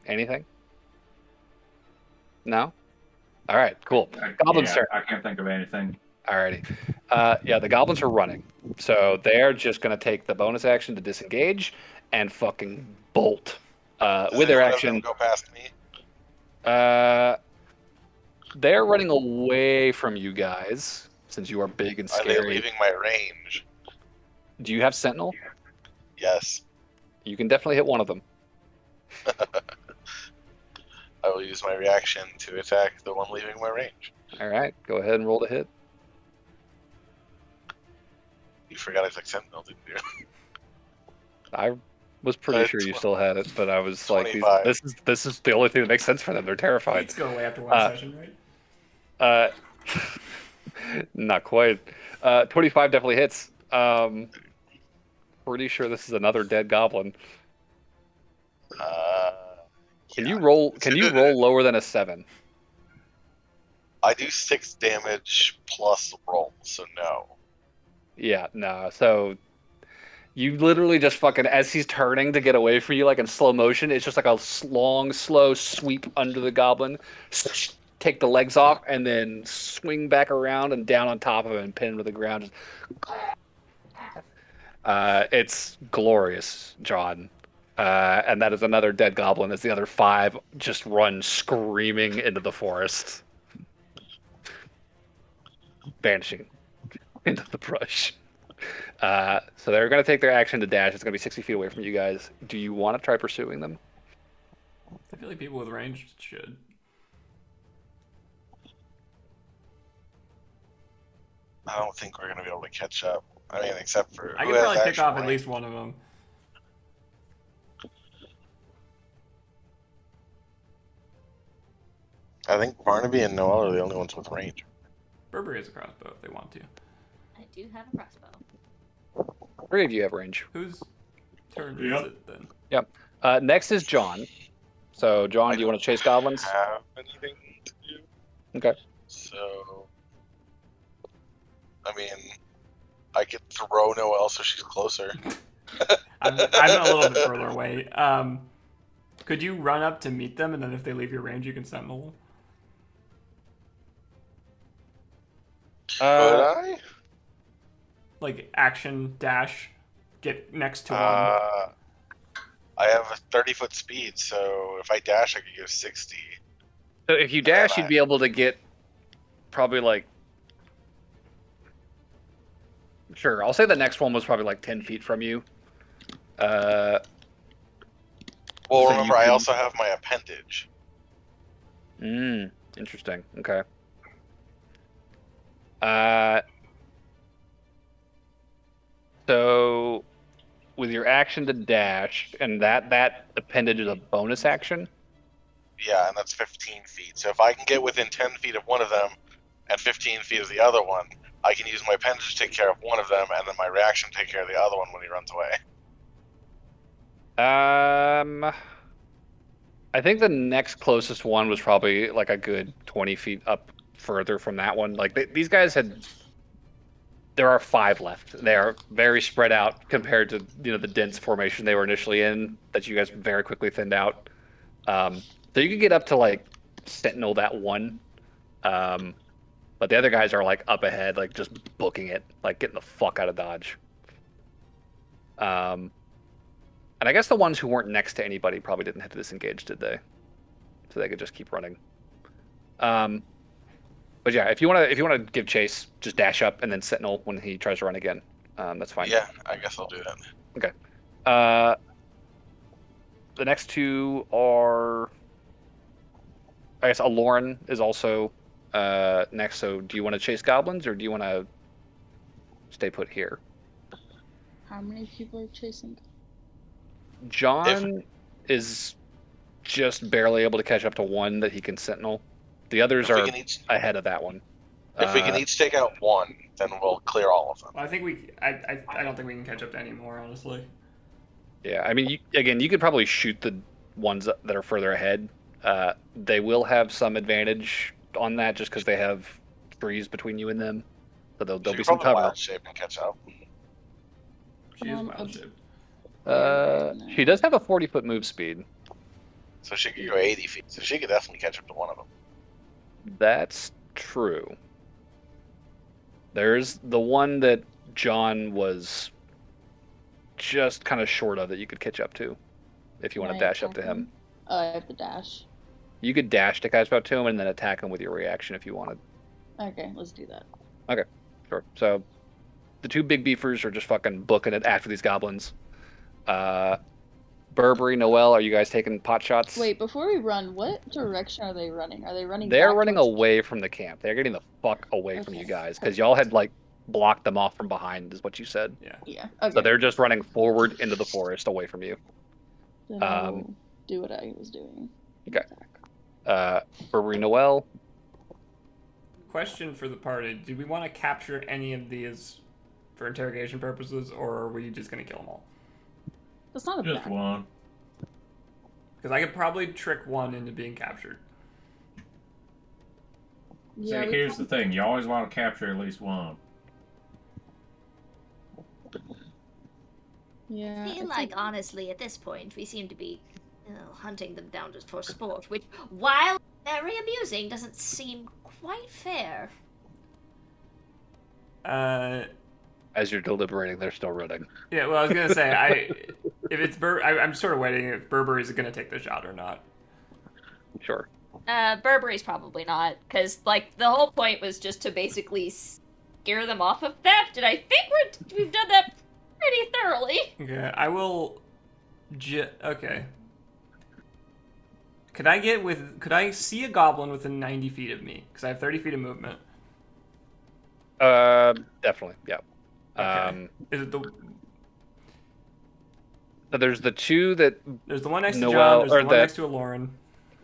A: Anything? No? All right, cool. Goblins turn.
C: I can't think of anything.
A: Alrighty. Yeah, the goblins are running. So they're just going to take the bonus action to disengage and fucking bolt. With their action.
E: Go past me.
A: They're running away from you guys since you are big and scary.
E: Are they leaving my range?
A: Do you have Sentinel?
E: Yes.
A: You can definitely hit one of them.
E: I will use my reaction to attack the one leaving my range.
A: Alright, go ahead and roll to hit.
E: You forgot I took Sentinel, didn't you?
A: I was pretty sure you still had it, but I was
E: 25.
A: like, this is the only thing that makes sense for them. They're terrified.
B: It's go away after one session, right?
A: Not quite. 25 definitely hits. Pretty sure this is another dead goblin. Can you roll lower than a 7?
E: I do 6 damage plus roll, so no.
A: Yeah, no. So you literally just fucking, as he's turning to get away from you, like in slow motion, it's just like a long, slow sweep under the goblin. Take the legs off and then swing back around and down on top of him and pin him to the ground. It's glorious, John. And that is another dead goblin as the other 5 just run screaming into the forest. Vanishing into the brush. So they're going to take their action to dash. It's going to be 60 feet away from you guys. Do you want to try pursuing them?
B: I feel like people with range should.
E: I don't think we're going to be able to catch up. I mean, except for...
B: I could probably pick off at least one of them.
E: I think Barnaby and Noel are the only ones with range.
B: Burberry has a crossbow if they want to.
G: I do have a crossbow.
A: 3 of you have range.
B: Whose turn is it then?
A: Yep. Next is John. So, John, do you want to chase goblins?
E: Have anything to do.
A: Okay.
E: So, I mean, I could throw Noelle so she's closer.
B: I'm a little bit further away. Could you run up to meet them, and then if they leave your range, you can sentinel them?
E: Could I?
B: Like action dash, get next to one.
E: I have a 30-foot speed, so if I dash, I could go 60.
A: So if you dash, you'd be able to get probably like... Sure, I'll say the next one was probably like 10 feet from you.
E: Well,
A: so
E: remember, I also have my appendage.
A: Interesting. Okay. So with your action to dash, and that appendage is a bonus action?
E: Yeah, and that's 15 feet. So if I can get within 10 feet of one of them and 15 feet of the other one, I can use my appendage to take care of one of them, and then my reaction to take care of the other one when he runs away.
A: I think the next closest one was probably like a good 20 feet up further from that one. Like these guys had... There are 5 left. They are very spread out compared to the dense formation they were initially in that you guys very quickly thinned out. So you could get up to like sentinel that one, but the other guys are like up ahead, like just booking it, like getting the fuck out of Dodge. And I guess the ones who weren't next to anybody probably didn't have to disengage, did they? So they could just keep running. But yeah, if you want to give chase, just dash up and then sentinel when he tries to run again. That's fine.
E: Yeah, I guess I'll do that.
A: Okay. the next two are, I guess, Aloran is also next. So do you want to chase goblins or do you want to stay put here?
F: How many people are chasing?
A: John is just barely able to catch up to one that he can sentinel. The others are ahead of that one.
E: If we can each take out one, then we'll clear all of them.
B: Well, I think I don't think we can catch up to any more, honestly.
A: Yeah, I mean, you could probably shoot the ones that are further ahead. They will have some advantage on that just because they have trees between you and them. So there'll be some cover.
E: Wild shape and catch up.
B: She is wild shaped.
A: She does have a 40-foot move speed.
E: So she could go 80 feet. So she could definitely catch up to one of them.
A: That's true. There's the one that John was just kind of short of that you could catch up to if you want to dash up to him.
F: Oh, I have to dash.
A: You could dash to catch up to him and then attack him with your reaction if you wanted.
F: Okay, let's do that.
A: Okay, sure. So the two big beefers are just fucking booking it after these goblins. Burberry, Noel, are you guys taking pot shots?
F: Wait, before we run, what direction are they running? Are they running?
A: They're running away from the camp. They're getting the fuck away from you guys because y'all had like blocked them off from behind, is what you said.
B: Yeah.
F: Yeah. Okay.
A: So they're just running forward into the forest away from you.
F: Then I'll do what I was doing.
A: Okay. Burberry, Noel.
B: Question for the party: do we want to capture any of these for interrogation purposes, or are we just gonna kill them all?
F: That's not a
C: Just
F: bad
C: one.
B: Because I could probably trick one into being captured.
F: Yeah,
C: See, here's the thing. You always want to capture at least one.
F: Yeah.
D: I feel like, honestly, at this point, we seem to be hunting them down just for sport, which, while very amusing, doesn't seem quite fair.
A: As you're deliberating, they're still running.
B: Yeah, well, I was gonna say, if it's I'm sort of waiting if Burberry's gonna take the shot or not.
A: Sure.
G: Burberry's probably not, because, like, the whole point was just to basically scare them off of theft, and I think we've done that pretty thoroughly.
B: Okay, I will... Okay. Could I see a goblin within 90 feet of me? Because I have 30 feet of movement.
A: Definitely, yeah.
B: Okay. Is it the...
A: So there's the two that...
B: There's the one next to
A: Noel,
B: John, there's
A: or
B: the one next to Aloran.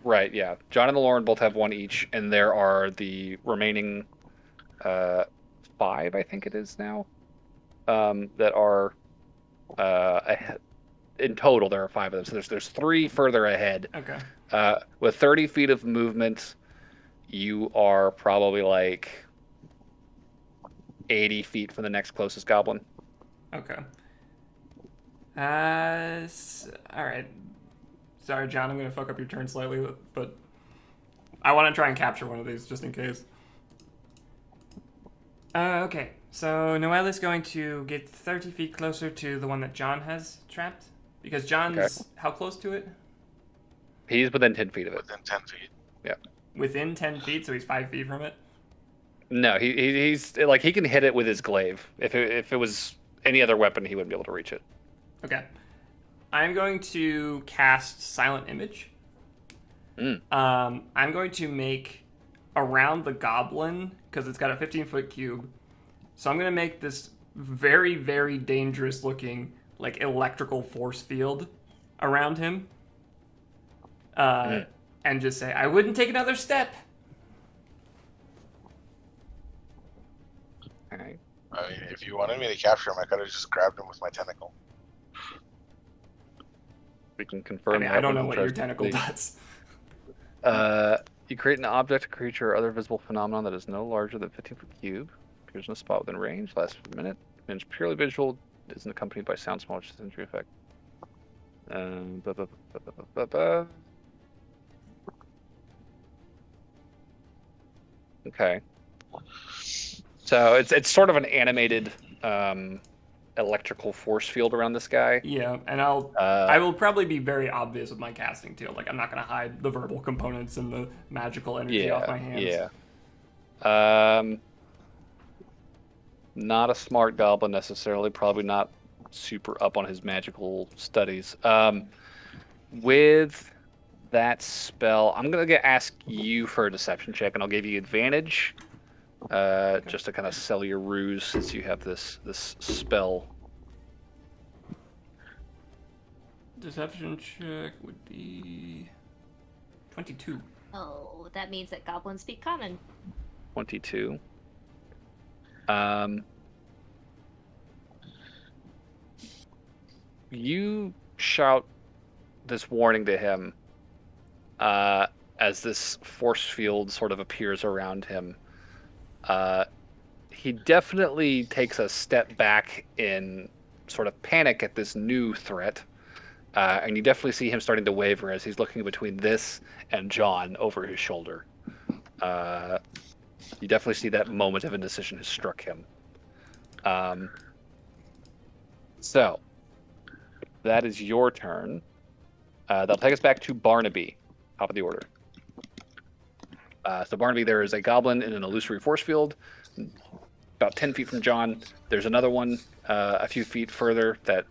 A: Right, yeah. John and the Lauren both have one each, and there are the remaining 5, I think it is now, that are ahead. In total, there are 5 of them. So there's 3 further ahead.
B: Okay.
A: With 30 feet of movement, you are probably like 80 feet from the next closest goblin.
B: Okay. All right. Sorry, John, I'm going to fuck up your turn slightly, but I want to try and capture one of these just in case. Okay, so Noelle is going to get 30 feet closer to the one that John has trapped, because John's how close to it?
A: He's within 10 feet of it.
E: Within 10 feet.
A: Yeah.
B: Within 10 feet, so he's 5 feet from it?
A: No, he's like, he can hit it with his glaive. If it was any other weapon, he wouldn't be able to reach it.
B: Okay. I'm going to cast Silent Image. I'm going to make around the goblin, because it's got a 15-foot cube. So I'm going to make this very, very dangerous looking, like, electrical force field around him. And just say, I wouldn't take another step.
A: Alright.
E: I mean, if you wanted me to capture him, I could have just grabbed him with my tentacle.
A: We can confirm.
B: I don't know what your tentacle does.
A: You create an object, creature, or other visible phenomenon that is no larger than 15-foot cube. Appears in a spot within range. Lasts for a minute. And it's purely visual. Isn't accompanied by sound, small sensory effect. Okay. So it's sort of an animated electrical force field around this guy.
B: Yeah, and I will probably be very obvious with my casting too. Like, I'm not going to hide the verbal components and the magical energy off my hands.
A: Yeah. Not a smart goblin necessarily. Probably not super up on his magical studies. with that spell, I'm gonna ask you for a deception check, and I'll give you advantage, just to kind of sell your ruse since you have this spell.
B: Deception check would be 22.
G: Oh, that means that goblins speak common.
A: 22. You shout this warning to him as this force field sort of appears around him. He definitely takes a step back in sort of panic at this new threat. And you definitely see him starting to waver as he's looking between this and John over his shoulder. You definitely see that moment of indecision has struck him. So, that is your turn. That'll take us back to Barnaby, top of the order. So Barnaby, there is a goblin in an illusory force field, about 10 feet from John. There's another one a few feet further that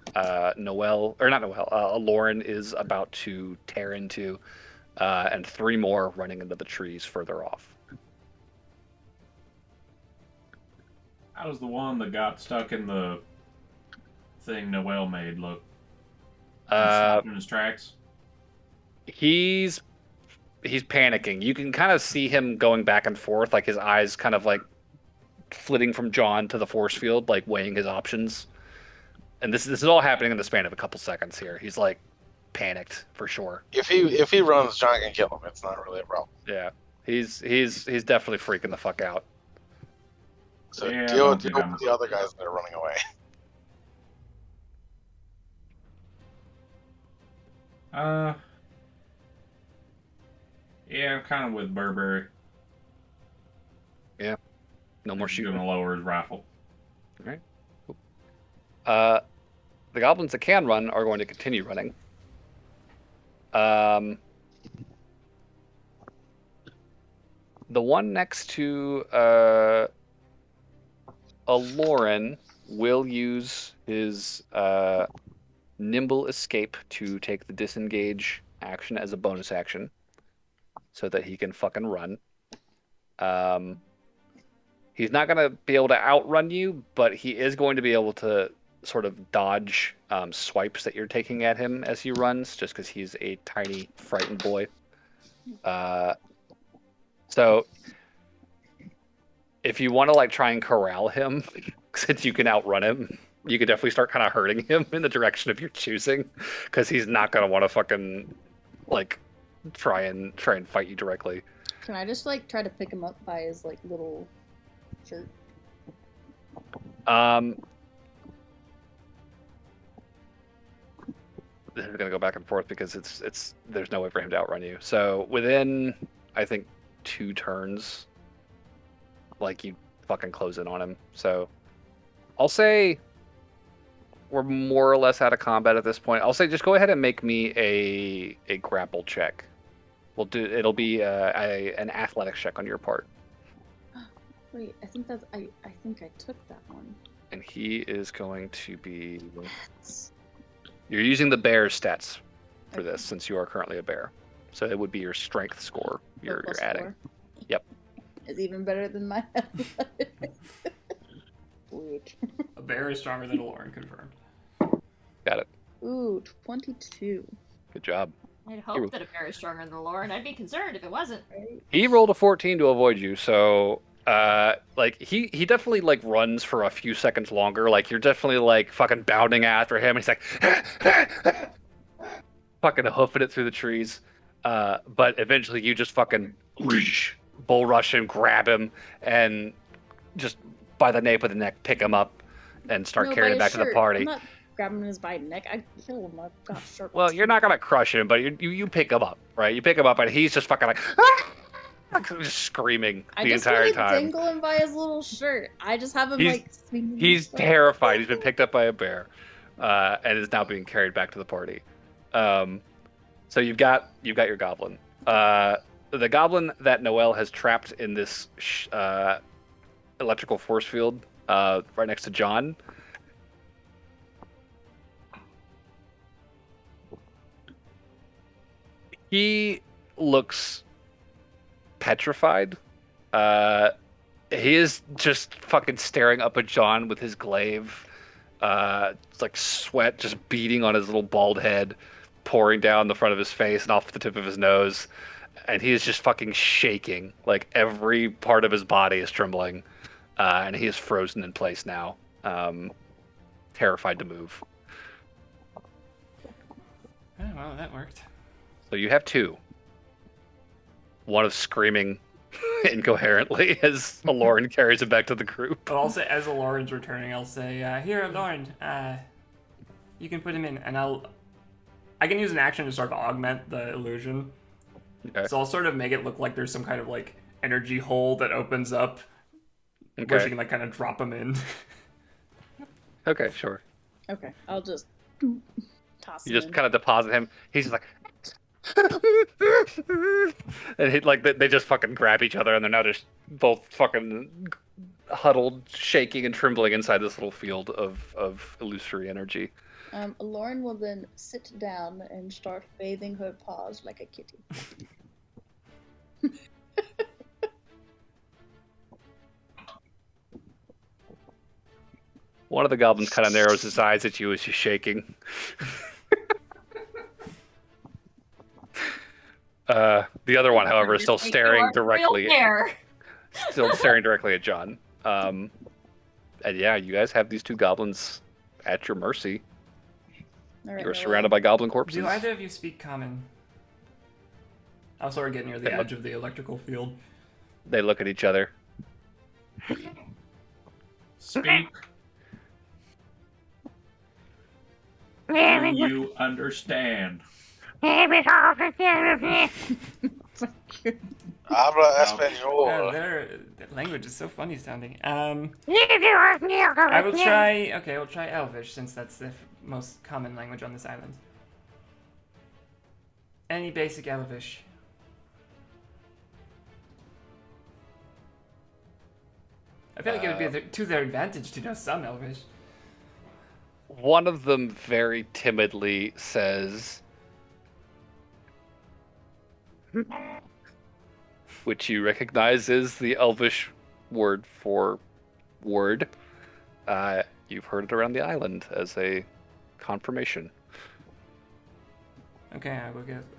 A: Lauren is about to tear into, and 3 more running into the trees further off.
C: How does the one that got stuck in the thing Noel made look? Stopped in his tracks?
A: He's panicking. You can kind of see him going back and forth, like his eyes kind of like flitting from John to the force field, like weighing his options. And this is all happening in the span of a couple seconds here. He's like panicked for sure.
E: If he runs, John can kill him. It's not really a problem.
A: Yeah, he's definitely freaking the fuck out.
E: So
C: Yeah,
E: deal
C: don't
E: with
C: do that.
E: the other guys that are running away.
C: Yeah, I'm kind of with Burberry.
A: Yeah, no more
C: He's
A: shooting.
C: gonna lower his rifle.
A: All right. Cool. The goblins that can run are going to continue running. The one next to a Lauren will use his nimble escape to take the disengage action as a bonus action, so that he can fucking run. He's not going to be able to outrun you, but he is going to be able to sort of dodge swipes that you're taking at him as he runs, just because he's a tiny, frightened boy. So if you want to like try and corral him, since you can outrun him, you could definitely start kind of hurting him in the direction of your choosing, because he's not going to want to fucking like try and fight you directly.
F: Can I just like try to pick him up by his like little shirt?
A: This is gonna go back and forth because it's there's no way for him to outrun you. So within, I think, 2 turns, like you fucking close in on him. So I'll say we're more or less out of combat at this point. I'll say just go ahead and make me a grapple check. It'll be an athletics check on your part.
F: Wait, I think I think I took that one.
A: And he is going to be. You're using the bear stats for this since you are currently a bear. So it would be your strength score you're adding.
F: 4.
A: Yep.
F: It's even better than my athletics. Sweet.
B: A bear is stronger than a Lauren, confirmed.
A: Got it.
F: Ooh, 22.
A: Good job.
G: I'd hope that a bear is stronger than the Lauren. I'd be concerned if it wasn't.
A: He rolled a 14 to avoid you, so like he definitely like runs for a few seconds longer. Like you're definitely like fucking bounding after him. And he's like fucking hoofing it through the trees. But eventually you just fucking bull rush him, grab him, and just by the nape of the neck pick him up and start carrying him back to the party.
F: I'm not grabbing his by neck. I kill him. I've got sharp.
A: Well, you're not gonna crush him, but you pick him up, right? You pick him up, and he's just fucking like just screaming the entire time.
F: I just dangle him by his little shirt. I just have him swinging.
A: He's terrified. He's been picked up by a bear, and is now being carried back to the party. So you've got your goblin. The goblin that Noel has trapped in this electrical force field right next to John. He looks petrified. He is just fucking staring up at John with his glaive. It's like sweat just beating on his little bald head, pouring down the front of his face and off the tip of his nose. And he is just fucking shaking. Like every part of his body is trembling. And he is frozen in place now. Terrified to move.
B: Oh, well, that worked.
A: So you have two. One is screaming incoherently as Aloran carries him back to the group.
B: But I'll say, as Aloran's returning, I'll say, here, Aloran, you can put him in, and I can use an action to sort of augment the illusion.
A: Okay.
B: So I'll sort of make it look like there's some kind of, like, energy hole that opens up where she can, like, kind of drop him in.
A: Okay, sure.
F: Okay, I'll just toss
A: You
F: him
A: just
F: in.
A: kind of deposit him. He's just like, and they just fucking grab each other, and they're now just both fucking huddled, shaking, and trembling inside this little field of illusory energy.
F: Lauren will then sit down and start bathing her paws like a kitty.
A: One of the goblins kind of narrows his eyes at you as you're shaking. The other one, however, is still staring directly. Still staring directly at John. And yeah, you guys have these two goblins at your mercy.
F: All right,
A: You're surrounded by goblin corpses.
B: Do either of you speak common? I'll sort of get near the edge of the electrical field.
A: They look at each other.
C: Speak. Do you understand?
E: Habla Espanol.
B: Their language is so funny sounding. I will try. Okay, we'll try Elvish since that's the most common language on this island. Any basic Elvish. I feel like it would be to their advantage to know some Elvish.
A: One of them very timidly says, which you recognize is the Elvish word for word. You've heard it around the island as a confirmation.
B: Okay,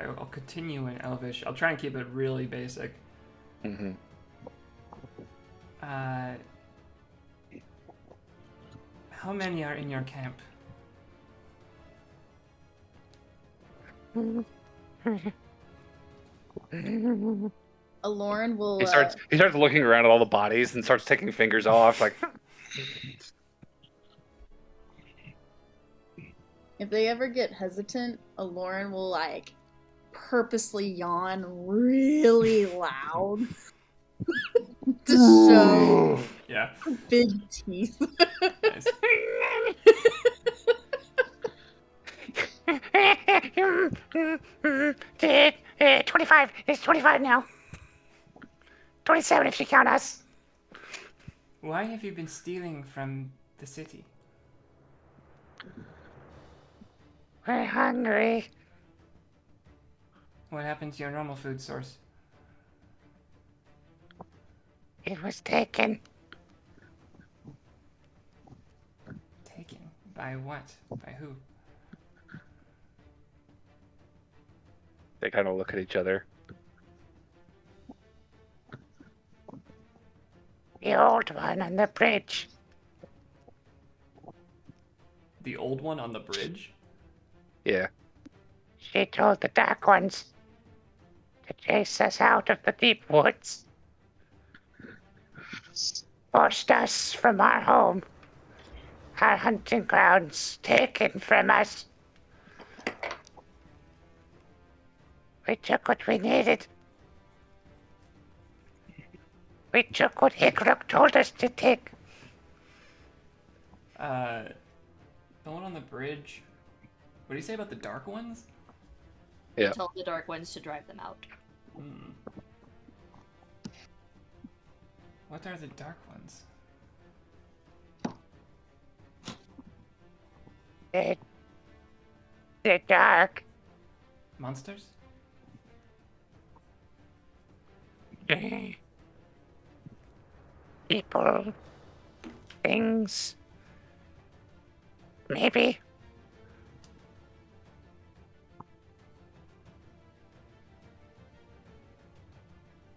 B: I'll continue in Elvish. I'll try and keep it really basic.
A: Mm-hmm.
B: How many are in your camp?
F: Lauren will.
A: He starts looking around at all the bodies and starts taking fingers off, like.
F: If they ever get hesitant, Lauren will like purposely yawn really loud to show big teeth.
B: Nice.
H: 25. It's 25 now. 27 if you count us.
B: Why have you been stealing from the city?
H: We're hungry.
B: What happened to your normal food source?
H: It was taken.
B: Taken? By what? By who?
A: They kind of look at each other.
H: The old one on the bridge.
B: The old one on the bridge?
A: Yeah.
H: She told the dark ones to chase us out of the deep woods. Forced us from our home. Our hunting grounds taken from us. We took what we needed. We took what Higruk told us to take.
B: The one on the bridge. What do you say about the dark ones?
A: Yeah.
G: Tell the dark ones to drive them out.
B: What are the dark ones?
H: They're dark.
B: Monsters?
H: People, things, maybe.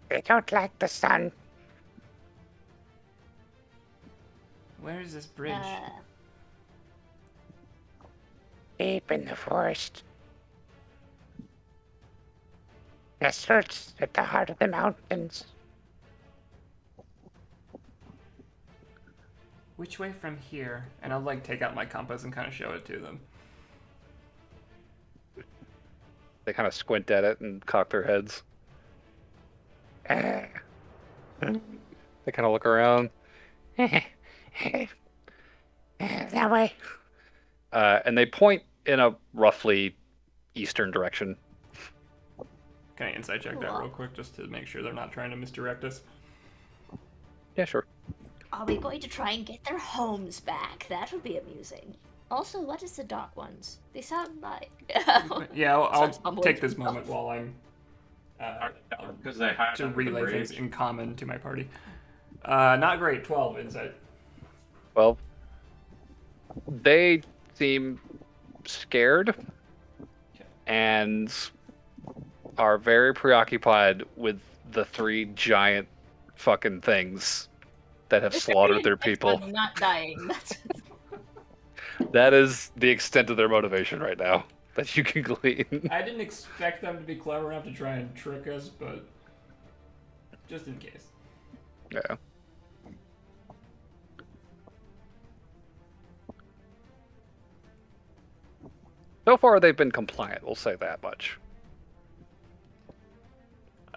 H: They don't like the sun.
B: Where is this bridge?
H: Deep in the forest. Deserts at the heart of the mountains.
B: Which way from here? And I'll like take out my compass and kind of show it to them.
A: They kind of squint at it and cock their heads. They kind of look around.
H: That way.
A: And they point in a roughly eastern direction.
B: Can I insight check that real quick just to make sure they're not trying to misdirect us?
A: Yeah, sure.
D: Are we going to try and get their homes back? That would be amusing. Also, what is the dark ones? They sound like...
B: Yeah, I'll take this moment while I'm...
C: Because they hide
B: to
C: under the
B: relay
C: bridge.
B: things in common to my party. Not great. 12 insight.
A: Well, they seem scared and are very preoccupied with the 3 giant fucking things that have slaughtered their people.
G: I'm not dying. That's
A: That is the extent of their motivation right now that you can glean.
B: I didn't expect them to be clever enough to try and trick us, but just in case.
A: Yeah. So far, they've been compliant. We'll say that much.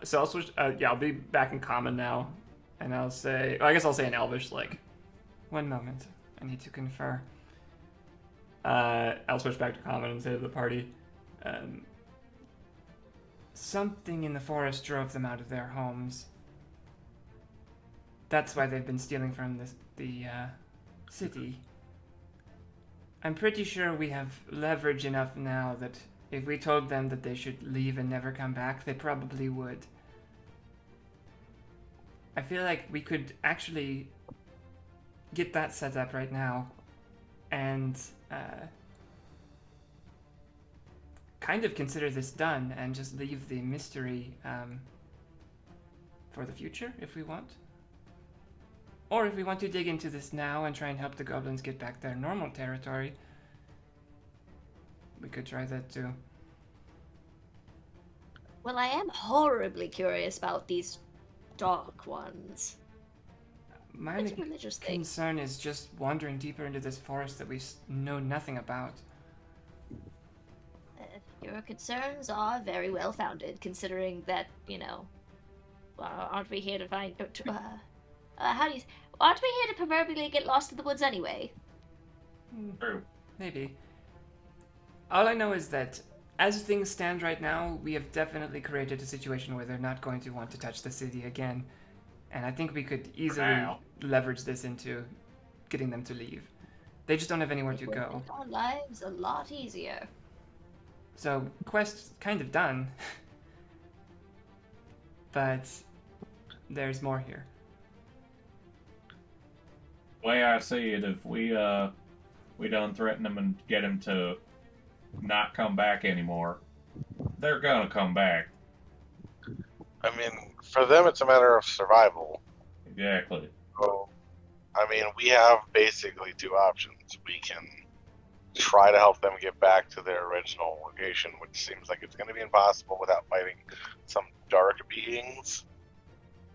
B: So I'll switch. Yeah, I'll be back in common now, and I'll say. I guess I'll say in Elvish, like, 1 moment. I need to confer. I'll switch back to common and say to the party, something in the forest drove them out of their homes. That's why they've been stealing from the city. I'm pretty sure we have leverage enough now that if we told them that they should leave and never come back, they probably would. I feel like we could actually get that set up right now and kind of consider this done and just leave the mystery for the future if we want. Or if we want to dig into this now and try and help the goblins get back their normal territory, we could try that too.
D: Well, I am horribly curious about these dark ones.
B: My
D: It's a
B: only
D: religious thing.
B: concern is just wandering deeper into this forest that we know nothing about.
D: Your concerns are very well founded, considering that, aren't we here to find... aren't we here to proverbially get lost in the woods anyway?
C: True.
B: Maybe. All I know is that, as things stand right now, we have definitely created a situation where they're not going to want to touch the city again. And I think we could easily leverage this into getting them to leave. They just don't have anywhere to go.
D: Make our lives a lot easier.
B: So, quest kind of done. But there's more here.
C: The way I see it, if we don't threaten them and get them to not come back anymore, they're gonna come back.
E: I mean, for them, it's a matter of survival.
C: Exactly.
E: So, I mean, we have basically 2 options. We can try to help them get back to their original location, which seems like it's going to be impossible without fighting some dark beings,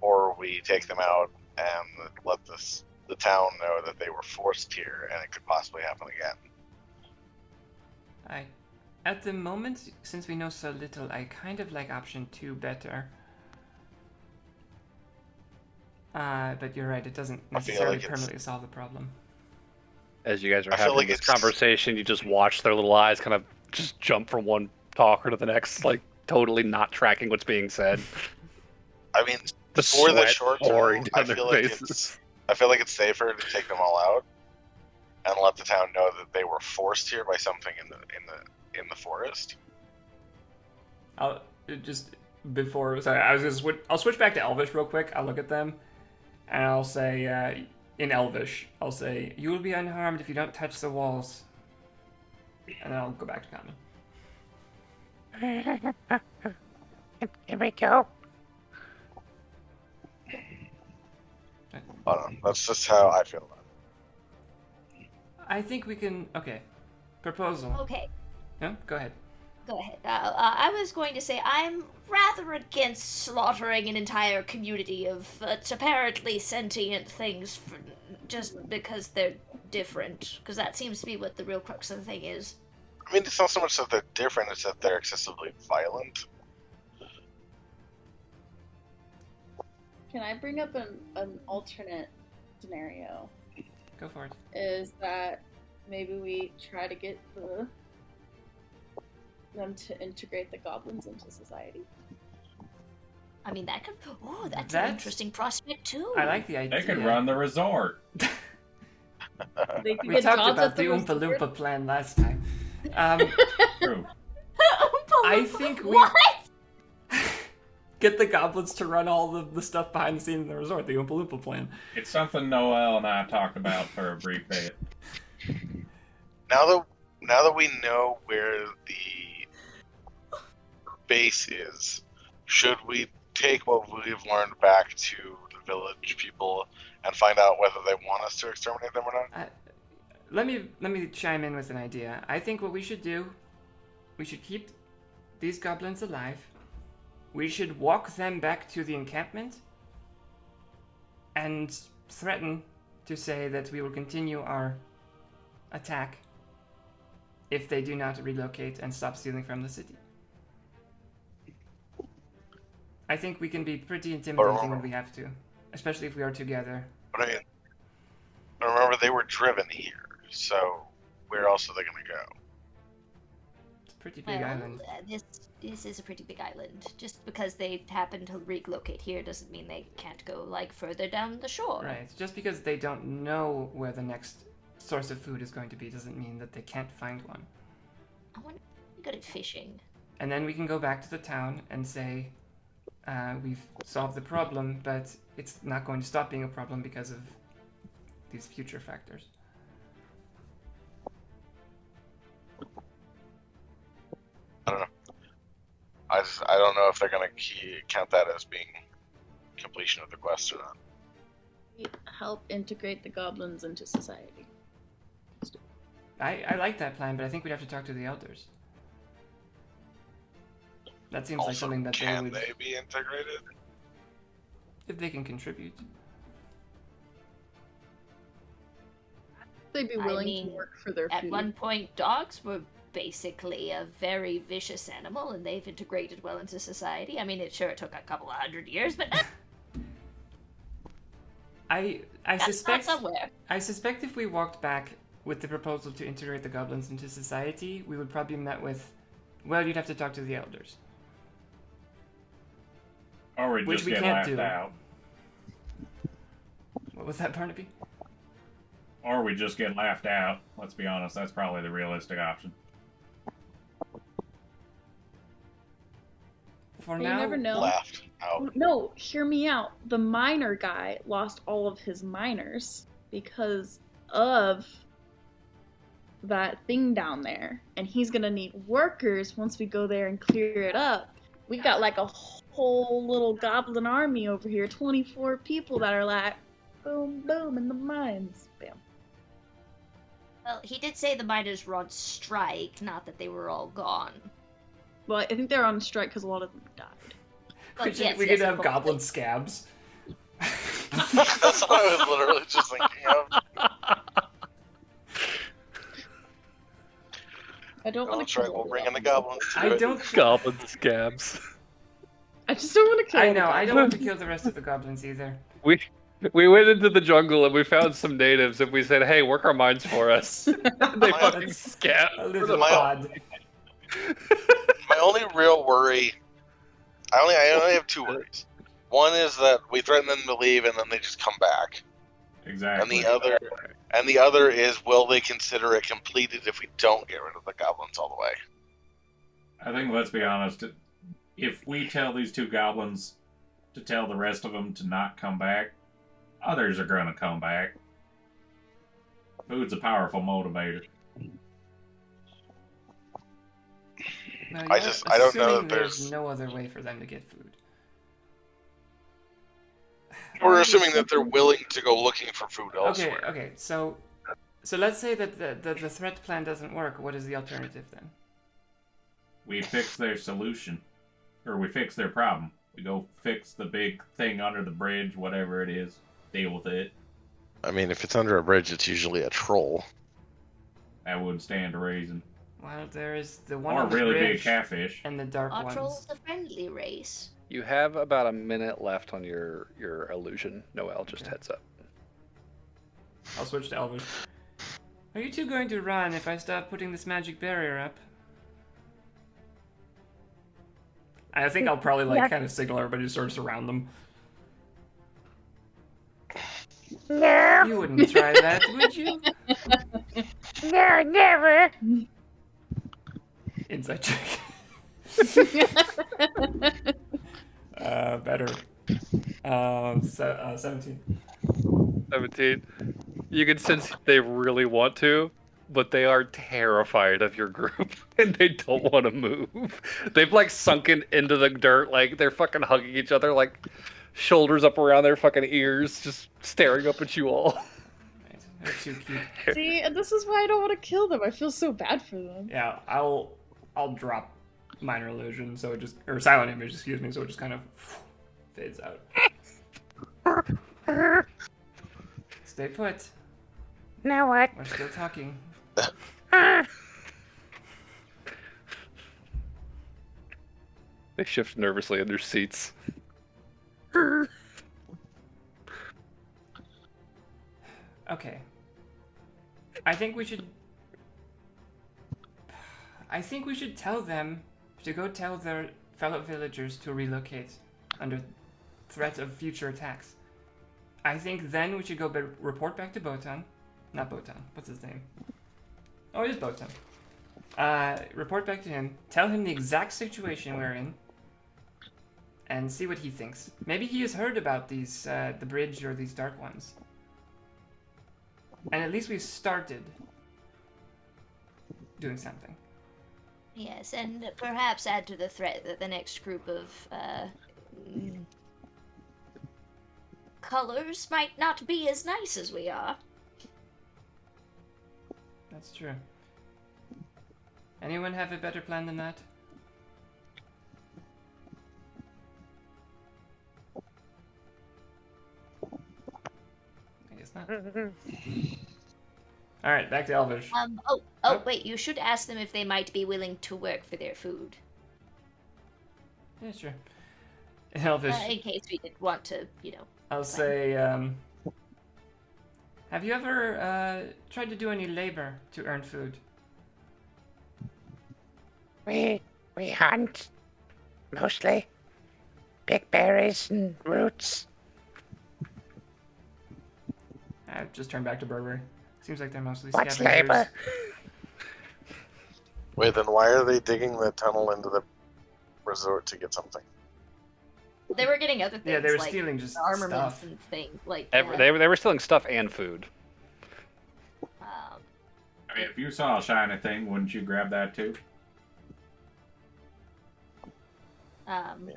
E: or we take them out and let the town know that they were forced here and it could possibly happen again.
B: At the moment, since we know so little, I kind of like option 2 better. But you're right, it doesn't necessarily permanently solve the problem.
A: As you guys are
E: I feel
A: having
E: like
A: this
E: it's-
A: conversation, you just watch their little eyes kind of just jump from one talker to the next, like totally not tracking what's being said.
E: I mean,
A: The
E: for the
A: sweat
E: short
A: pouring
E: term, I
A: down their
E: feel like
A: faces.
E: it's safer to take them all out and let the town know that they were forced here by something in the forest.
B: I'll just before. Sorry, I'll switch back to Elvish real quick. I'll look at them, and I'll say in Elvish, I'll say, "You will be unharmed if you don't touch the walls." And then I'll go back to Common.
H: Here we go.
E: Hold on. That's just how I feel about it.
B: I think we can. Okay. Proposal.
D: Okay,
B: No, go ahead.
D: go ahead. I was going to say I'm rather against slaughtering an entire community of apparently sentient things just because they're different. Because that seems to be what the real crux of the thing is.
E: I mean, it's not so much that they're different; it's that they're excessively violent.
F: Can I bring up an alternate scenario?
B: Go for it.
F: Is that maybe we try to get them to integrate the goblins into society?
D: I mean, that could. Oh, that's
B: That's-
D: an interesting prospect too.
B: I like the idea.
C: They could run the resort.
F: They could
B: We
F: get
B: talked
F: jobs
B: about
F: at
B: the Oompa
F: resort.
B: Loompa plan last time.
C: True.
B: I think we
D: What?
B: get the goblins to run all the stuff behind the scenes in the resort, the Oompa Loompa plan.
C: It's something Noel and I talked about for a brief bit.
E: Now that we know where the base is, should we take what we've learned back to the village people and find out whether they want us to exterminate them or not?
B: Let me chime in with an idea. I think what we should do, we should keep these goblins alive. We should walk them back to the encampment and threaten to say that we will continue our attack if they do not relocate and stop stealing from the city. I think we can be pretty intimidating when we have to, especially if we are together.
E: But I mean, remember they were driven here, so where else are they going to go?
B: It's a pretty big island.
D: This is a pretty big island. Just because they happen to relocate here doesn't mean they can't go like further down the shore.
B: Right. Just because they don't know where the next source of food is going to be doesn't mean that they can't find one.
D: I want to be good at fishing.
B: And then we can go back to the town and say, we've solved the problem, but it's not going to stop being a problem because of these future factors.
E: I don't know. I don't know if they're going to count that as being completion of the quest or not.
F: Help integrate the goblins into society.
B: I like that plan, but I think we'd have to talk to the elders. That seems like
E: Also,
B: something that
E: can
B: they would,
E: they be integrated?
B: if they can contribute.
F: They'd be
D: I
F: willing
D: mean,
F: to work for their
D: At
F: food.
D: one point, dogs were basically a very vicious animal, and they've integrated well into society. I mean, it took a couple of 100 years, but
B: I
D: that's
B: suspect
D: not somewhere.
B: I suspect if we walked back with the proposal to integrate the goblins into society, we would probably be met with, well, you'd have to talk to the elders.
C: Or we
B: Which
C: just
B: we
C: get
B: can't
C: laughed
B: do.
C: out.
B: What was that, Barnaby?
C: Or we just get laughed out. Let's be honest, that's probably the realistic option.
B: For
F: You
B: now,
F: never know.
E: Laughed out.
F: No, hear me out. The miner guy lost all of his miners because of that thing down there. And he's gonna need workers once we go there and clear it up. We got like a whole little goblin army over here, 24 people that are like, boom, boom, in the mines. Bam.
D: Well, he did say the miners were on strike, not that they were all gone.
F: Well, I think they're on strike because a lot of them died.
D: But
B: we could have goblin scabs.
E: That's what I was literally just thinking of.
F: I don't want
E: That's
F: to
E: right, we'll bring in the goblins to
B: I
E: do it.
B: don't.
A: Goblin scabs.
F: I just don't want to kill
B: I
F: the
B: know. I
F: goblins.
B: don't want to kill the rest of the goblins either.
A: We went into the jungle and we found some natives and we said, "Hey, work our mines for us." They fucking scat.
B: A little
E: my-
B: odd.
E: My only real worry, I only have two worries. One is that we threaten them to leave and then they just come back,
C: Exactly.
E: and the other is, will they consider it completed if we don't get rid of the goblins all the way?
C: I think, let's be honest, if we tell these 2 goblins to tell the rest of them to not come back, others are going to come back. Food's a powerful motivator.
B: Well,
E: I
B: you're
E: don't know
B: assuming
E: that
B: there's
E: there's-
B: no other way for them to get food.
E: We're assuming that they're willing to go looking for food elsewhere.
B: Okay. So let's say that the threat plan doesn't work. What is the alternative then?
C: We fix their solution. Or we fix their problem. We go fix the big thing under the bridge, whatever it is. Deal with it.
E: I mean, if it's under a bridge, it's usually a troll.
C: That wouldn't stand to reason.
B: Well, there is the one
C: Or a
B: on the
C: really big
B: bridge
C: catfish.
B: and the dark
D: Are
B: ones.
D: trolls a friendly race?
A: You have about a minute left on your illusion, Noel, just
B: Okay.
A: heads up.
B: I'll switch to Elvish. Are you two going to run if I start putting this magic barrier up? I think I'll probably kind of signal everybody to sort of surround them.
H: No,
B: You wouldn't try that, would you?
H: no, never.
B: Insight check. Better. 17.
A: 17. You can sense they really want to, but they are terrified of your group, and they don't want to move. They've, like, sunken into the dirt, like, they're fucking hugging each other, like, shoulders up around their fucking ears, just staring up at you all.
B: Right. They're too cute.
F: See, and this is why I don't want to kill them. I feel so bad for them.
B: Yeah, I'll drop minor illusion, so it just, or silent image, excuse me, so it just kind of fades out. Stay put.
H: Now what?
B: We're still talking.
A: They shift nervously in their seats.
B: Okay. I think we should tell them to go tell their fellow villagers to relocate under threat of future attacks. I think then we should go report back to Botan. Not Botan. What's his name? Oh, it is Botan. Report back to him. Tell him the exact situation we're in. And see what he thinks. Maybe he has heard about these, the bridge or these dark ones. And at least we've started doing something.
D: Yes, and perhaps add to the threat that the next group of colors might not be as nice as we are.
B: That's true. Anyone have a better plan than that? I guess not. Alright, back to Elvish.
D: Oh, wait, you should ask them if they might be willing to work for their food.
B: Yeah, sure. Elvish,
D: In case we did want to,
B: I'll say, have you ever tried to do any labor to earn food?
H: We hunt, mostly. Pick berries and roots.
B: I just turned back to Burberry. Seems like they're mostly
H: What's
B: scavengers.
H: labor?
E: Wait, then why are they digging the tunnel into the resort to get something?
G: They were getting other things.
B: Yeah, they were
G: like
B: stealing just
G: armaments
B: stuff.
G: and things. Like
A: They were stealing stuff and food.
C: I mean, if you saw a shiny thing, wouldn't you grab that too?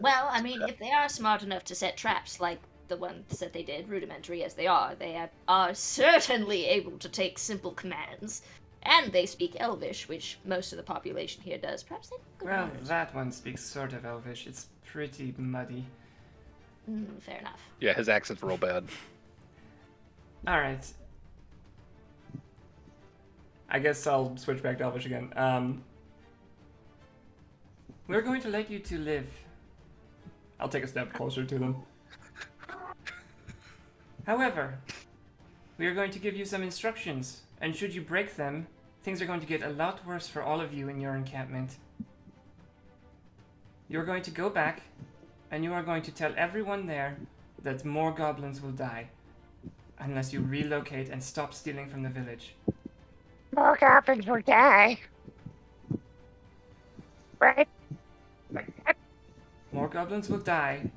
D: well, I mean, if they are smart enough to set traps like the ones that they did, rudimentary as they are certainly able to take simple commands. And they speak Elvish, which most of the population here does. Perhaps they have good
B: Well,
D: manners.
B: that one speaks sort of Elvish. It's pretty muddy.
D: Fair enough.
A: Yeah, his accent's real bad.
B: Alright. I guess I'll switch back to Elvish again. We're going to let you two live. I'll take a step closer to them. However, we are going to give you some instructions, and should you break them, things are going to get a lot worse for all of you in your encampment. You're going to go back, and you are going to tell everyone there that more goblins will die, unless you relocate and stop stealing from the village.
H: More goblins will die. Right?
B: more goblins will die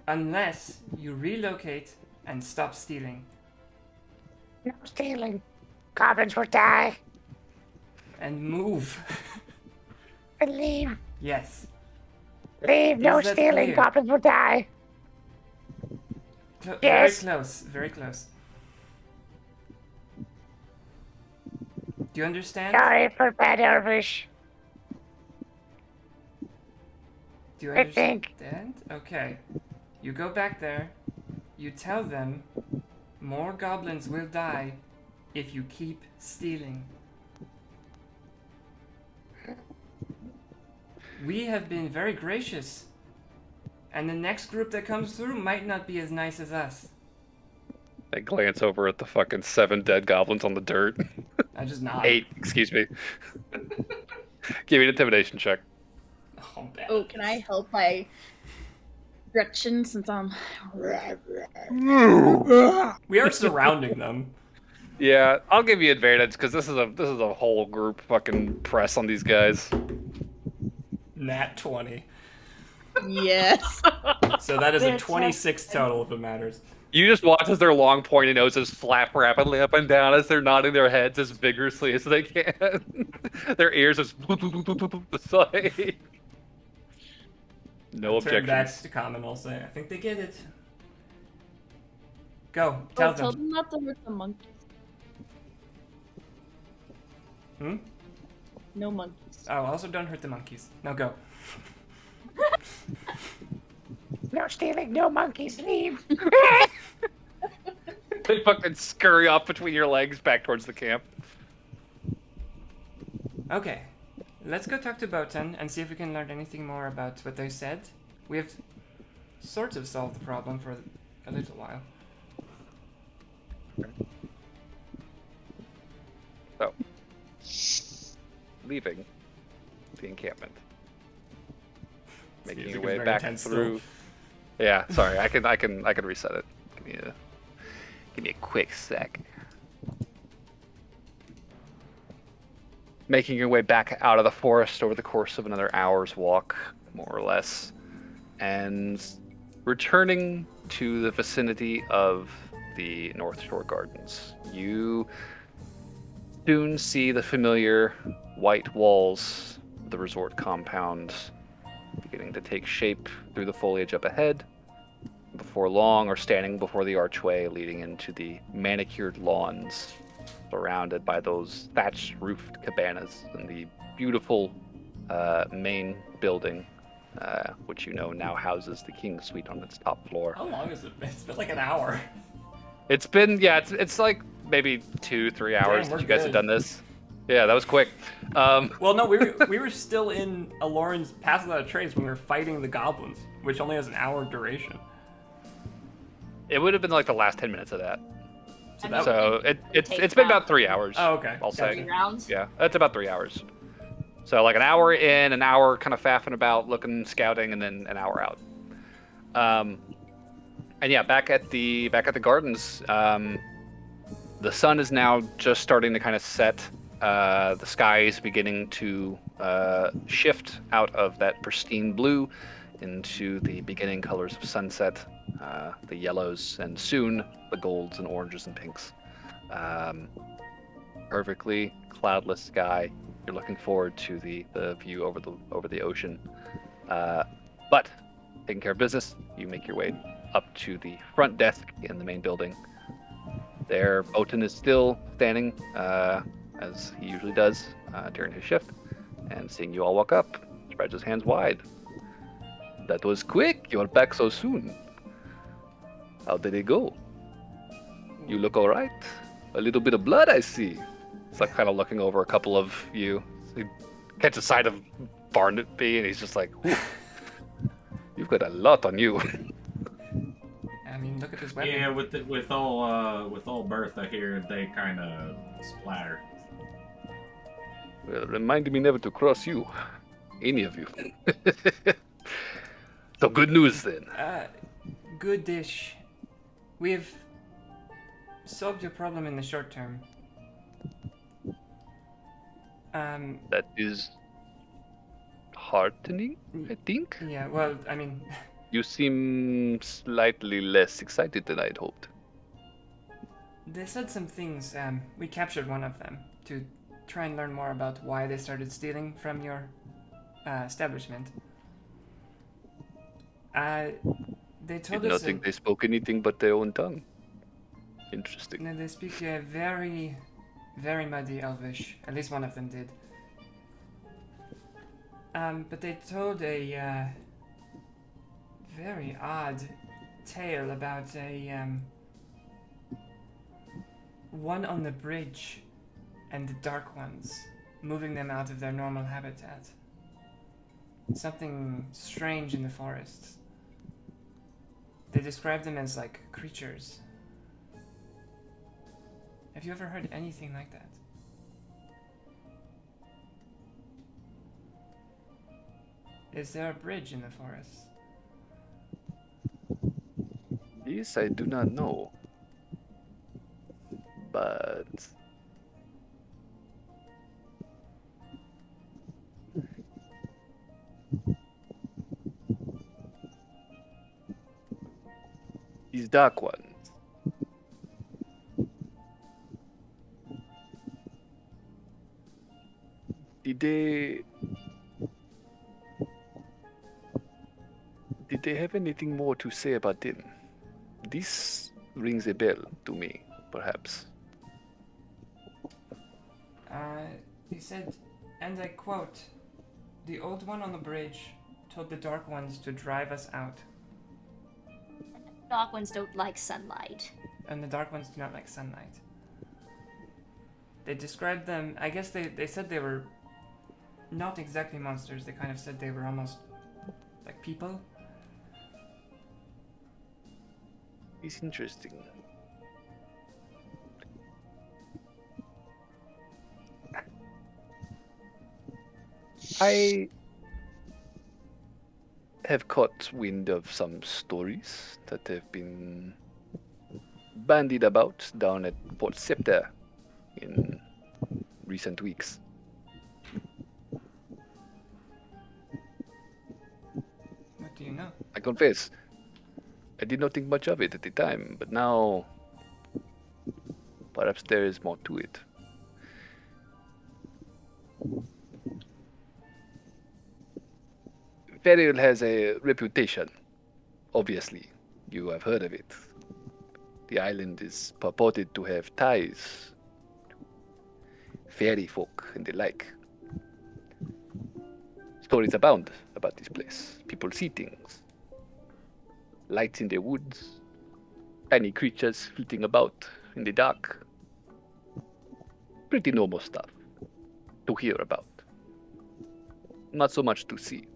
B: unless you relocate and stop stealing.
H: No stealing. Goblins will die.
B: And move.
H: And leave.
B: Yes.
H: Leave. No
B: Is that
H: stealing.
B: clear?
H: Goblins will die.
B: Very
H: Yes.
B: close. Very close. Do you understand?
H: Sorry for bad Elvish.
B: Do you
H: I think.
B: understand? Okay. You go back there. You tell them more goblins will die if you keep stealing. We have been very gracious. And the next group that comes through might not be as nice as us.
A: I glance over at the fucking 7 dead goblins on the dirt.
B: I just nod.
A: 8, excuse me. Give me an intimidation check.
B: Oh, bad.
F: Oh, can I help by direction since I'm...
B: We are surrounding them.
A: Yeah, I'll give you advantage because this is a whole group fucking press on these guys.
B: Nat 20.
F: Yes.
B: So that is a
F: They're
B: 26 total if it matters.
A: You just watch as their long pointy noses flap rapidly up and down as they're nodding their heads as vigorously as they can. Their ears just aside. No
B: Turn back
A: objections.
B: to common, I'll say. I think they get it. Go, tell
F: Tell
B: them.
F: them not to hurt the monkeys.
B: Hmm?
F: No monkeys.
B: Oh, also don't hurt the monkeys. Now go.
H: No stealing. No monkeys. Leave.
A: They fucking scurry off between your legs back towards the camp.
B: Okay. Let's go talk to Botan and see if we can learn anything more about what they said. We have sort of solved the problem for a little while.
A: So, leaving the encampment, making
B: music
A: your
B: is
A: way
B: very
A: back
B: tense
A: through.
B: still.
A: Yeah, sorry, I can reset it. Give me a quick sec. Making your way back out of the forest over the course of another hour's walk, more or less, and returning to the vicinity of the North Shore Gardens. You soon see the familiar white walls of the resort compound beginning to take shape through the foliage up ahead. Before long, are standing before the archway leading into the manicured lawns surrounded by those thatched roofed cabanas and the beautiful main building, which you know now houses the King's Suite on its top floor.
B: How long has it been? It's been like an hour.
A: It's been, yeah, it's like maybe 2-3 hours
B: Damn, we're
A: that you guys have
B: good.
A: done this. Yeah, that was quick.
B: Well, no, we were still in Aloran's Pass Without a Trace when we were fighting the goblins, which only has an hour duration.
A: It would have been like the last 10 minutes of that.
B: So that
A: So it's
G: takes
A: been about
G: about
A: 3 hours.
B: Oh, okay.
A: I'll say.
G: 3 rounds.
A: Yeah, that's about 3 hours. So like an hour in, an hour kind of faffing about, looking, scouting, and then an hour out. And yeah, back at the gardens, the sun is now just starting to kind of set. The sky is beginning to shift out of that pristine blue into the beginning colors of sunset, the yellows, and soon the golds and oranges and pinks. Perfectly cloudless sky. You're looking forward to the view over the ocean. But taking care of business, you make your way up to the front desk in the main building. There, Botan is still standing, as he usually does during his shift, and seeing you all walk up, spreads his hands wide. That was quick. You're back so soon. How did it go? You look all right. A little bit of blood, I see. It's like kind of looking over a couple of you. He catches sight of Barnaby, and he's just like, "Ooh, you've got a lot on you."
B: I mean, look at this weapon.
C: Yeah, with all Bertha here, they kind of splatter.
A: Well, remind me never to cross you. Any of you. So good news then.
B: Good dish. We've solved your problem in the short term.
A: That is disheartening, I think.
B: Yeah, well, I mean,
A: You seem slightly less excited than I'd hoped.
B: they said some things. We captured one of them to try and learn more about why they started stealing from your establishment. They told
A: Did not
B: us
A: think they spoke anything but their own tongue. Interesting.
B: they speak very, very muddy Elvish. At least one of them did. But they told a very odd tale about a one on the bridge and the dark ones, moving them out of their normal habitat. Something strange in the forests. They describe them as like creatures. Have you ever heard anything like that? Is there a bridge in the forest?
A: This I do not know. But these dark ones. Did they have anything more to say about them? This rings a bell to me, perhaps.
B: He said, and I quote, "The old one on the bridge told the dark ones to drive us out,
D: Dark ones don't like sunlight.
B: and the dark ones do not like sunlight." They described them, I guess they said they were not exactly monsters, they kind of said they were almost like people.
A: It's interesting. I have caught wind of some stories that have been bandied about down at Port Scepter in recent weeks.
B: What do you know?
A: I confess, I did not think much of it at the time, but now perhaps there is more to it. Ferriel has a reputation. Obviously, you have heard of it. The island is purported to have ties to fairy folk and the like. Stories abound about this place. People see things. Lights in the woods, tiny creatures flitting about in the dark. Pretty normal stuff to hear about. Not so much to see.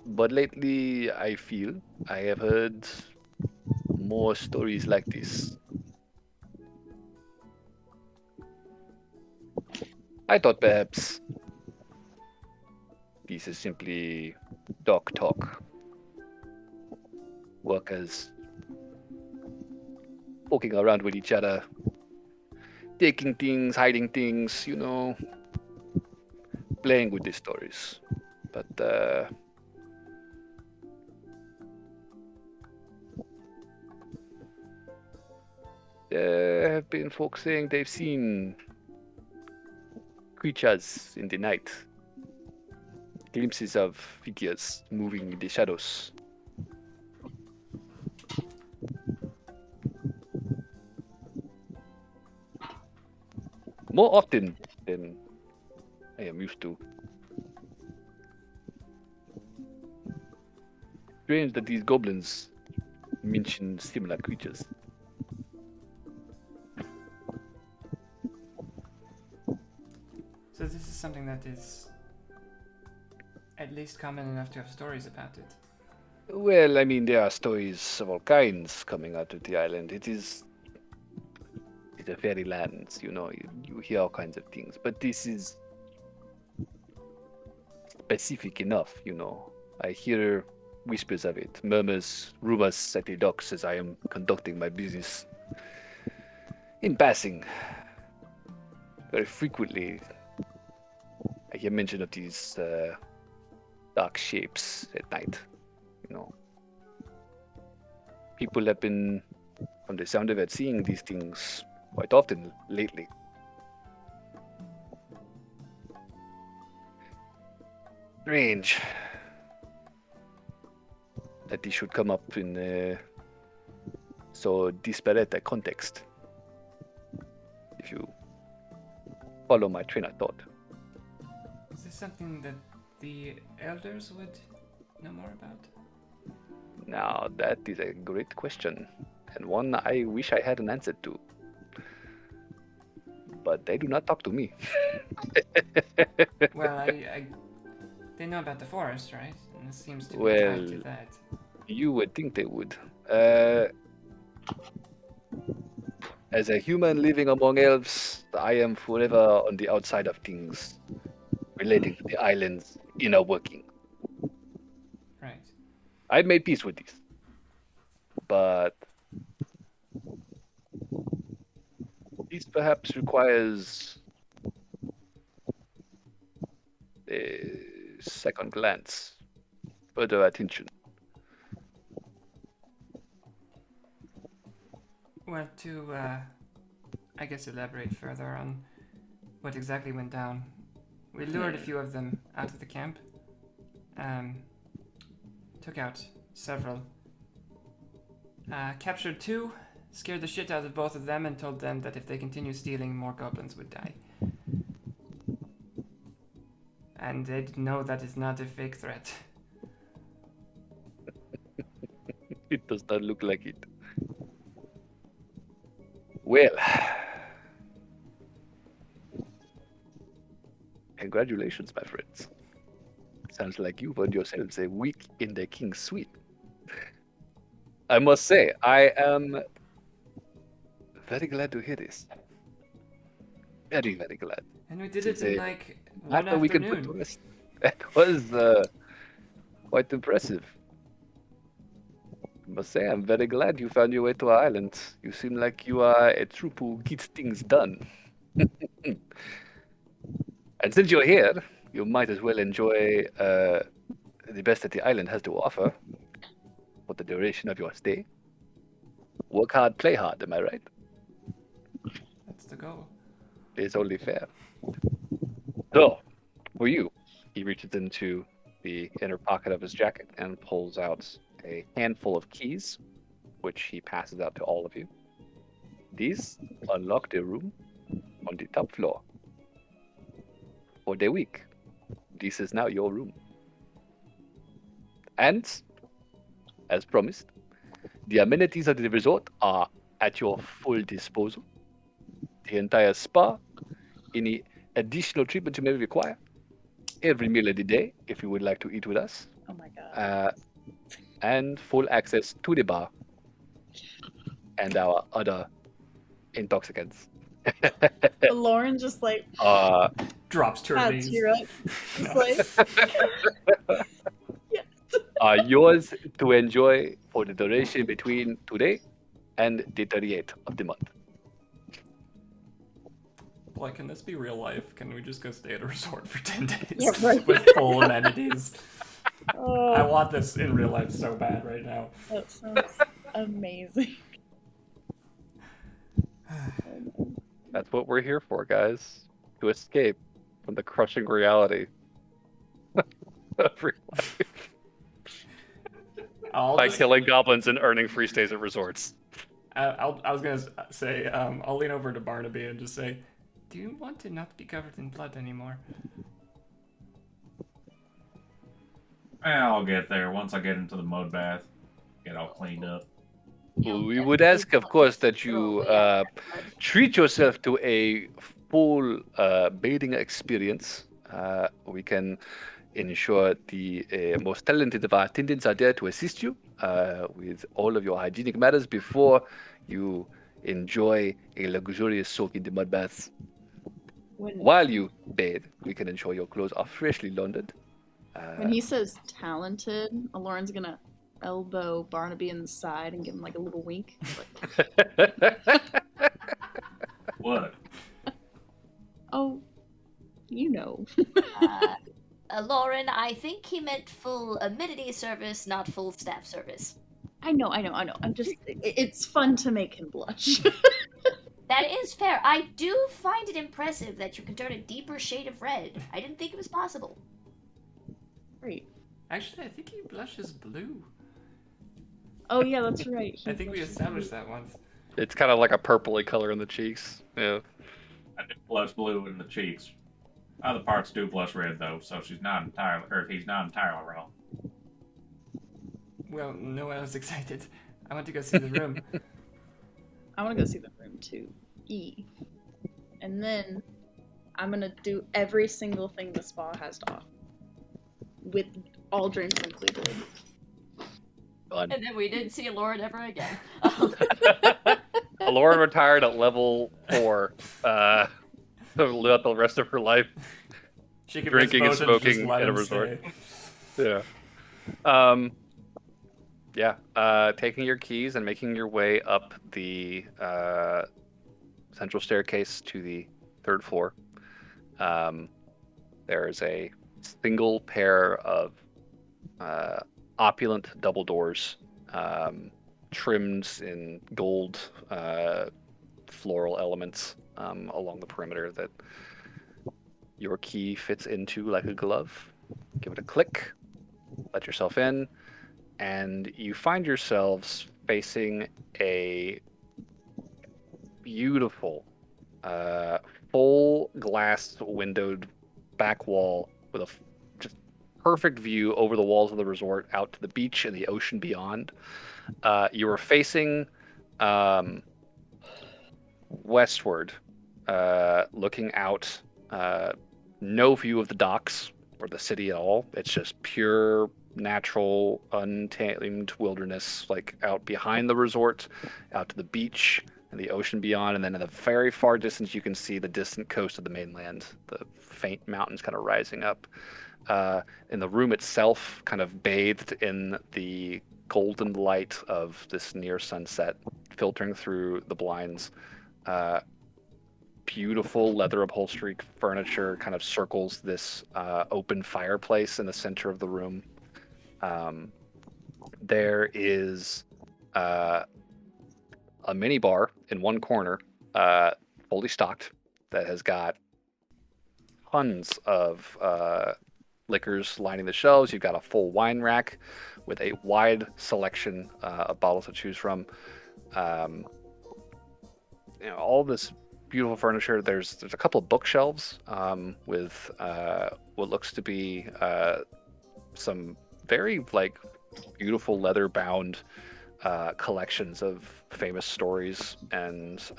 A: But lately, I feel I have heard more stories like this. I thought perhaps this is simply dog talk. Workers poking around with each other, taking things, hiding things, playing with these stories. But there have been folks saying they've seen creatures in the night, glimpses of figures moving in the shadows. More often than I am used to. Strange that these goblins mention similar creatures.
B: So this is something that is at least common enough to have stories about it.
A: Well, I mean, there are stories of all kinds coming out of the island. It's a fairyland, you hear all kinds of things. But this is specific enough, I hear whispers of it, murmurs, rumors at the docks as I am conducting my business. In passing, very frequently, I hear mention of these dark shapes at night. You know, people have been, from the sound of it, seeing these things quite often lately. Strange that these should come up in so disparate a context. If you follow my train of thought.
B: Is this something that the elders would know more about?
A: Now, that is a great question, and one I wish I had an answer to. But they do not talk to me.
B: Well, they know about the forest, right? And this seems to be
A: Well,
B: tied to that.
A: You would think they would. As a human living among elves, I am forever on the outside of things relating to the island's inner working.
B: Right.
A: I've made peace with these. But this perhaps requires a second glance, further attention.
B: Well, to, I guess elaborate further on what exactly went down. We lured a few of them out of the camp. Took out several. Captured 2, scared the shit out of both of them, and told them that if they continue stealing, more goblins would die. And they'd know that is not a fake threat.
A: It does not look like it. Well, congratulations, my friends. Sounds like you've earned yourselves a week in the King's Suite. I must say, I am very glad to hear this. Very, very glad.
B: And we did
A: It's
B: it in
A: a
B: like one
A: matter we can put to
B: afternoon.
A: rest. That was quite impressive. I must say, I'm very glad you found your way to our island. You seem like you are a troop who gets things done. And since you're here, you might as well enjoy the best that the island has to offer for the duration of your stay. Work hard, play hard, am I right?
B: That's the goal.
A: It's only fair. So, for you, he reaches into the inner pocket of his jacket and pulls out a handful of keys, which he passes out to all of you. These unlock the room on the top floor. For the week, this is now your room. And, as promised, the amenities of the resort are at your full disposal. The entire spa, any additional treatment you may require, every meal of the day, if you would like to eat with us,
F: Oh my god.
A: and full access to the bar and our other intoxicants.
F: Lauren just like
B: Drops to her
F: had
B: knees.
F: tear up. Just like
A: Are yours to enjoy for the duration between today and the 38th of the month.
B: Boy, can this be real life? Can we just go stay at a resort for 10 days
F: Yeah, right.
B: with full amenities?
F: oh,
B: I want this in real life so bad right now.
F: that sounds amazing.
A: That's what we're here for, guys. To escape from the crushing reality of real life. By killing goblins and earning free stays at resorts.
B: I was gonna say, I'll lean over to Barnaby and just say, do you want to not be covered in blood anymore?
C: I'll get there once I get into the mud bath. Get all cleaned up.
A: We would ask, of course, that you treat yourself to a full bathing experience. We can ensure the most talented of our attendants are there to assist you with all of your hygienic matters before you enjoy a luxurious soak in the mud baths. While you bathe, we can ensure your clothes are freshly laundered.
F: When he says talented, Lauren's gonna elbow Barnaby in the side and give him like a little wink. Like,
C: What?
F: oh, you know.
D: Lauren, I think he meant full amenity service, not full staff service.
F: I know. I'm just, it's fun to make him blush.
D: That is fair. I do find it impressive that you can turn a deeper shade of red. I didn't think it was possible.
F: Great.
B: Actually, I think he blushes blue.
F: Oh yeah, that's right.
B: I think we established that once.
A: It's kind of like a purpley color in the cheeks. Yeah.
C: I do blush blue in the cheeks. Other parts do blush red though, so he's not entirely wrong.
B: Well, Noelle's excited. I want to go see the room.
F: I want to go see the room too. And then I'm gonna do every single thing the spa has to offer, with all drinks included.
A: Fun.
G: And then we didn't see Lauren ever again.
A: Lauren retired at level 4. Throughout the rest of her life,
B: She can
A: drinking and
B: miss both just
A: smoking
B: let
A: in a
B: him
A: resort.
B: stay.
A: Yeah. Taking your keys and making your way up the central staircase to the 3rd floor. There is a single pair of opulent double doors, trimmed in gold floral elements along the perimeter that your key fits into like a glove. Give it a click, let yourself in, and you find yourselves facing a beautiful, full glass windowed back wall with a just perfect view over the walls of the resort out to the beach and the ocean beyond. You are facing westward, looking out, no view of the docks or the city at all. It's just pure, natural, untamed wilderness, like out behind the resort, out to the beach and the ocean beyond, and then in the very far distance you can see the distant coast of the mainland, the faint mountains kind of rising up. In the room itself, kind of bathed in the golden light of this near sunset, filtering through the blinds. Beautiful leather upholstery furniture kind of circles this open fireplace in the center of the room. There is a mini bar in one corner, fully stocked, that has got tons of liquors lining the shelves. You've got a full wine rack with a wide selection of bottles to choose from. All this beautiful furniture. There's a couple of bookshelves with what looks to be some very beautiful leather bound collections of famous stories and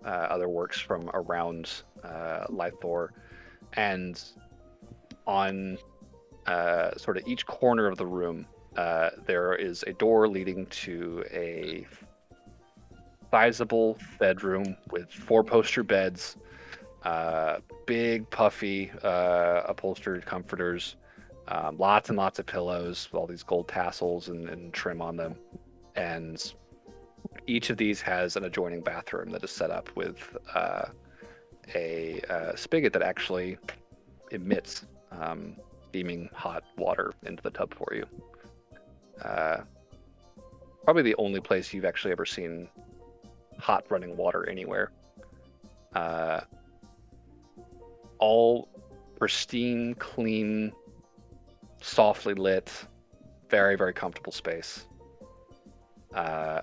A: other works from around Lythor. And on sort of each corner of the room, there is a door leading to a sizable bedroom with 4 poster beds, big puffy upholstered comforters, lots and lots of pillows with all these gold tassels and trim on them. And each of these has an adjoining bathroom that is set up with a spigot that actually emits steaming hot water into the tub for you. Probably the only place you've actually ever seen hot running water anywhere. All pristine, clean, softly lit, very, very comfortable space. You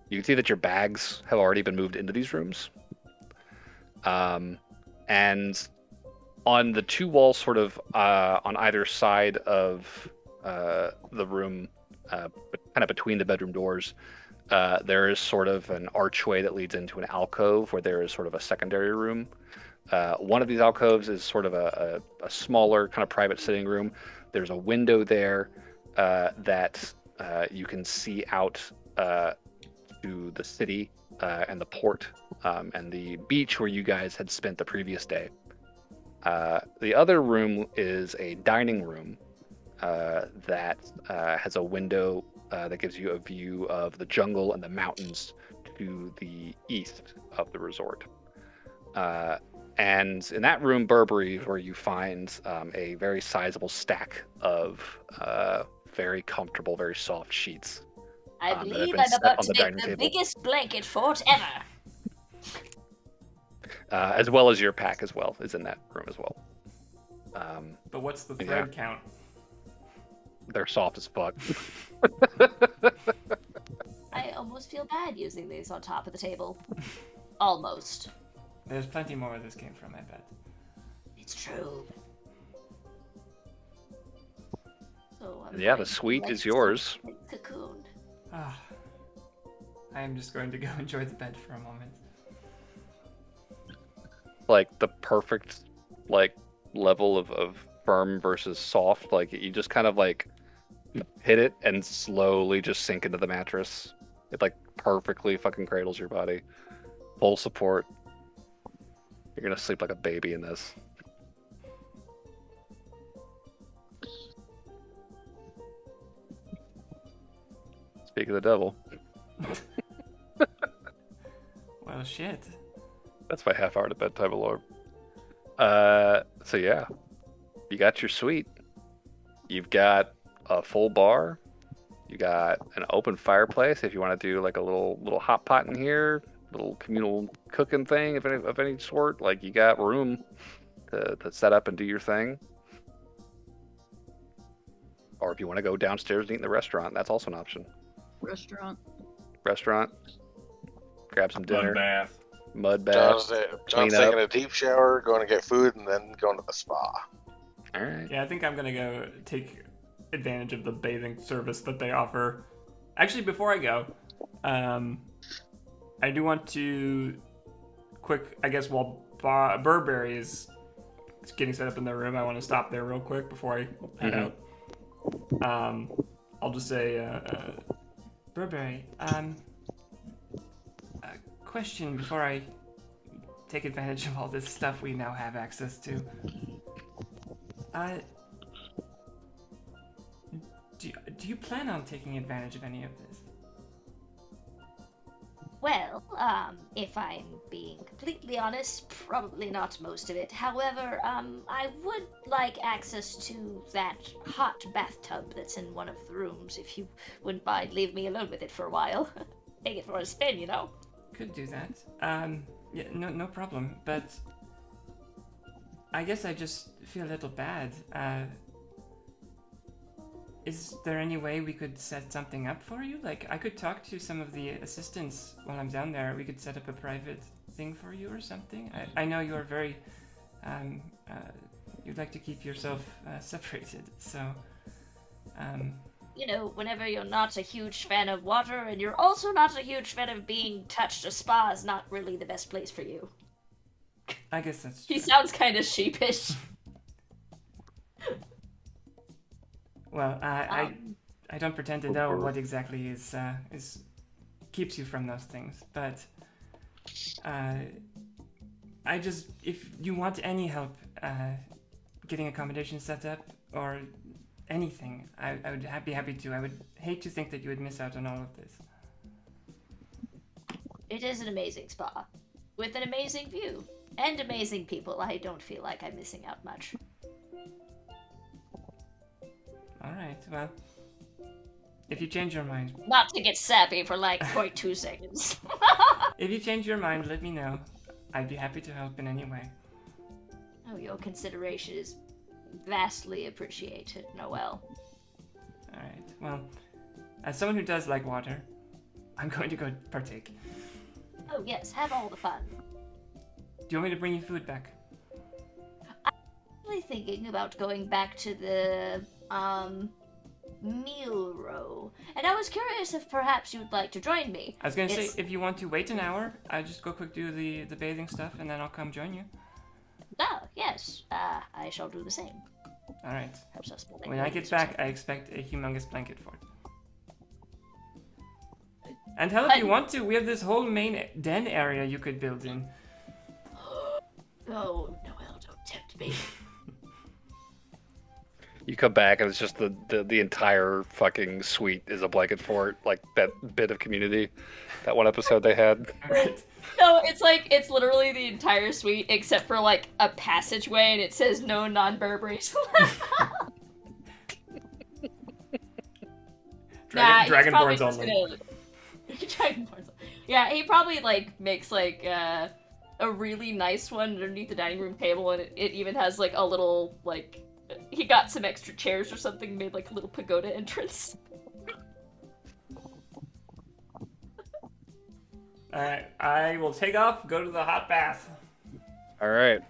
A: can see that your bags have already been moved into these rooms. And on the 2 walls, sort of on either side of the room, kind of between the bedroom doors, there is sort of an archway that leads into an alcove where there is sort of a secondary room. One of these alcoves is sort of a smaller kind of private sitting room. There's a window there that you can see out to the city and the port and the beach where you guys had spent the previous day. The other room is a dining room that has a window that gives you a view of the jungle and the mountains to the east of the resort. And in that room, Burberry, where you find a very sizable stack of very comfortable, very soft sheets.
D: I
A: that have
D: believe
A: been
D: I'm
A: set
D: about
A: on
D: to
A: the
D: make
A: dining
D: the
A: table.
D: biggest blanket fort ever.
A: As well as your pack as well is in that room as well.
B: But what's the
A: Yeah.
B: thread count?
A: They're soft as fuck.
D: I almost feel bad using these on top of the table. Almost.
B: There's plenty more where this came from, I bet.
D: It's true. So I'm
A: Yeah,
D: going
A: the
D: to
A: suite
D: let
A: is yours.
D: it cocoon.
B: Ah, I am just going to go enjoy the bed for a moment.
A: Like the perfect like level of firm versus soft. Like you just kind of like hit it and slowly just sink into the mattress. It like perfectly fucking cradles your body. Full support. You're gonna sleep like a baby in this. Speak of the devil.
B: Well, shit.
A: That's my half hour to bedtime alarm. So yeah, you got your suite. You've got a full bar. You got an open fireplace if you want to do like a little hot pot in here, little communal cooking thing of any sort. Like you got room to set up and do your thing. Or if you want to go downstairs and eat in the restaurant, that's also an option.
F: Restaurant.
A: Restaurant. Grab some dinner.
C: Mud bath.
A: Mud bath.
E: John's
A: clean
E: taking
A: up.
E: a deep shower, going to get food, and then going to the spa.
A: All right.
B: Yeah, I think I'm gonna go take advantage of the bathing service that they offer. Actually, before I go, I do want to I guess while Burberry is getting set up in their room, I want to stop there real quick before I head out. I'll just say, Burberry, a question before I take advantage of all this stuff we now have access to. Do you plan on taking advantage of any of this?
D: Well, if I'm being completely honest, probably not most of it. However, I would like access to that hot bathtub that's in one of the rooms, if you wouldn't mind leave me alone with it for a while. Take it for a spin, you know?
B: Could do that. Yeah, no problem. But I guess I just feel a little bad. Is there any way we could set something up for you? Like, I could talk to some of the assistants while I'm down there. We could set up a private thing for you or something. I know you're very, you'd like to keep yourself separated, so,
D: You know, whenever you're not a huge fan of water and you're also not a huge fan of being touched, a spa is not really the best place for you.
B: I guess that's true.
G: He sounds kind of sheepish.
B: Well, I don't pretend to know what exactly is keeps you from those things, but I just, if you want any help getting accommodations set up or anything, I would be happy to. I would hate to think that you would miss out on all of this.
D: It is an amazing spa, with an amazing view, and amazing people. I don't feel like I'm missing out much.
B: All right, well, if you change your mind,
D: Not to get sappy for like 0.2 seconds.
B: if you change your mind, let me know. I'd be happy to help in any way.
D: Oh, your consideration is vastly appreciated, Noel.
B: All right, well, as someone who does like water, I'm going to go partake.
D: Oh yes, have all the fun.
B: Do you want me to bring you food back?
D: I'm really thinking about going back to the meal row, and I was curious if perhaps you'd like to join me.
B: I was going to
D: It's-
B: say, if you want to wait an hour, I'll just go quick do the bathing stuff, and then I'll come join you.
D: Ah, yes. I shall do the same.
B: All right.
D: Perhaps I'll spend
B: When I get back, I expect a humongous blanket fort. And hell, if you want to, we have this whole main den area you could build in.
D: Oh, Noel, don't tempt me.
A: You come back and it's just the entire fucking suite is a blanket fort, like that bit of Community, that one episode they had.
G: No, it's literally the entire suite except for like a passageway, and it says no non-Burberrys.
B: Dragonborn's only.
G: Dragonborn's. Yeah, he probably like makes like a really nice one underneath the dining room table, and it even has like a little like he got some extra chairs or something, made like a little pagoda entrance.
B: Alright, I will take off, go to the hot bath.
A: All right.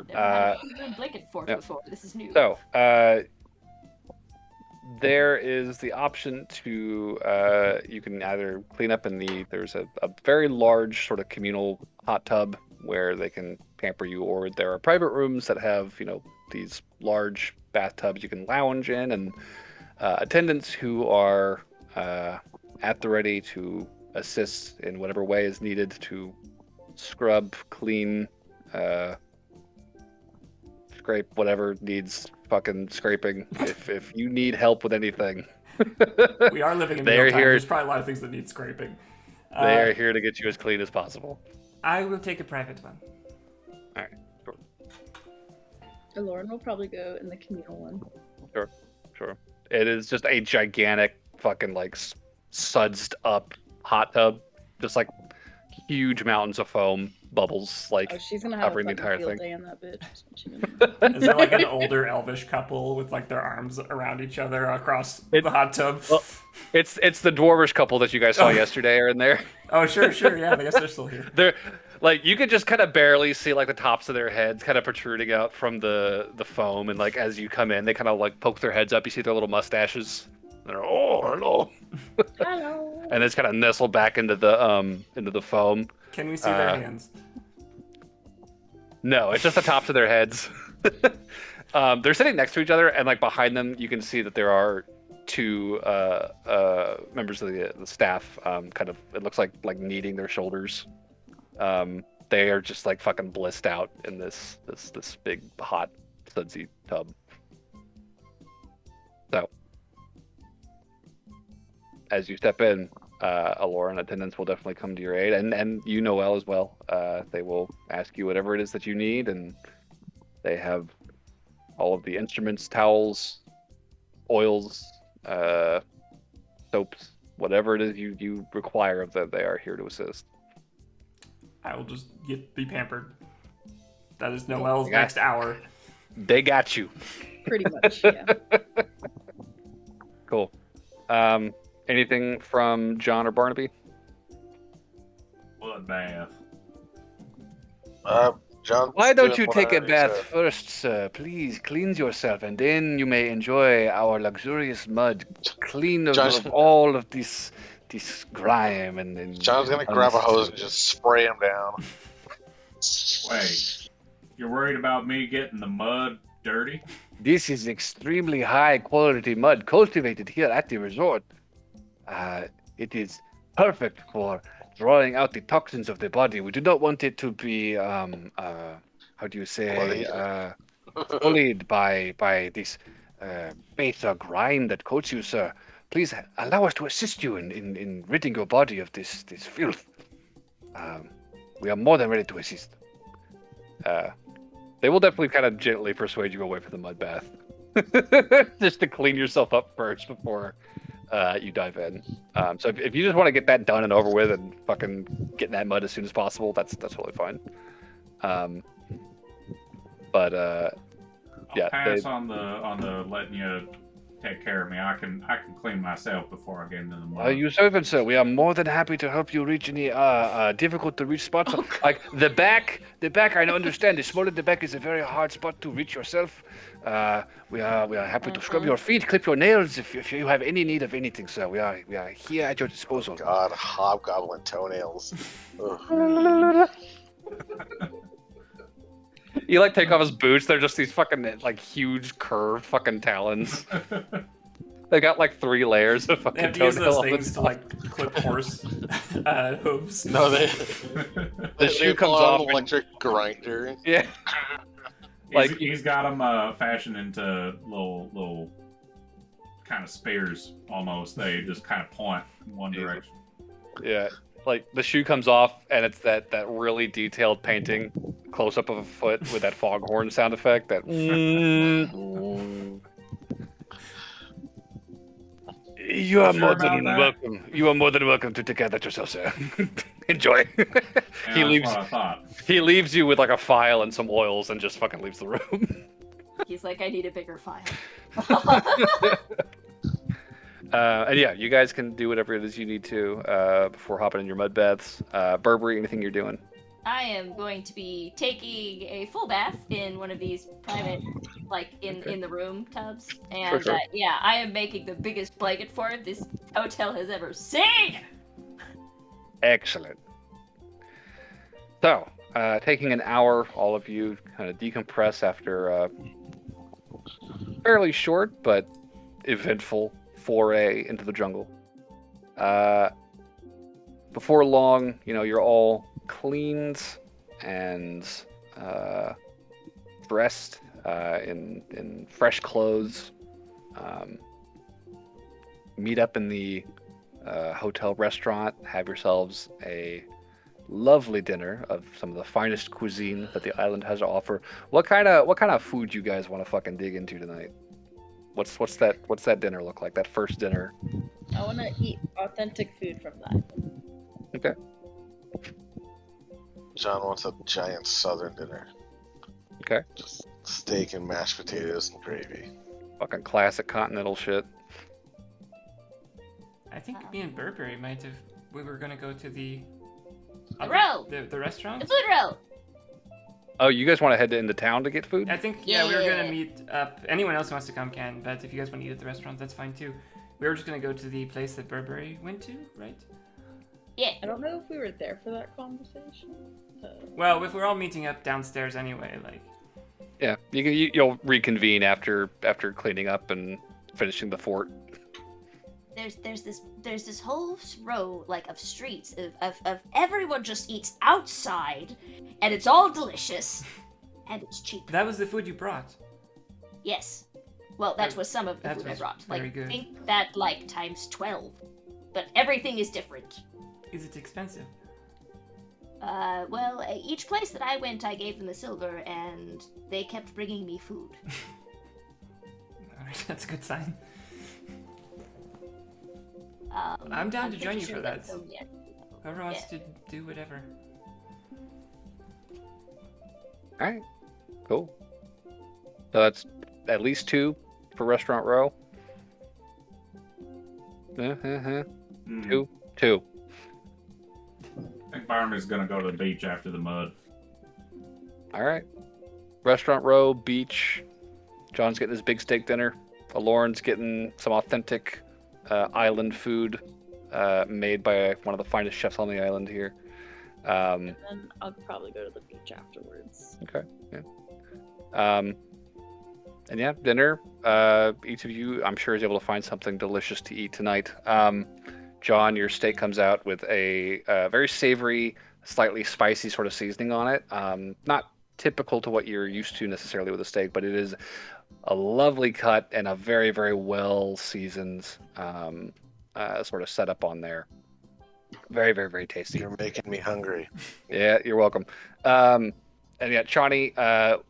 G: Never had a blanket fort before. This is new.
A: So, there is the option to you can either clean up in there's a very large sort of communal hot tub where they can pamper you, or there are private rooms that have these large bathtubs you can lounge in, and attendants who are at the ready to assist in whatever way is needed to scrub, clean, scrape whatever needs fucking scraping. If you need help with anything,
B: we are living in
A: they're
B: real time.
A: here.
B: There's probably a lot of things that need scraping.
A: They are here to get you as clean as possible.
B: I will take a private one.
A: All right. Sure.
F: Lauren will probably go in the communal one.
A: Sure. It is just a gigantic fucking like sudsed up hot tub, just like huge mountains of foam, bubbles like
F: she's gonna have
A: covering the entire thing.
F: Day on that bitch.
B: Is there like an older elvish couple with like their arms around each other across the hot tub?
A: Well, it's the dwarvish couple that you guys saw yesterday are in there.
B: Oh, sure. Yeah, I guess they're still here.
A: They're like, you could just kind of barely see like the tops of their heads kind of protruding out from the foam, and like as you come in, they kind of like poke their heads up. You see their little mustaches. They're hello.
F: Hello.
A: And it's kind of nestled back into the foam.
B: Can we see their hands?
A: No, it's just the tops of their heads. They're sitting next to each other, and like behind them, you can see that there are two members of the staff. Kind of, it looks like kneading their shoulders. They are just like fucking blissed out in this big hot sudsy tub. So, as you step in, Alora and attendants will definitely come to your aid, and you, Noel, as well. They will ask you whatever it is that you need, and they have all of the instruments, towels, oils, soaps, whatever it is you require of them. They are here to assist.
B: I will just be pampered. That is Noel's next hour.
A: They got you.
F: Pretty much, yeah.
A: Cool. Anything from John or Barnaby?
C: Bloodbath.
E: John.
H: Why don't you take a bath first, sir? Please cleanse yourself, and then you may enjoy our luxurious mud, clean of all of this grime. And
E: John's gonna grab a hose and just spray him down.
C: Wait, you're worried about me getting the mud dirty?
H: This is extremely high quality mud cultivated here at the resort. It is perfect for drawing out the toxins of the body. We do not want it to be, how do you say, bullied by this base or grime that coats you, sir. Please allow us to assist you in ridding your body of this filth. We are more than ready to assist.
A: They will definitely kind of gently persuade you away from the mud bath. Just to clean yourself up first before you dive in. So if you just want to get that done and over with and fucking get in that mud as soon as possible, that's totally fine. But yeah,
C: pass on the letting you take care of me. I can clean myself before I get into the mud.
H: You servant, sir. We are more than happy to help you reach any difficult to reach spots. Like the back. I understand. The smaller the back is a very hard spot to reach yourself. We are happy to scrub your feet, clip your nails if you have any need of anything, sir. We are here at your disposal.
E: God, hobgoblin toenails.
A: you like take off his boots. They're just these fucking like huge curved fucking talons. They got like 3 layers of fucking.
B: They have to use those things to like clip horse hooves.
E: No,
A: the shoe comes off.
E: Electric grinder.
A: Yeah.
C: He's got them fashioned into little kind of spears almost. They just kind of point in one direction.
A: Yeah, like the shoe comes off, and it's that really detailed painting, close up of a foot with that foghorn sound effect. That. You are more than welcome. You are more than welcome to take care of that yourself, sir. Enjoy.
C: Yeah, that's what I thought.
A: He leaves you with like a file and some oils, and just fucking leaves the room.
G: He's like, I need a bigger file.
A: And yeah, you guys can do whatever it is you need to before hopping in your mud baths. Burberry, anything you're doing?
G: I am going to be taking a full bath in one of these private, like, in the room tubs. And,
A: Sure.
G: yeah, I am making the biggest blanket fort this hotel has ever seen!
A: Excellent. So, taking an hour, all of you kind of decompress after a fairly short but eventful foray into the jungle. Before long, you're all cleaned and dressed in fresh clothes. Meet up in the hotel restaurant, have yourselves a lovely dinner of some of the finest cuisine that the island has to offer. What kind of food you guys want to fucking dig into tonight? What's that dinner look like? That first dinner.
F: I want to eat authentic food from that.
A: Okay.
E: John wants a giant southern dinner.
A: Okay.
E: Just steak and mashed potatoes and gravy.
A: Fucking classic continental shit.
B: I think me and Burberry might have. We were gonna go to the
G: row.
B: The restaurant.
G: The food row.
A: Oh, you guys want to head into town to get food?
B: I think we were gonna meet up. Anyone else who wants to come can, but if you guys want to eat at the restaurant, that's fine too. We were just gonna go to the place that Burberry went to, right?
G: Yeah.
F: I don't know if we were there for that conversation.
B: Well, if we're all meeting up downstairs anyway, like.
A: Yeah, you'll reconvene after cleaning up and finishing the fort.
D: There's this whole row like of streets of everyone just eats outside, and it's all delicious, and it's cheap.
B: That was the food you brought.
D: Yes. Well, that was some of the
B: That
D: food I
B: was
D: brought.
B: very
D: Like
B: good.
D: think that like times 12, but everything is different.
B: Is it expensive?
D: Well, each place that I went, I gave them the silver, and they kept bringing me food.
B: Alright, that's a good sign.
D: I'm
B: down to
D: pretty
B: join you
D: sure
B: for that.
D: yeah.
B: Whoever wants to do whatever.
A: All right, cool. So that's at least 2 for Restaurant Row. Two.
C: I think Barney's gonna go to the beach after the mud.
A: All right. Restaurant Row, beach. John's getting his big steak dinner. Lauren's getting some authentic island food made by one of the finest chefs on the island here.
F: And then I'll probably go to the beach afterwards.
A: Okay. Yeah. And yeah, dinner. Each of you, I'm sure, is able to find something delicious to eat tonight. John, your steak comes out with a very savory, slightly spicy sort of seasoning on it. Not typical to what you're used to necessarily with a steak, but it is a lovely cut and a very, very well seasoned sort of setup on there. Very, very, very tasty.
E: You're making me hungry.
A: Yeah, you're welcome. And yeah, Chani,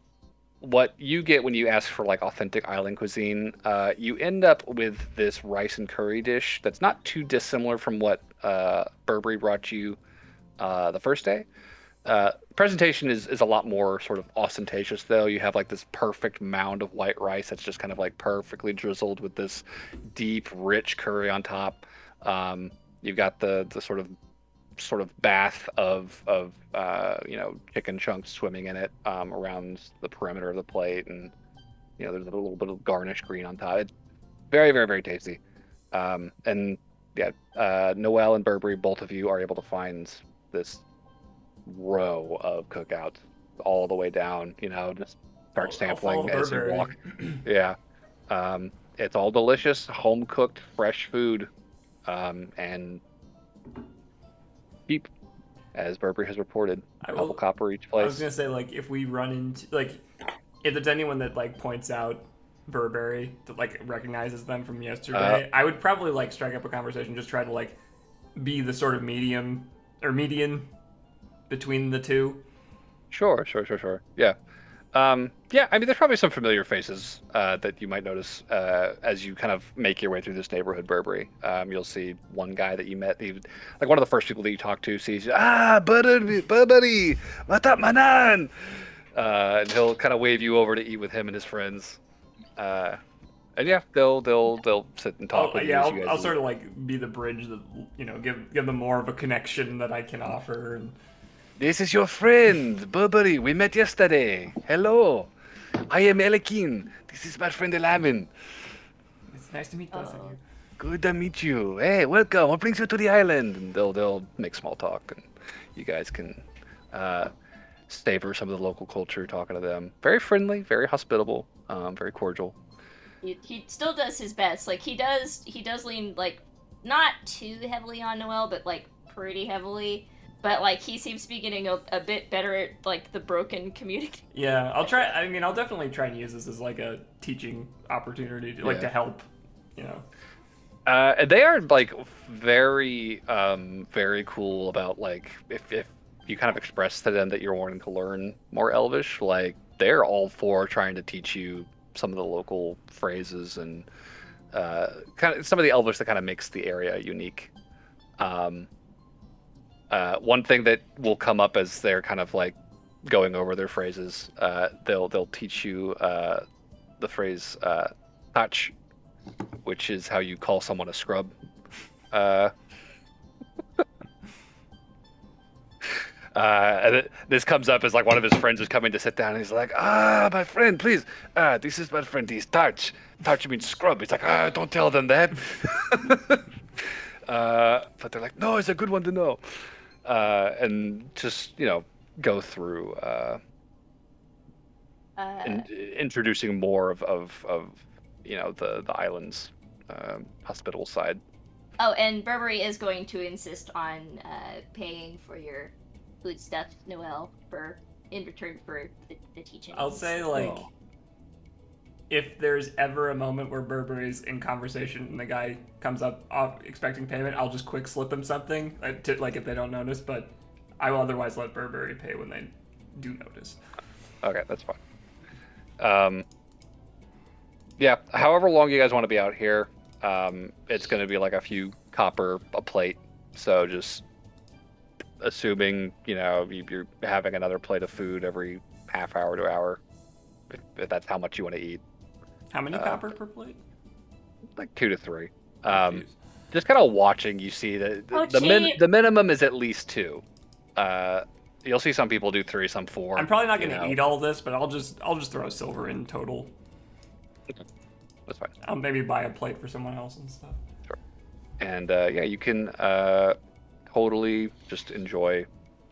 A: what you get when you ask for like authentic island cuisine, you end up with this rice and curry dish that's not too dissimilar from what Burberry brought you the first day. Presentation is a lot more sort of ostentatious though. You have like this perfect mound of white rice that's just kind of like perfectly drizzled with this deep, rich curry on top. You've got the sort of bath of chicken chunks swimming in it around the perimeter of the plate, and there's a little bit of garnish green on top. It's very, very, very tasty. And yeah, Noelle and Burberry, both of you are able to find this row of cookouts all the way down. Just start sampling as you walk. Yeah, it's all delicious, home cooked, fresh food, and cheap, as Burberry has reported. A couple copper each place.
B: I was gonna say, like, if we run into, like, if there's anyone that like points out Burberry that like recognizes them from yesterday, I would probably like strike up a conversation, just try to like be the sort of medium or median between the two.
H: Sure. Yeah. Yeah, I mean, there's probably some familiar faces that you might notice as you kind of make your way through this neighborhood, Burberry. You'll see one guy that you met, like one of the first people that you talk to sees you, Burberry, what up, manan? And he'll kind of wave you over to eat with him and his friends. And yeah, they'll sit and talk with you. As you guys
B: I'll
H: eat.
B: sort of like be the bridge that give them more of a connection that I can offer. And
H: This is your friend, Burberry. We met yesterday. Hello. I am Elekin. This is my friend Elamin.
B: it's nice to meet both of you.
H: Good to meet you. Hey, welcome. What brings you to the island? And they'll make small talk, and you guys can savor some of the local culture, talking to them. Very friendly, very hospitable, very cordial.
G: He still does his best. Like he does lean like not too heavily on Noel, but like pretty heavily. But like he seems to be getting a bit better at like the broken communication.
B: Yeah, I'll try. I mean, I'll definitely try and use this as like a teaching opportunity to to help.
H: They are like very, very cool about like if you kind of express to them that you're wanting to learn more Elvish, like they're all for trying to teach you some of the local phrases and kind of some of the Elvish that kind of makes the area unique. One thing that will come up as they're kind of like going over their phrases, they'll teach you the phrase "touch," which is how you call someone a scrub. And this comes up as like one of his friends is coming to sit down, and he's like, my friend, please, this is my friend, he's touch. Touch means scrub. He's like, don't tell them that. But they're like, no, it's a good one to know. And just, go through introducing more of the island's hospitable side.
G: Oh, and Burberry is going to insist on paying for your food stuff, Noel, in return for the teaching.
B: I'll say if there's ever a moment where Burberry's in conversation and the guy comes up expecting payment, I'll just quick slip him something, if they don't notice, but I will otherwise let Burberry pay when they do notice.
H: Okay, that's fine. Yeah, however long you guys want to be out here, it's going to be like a few copper a plate, so just assuming, you're having another plate of food every half hour to hour, if that's how much you want to eat.
B: How many copper per plate?
H: Like 2 to 3.
B: Jeez.
H: Just kind of watching, you see that the minimum is at least 2. You'll see some people do 3, some 4.
B: I'm probably not going to eat all this, but I'll just throw silver in total.
H: That's fine.
B: I'll maybe buy a plate for someone else and stuff.
H: Sure. And you can totally just enjoy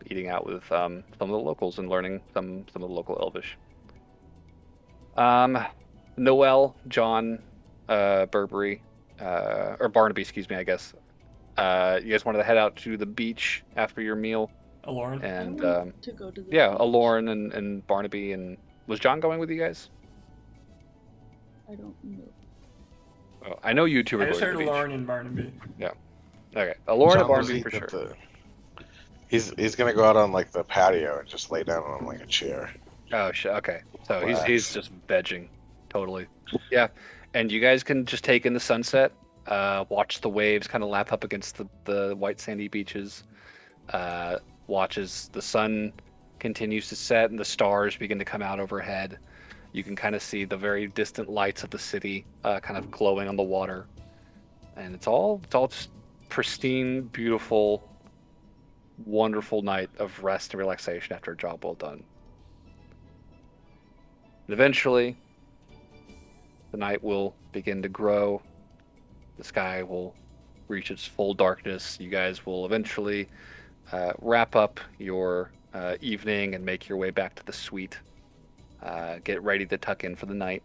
H: eating out with some of the locals and learning some of the local Elvish. Noel, John, Burberry, or Barnaby, excuse me, I guess. You guys wanted to head out to the beach after your meal?
B: Aloran?
H: And
F: to go to the
H: yeah,
F: beach.
H: Aloran and Barnaby, and was John going with you guys?
F: I don't know.
H: Oh, I know you two were
B: I just
H: going
B: heard
H: to the beach.
B: Aloran and Barnaby.
H: Okay, Aloran and
E: John was
H: Barnaby for
E: eating
H: sure.
E: at He's gonna go out on like the patio and just lay down on like a chair.
H: Oh shit. Okay, so
E: Relax.
H: he's just vegging, totally. Yeah, and you guys can just take in the sunset, watch the waves kind of lap up against the white sandy beaches, watch as the sun continues to set and the stars begin to come out overhead. You can kind of see the very distant lights of the city kind of glowing on the water, and it's all just pristine, beautiful, wonderful night of rest and relaxation after a job well done. And eventually, the night will begin to grow. The sky will reach its full darkness. You guys will eventually wrap up your evening and make your way back to the suite. Get ready to tuck in for the night.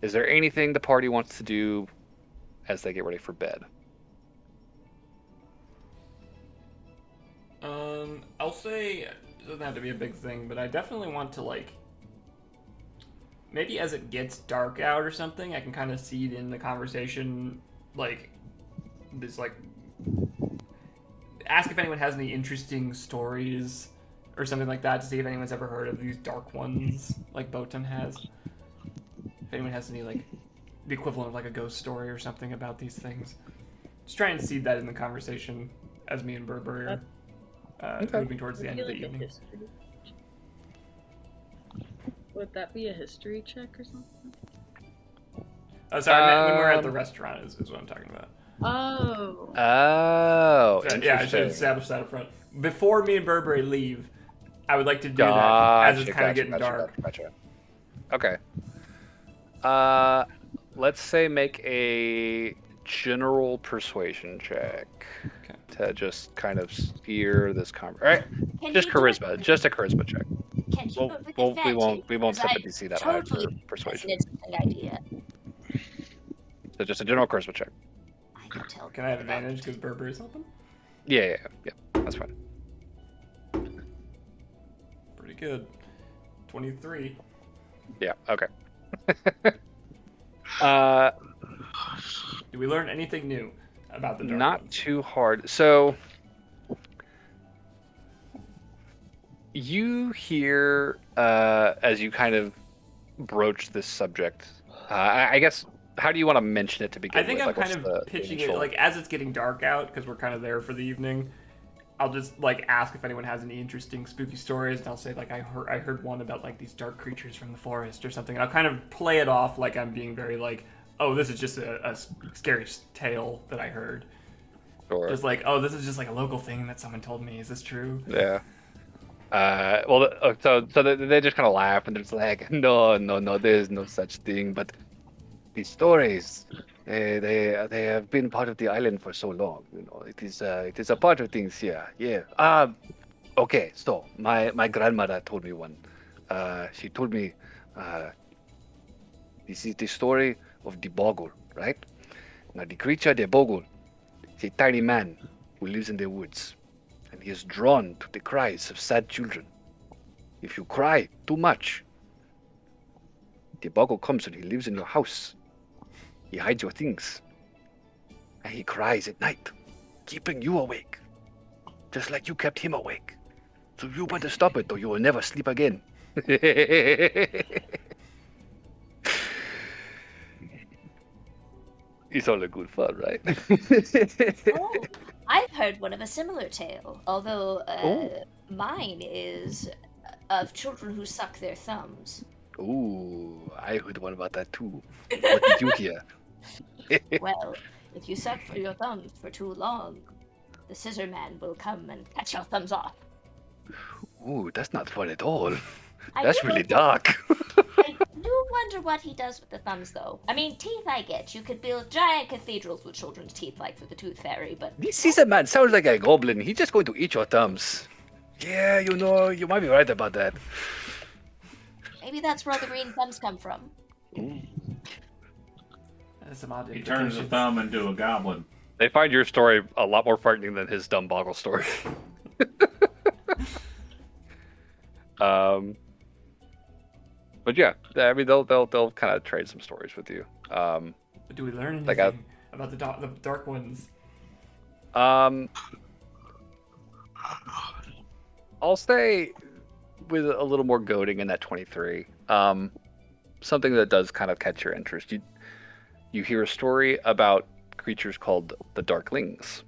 H: Is there anything the party wants to do as they get ready for bed?
B: I'll say it doesn't have to be a big thing, but I definitely want to maybe as it gets dark out or something, I can kind of seed in the conversation, like this, like ask if anyone has any interesting stories or something like that to see if anyone's ever heard of these dark ones, like Botan has. If anyone has any like the equivalent of like a ghost story or something about these things, just try and seed that in the conversation as me and Burberry are moving towards the end of the evening.
F: Would that be a history check or something?
B: Oh, sorry, I meant when we're at the restaurant is what I'm talking about.
F: Oh.
H: Oh,
B: So, yeah, I should establish that up front. Before me and Burberry leave, I would like to do that as it's kind of getting dark.
H: Gotcha. Okay. Let's say make a general persuasion check to just kind of steer this conversation. All right, just charisma, just a charisma check.
D: Can you do it with advantage?
H: We won't set the DC that high for
D: Totally
H: persuasion.
D: it's an idea.
H: So just a general charisma check.
D: I can tell.
B: Can I have advantage because Burberry's helping?
H: Yeah, that's fine.
B: Pretty good. 23.
H: Yeah, okay.
B: Did we learn anything new about the dark
H: Not
B: ones?
H: too hard. So you hear as you kind of broach this subject. I guess. How do you want to mention it to begin
B: I think
H: with?
B: I'm kind of pitching it like as it's getting dark out because we're kind of there for the evening. I'll just like ask if anyone has any interesting spooky stories, and I'll say like I heard one about like these dark creatures from the forest or something. And I'll kind of play it off like I'm being very like, oh, this is just a scary tale that I heard.
H: Sure.
B: Just like, oh, this is just like a local thing that someone told me. Is this true?
H: Yeah. So they just kind of laugh and they're just like, no, there's no such thing. But these stories, they have been part of the island for so long. You know, it is a part of things here. Yeah. Okay. So my grandmother told me one. She told me, this is the story of the Bogle, right? Now the creature, the Bogle, is a tiny man who lives in the woods. And he is drawn to the cries of sad children. If you cry too much, the Bogle comes and he lives in your house. He hides your things. And he cries at night, keeping you awake. Just like you kept him awake. So you better stop it or you will never sleep again. It's all a good fun, right?
D: Oh, I've heard one of a similar tale, although mine is of children who suck their thumbs.
H: Ooh, I heard one about that too. What did you hear?
D: Well, if you suck for your thumbs for too long, the scissor man will come and cut your thumbs off.
H: Ooh, that's not fun at all.
D: I
H: That's
D: do
H: really
D: wonder-
H: dark.
D: I do wonder what he does with the thumbs, though. I mean, teeth I get. You could build giant cathedrals with children's teeth, like for the Tooth Fairy, but...
H: This Caesar man sounds like a goblin. He's just going to eat your thumbs. Yeah, you know, you might be right about that.
D: Maybe that's where the green thumbs come from.
B: That's some odd
C: He turns a thumb into a goblin.
H: They find your story a lot more frightening than his dumb Boggle story. But yeah, I mean, they'll kind of trade some stories with you.
B: But do we learn anything
H: Like
B: about the dark ones?
H: I'll stay with a little more goading in that 23. Something that does kind of catch your interest. You hear a story about creatures called the Darklings,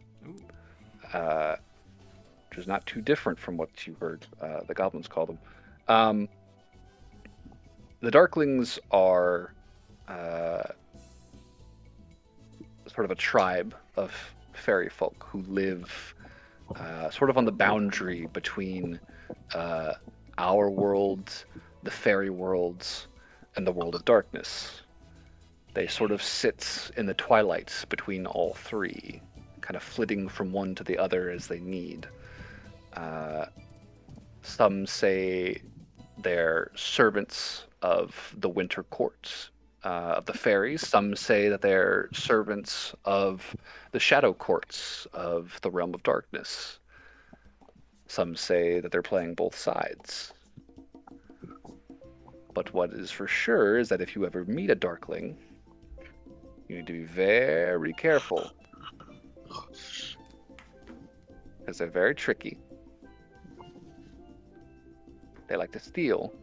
H: which is not too different from what you heard the goblins call them. The Darklings are sort of a tribe of fairy folk who live sort of on the boundary between our world, the fairy worlds, and the world of darkness. They sort of sit in the twilights between all three, kind of flitting from one to the other as they need. Some say they're servants of the winter courts of the fairies. Some say that they're servants of the shadow courts of the realm of darkness. Some say that they're playing both sides. But what is for sure is that if you ever meet a Darkling, you need to be very careful. Because they're very tricky. They like to steal.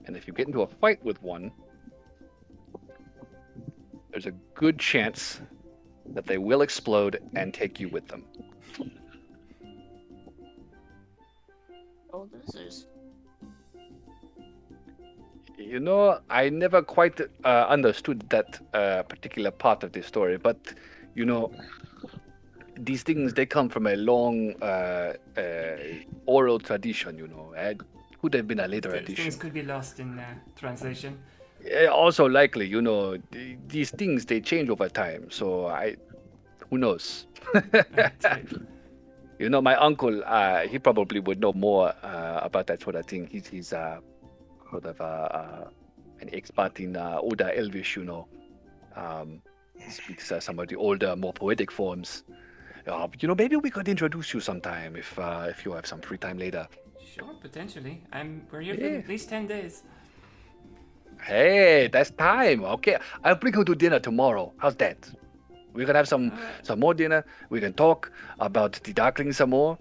H: And if you get into a fight with one, there's a good chance that they will explode and take you with them.
G: Oh, losers.
H: You know, I never quite understood that particular part of the story, but, you know, these things, they come from a long oral tradition, you know. It could have been a later addition.
B: Things could be lost in translation.
H: Also likely, you know, these things, they change over time, so who knows?
B: Right.
H: You know, my uncle, he probably would know more about that sort of thing. He's sort of an expert in older Elvish, you know. Speaks some of the older, more poetic forms. You know, maybe we could introduce you sometime if you have some free time later.
B: Sure, potentially. We're here for at least 10 days.
H: Hey, that's time. Okay, I'll bring you to dinner tomorrow. How's that? We can have some more dinner. We can talk about the Darkling some more.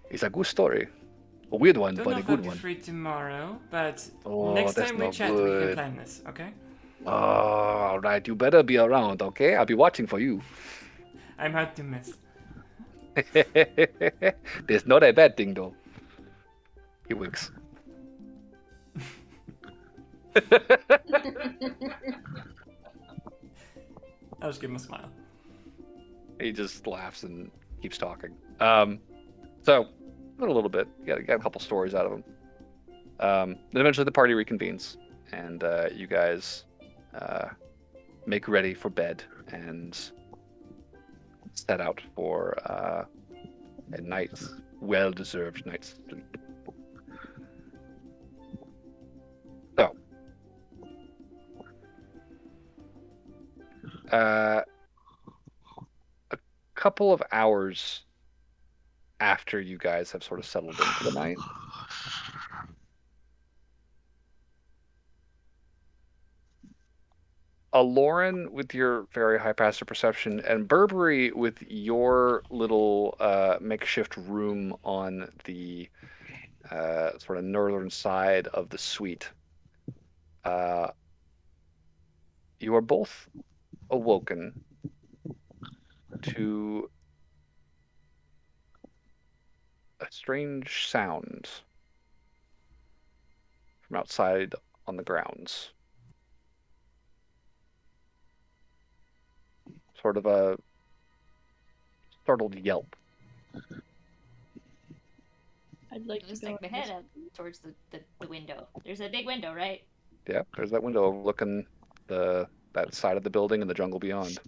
H: It's a good story. A weird one,
B: Don't
H: but
B: know
H: a
B: if I'll
H: good
B: be
H: one.
B: free tomorrow, but
H: Oh,
B: next
H: that's
B: time we
H: not
B: chat, we can
H: good.
B: plan this, okay?
H: Oh, all right. You better be around, okay? I'll be watching for you.
B: I'm hard to miss.
H: There's not a bad thing, though. He winks.
B: I'll just give him a smile.
H: He just laughs and keeps talking. So, a little bit. You got a couple stories out of him. Then eventually the party reconvenes, and you guys make ready for bed and set out for a night's well-deserved night's sleep. So, a couple of hours after you guys have sort of settled in for the night, Lauren with your very high passive perception, and Burberry with your little makeshift room on the sort of northern side of the suite. You are both awoken to a strange sound from outside on the grounds. Sort of a startled yelp.
F: I'd like to
G: Just
F: go.
G: stick my head up towards the window. There's a big window, right?
H: Yeah, there's that window overlooking that side of the building and the jungle beyond.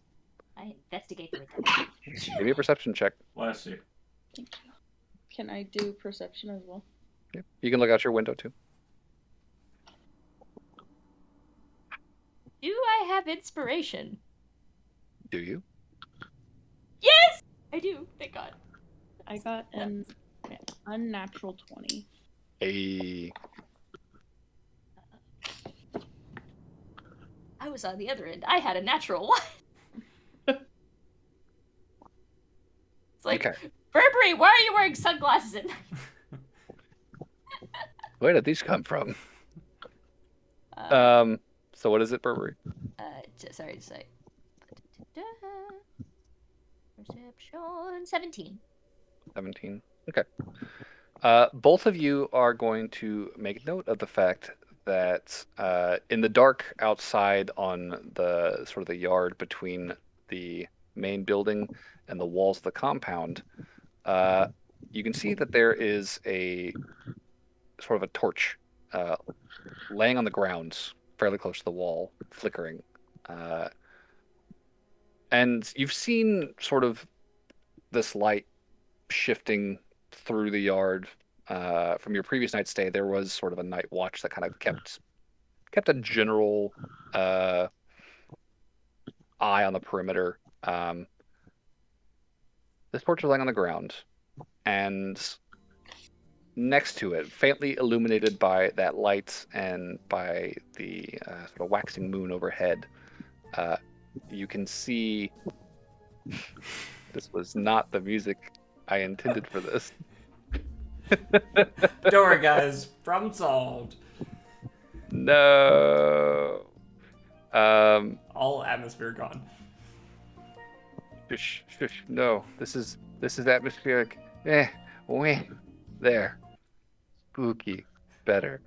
G: I investigate the window.
H: Give me a perception check.
C: Bless you.
F: Thank you. Can I do perception as well?
H: Yeah. You can look out your window too.
G: Do I have inspiration?
H: Do you?
G: Yes! I do, thank God.
F: I got an unnatural 20.
G: I was on the other end. I had a natural one. It's like,
H: Okay.
G: Burberry, why are you wearing sunglasses at night?
H: Where did these come from? So what is it, Burberry?
G: Sorry, just like perception 17.
H: 17. Okay. Both of you are going to make note of the fact that in the dark outside on the sort of the yard between the main building and the walls of the compound, you can see that there is a sort of a torch laying on the ground fairly close to the wall, flickering. And you've seen sort of this light shifting through the yard. From your previous night's stay, there was sort of a night watch that kind of kept a general eye on the perimeter. This torch is laying on the ground, and
A: next to it, faintly illuminated by that light and by the sort of waxing moon overhead, you can see. This was not the music I intended for this.
B: Don't worry, guys. Problem solved.
A: No.
B: All atmosphere gone.
A: Shush, shush. No, this is atmospheric. Wait. There. Spooky. Better.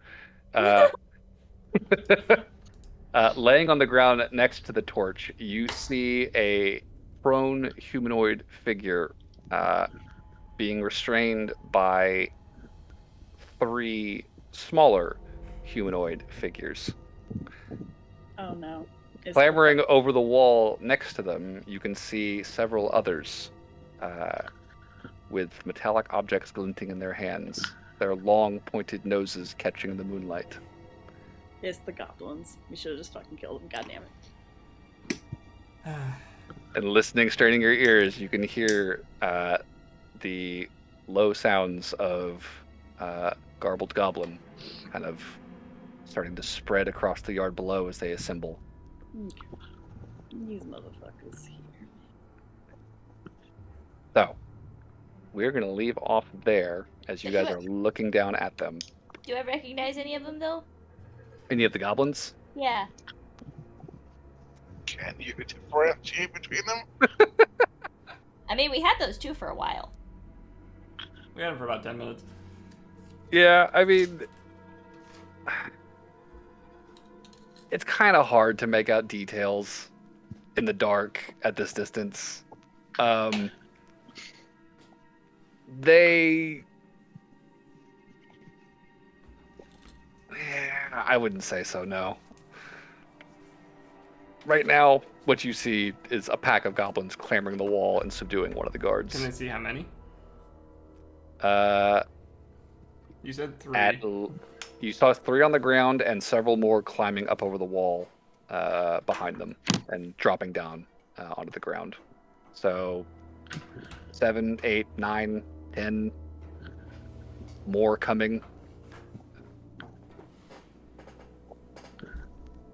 A: Laying on the ground next to the torch, you see a prone humanoid figure being restrained by 3 smaller humanoid figures.
F: Oh no.
A: Clambering over the wall next to them, you can see several others with metallic objects glinting in their hands, their long pointed noses catching the moonlight.
F: It's the goblins. We should have just fucking killed them. God damn it.
A: And listening, straining your ears, you can hear the low sounds of garbled goblin kind of starting to spread across the yard below as they assemble.
F: These motherfuckers here.
A: So, we're going to leave off there as you guys are looking down at them.
D: Do I recognize any of them, though?
A: Any of the goblins?
D: Yeah.
E: Can you differentiate between them?
D: I mean, we had those 2 for a while.
B: We had them for about 10 minutes.
A: Yeah, I mean, it's kind of hard to make out details in the dark at this distance. I wouldn't say so, no. Right now, what you see is a pack of goblins clambering the wall and subduing one of the guards.
B: Can I see how many? You said 3.
A: You saw 3 on the ground and several more climbing up over the wall behind them and dropping down onto the ground. So 7, 8, 9, 10 more coming.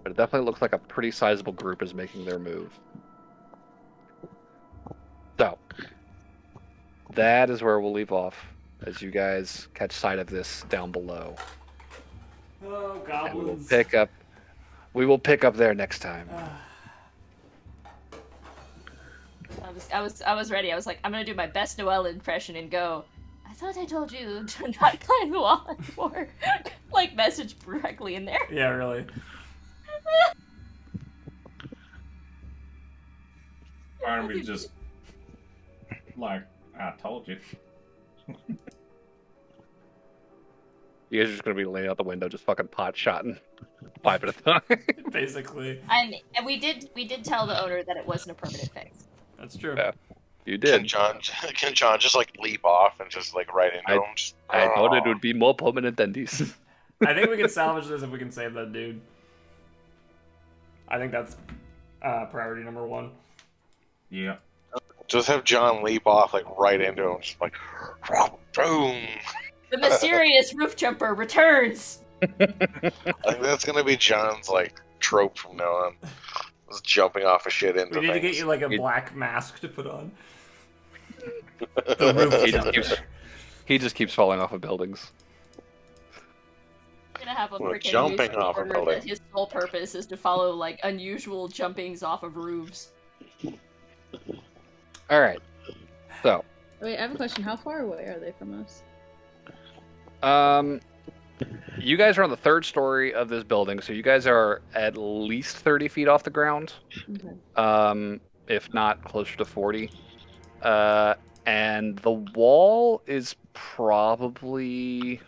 A: But it definitely looks like a pretty sizable group is making their move. So, that is where we'll leave off as you guys catch sight of this down below.
B: Oh,
A: And
B: goblins.
A: we will pick up there next time.
G: I was ready. I was like, I'm gonna do my best Noelle impression and go, I thought I told you to not climb the wall anymore. Like, message directly in there.
B: Yeah, really.
C: Barnaby just like, I told you.
A: You guys are just going to be laying out the window, just fucking pot-shotting 5 at a time.
B: Basically.
G: And we did tell the owner that it wasn't a permanent fix.
B: That's true.
A: Yeah. You
E: Can
A: did.
E: John just like leap off and just like right into him? Just,
A: I thought it would be more permanent than this.
B: I think we can salvage this if we can save that dude. I think that's priority number 1.
C: Yeah.
E: Just have John leap off like right into him, just like boom.
G: The mysterious roof jumper returns.
E: I think that's gonna be John's like trope from now on. Just jumping off of shit into
B: We need to get
E: things.
B: you like a black mask to put on. The roof
A: He just keeps falling off of buildings.
G: I'm gonna have a
E: Well,
G: freaking
E: jumping
G: newspaper
E: off a building.
G: that his sole purpose is to follow like unusual jumpings off of roofs.
A: All right. So,
F: Wait, I have a question. How far away are they from us?
A: you guys are on the 3rd story of this building, so you guys are at least 30 feet off the ground.
F: Okay.
A: If not closer to 40. And the wall is probably...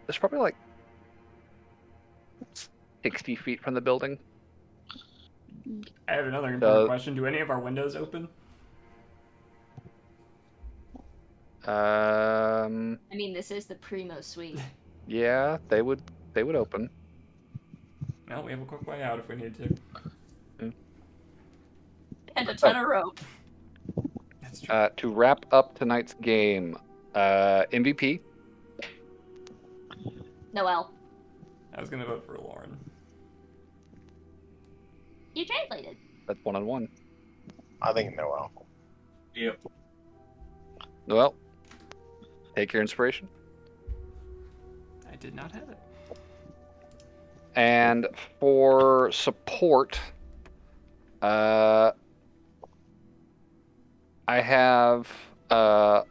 A: It's probably like 60 feet from the building.
B: I have another important question. Do any of our windows open?
G: I mean, this is the Primo Suite.
A: Yeah, they would open.
B: No, we have a quick way out if we need to.
G: And a ton of rope.
B: That's true.
A: To wrap up tonight's game, MVP.
G: Noel.
B: I was gonna vote for Lauren.
D: You translated.
A: That's 1-on-1.
E: I think Noel.
C: Yep.
A: Noel, take your inspiration.
B: I did not have it.
A: And for support, I have Noel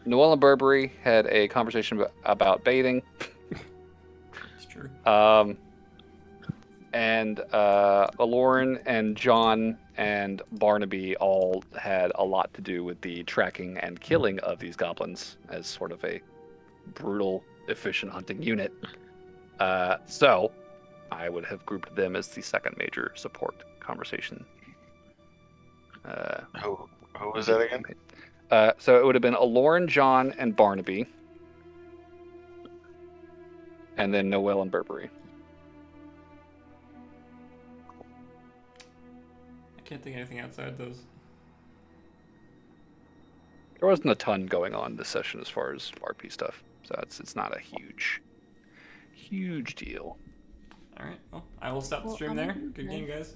A: and Burberry had a conversation about baiting.
B: It's true.
A: And Lauren and John and Barnaby all had a lot to do with the tracking and killing of these goblins as sort of a brutal, efficient hunting unit. So I would have grouped them as the second major support conversation.
E: Who was that again?
A: So it would have been Lauren, John, and Barnaby. And then Noel and Burberry.
B: I can't think of anything outside those.
A: There wasn't a ton going on this session as far as RP stuff, so it's not a huge deal.
B: All right. Well, I will stop the
F: Well,
B: stream
F: I'm
B: there.
F: gonna
B: Good game, guys.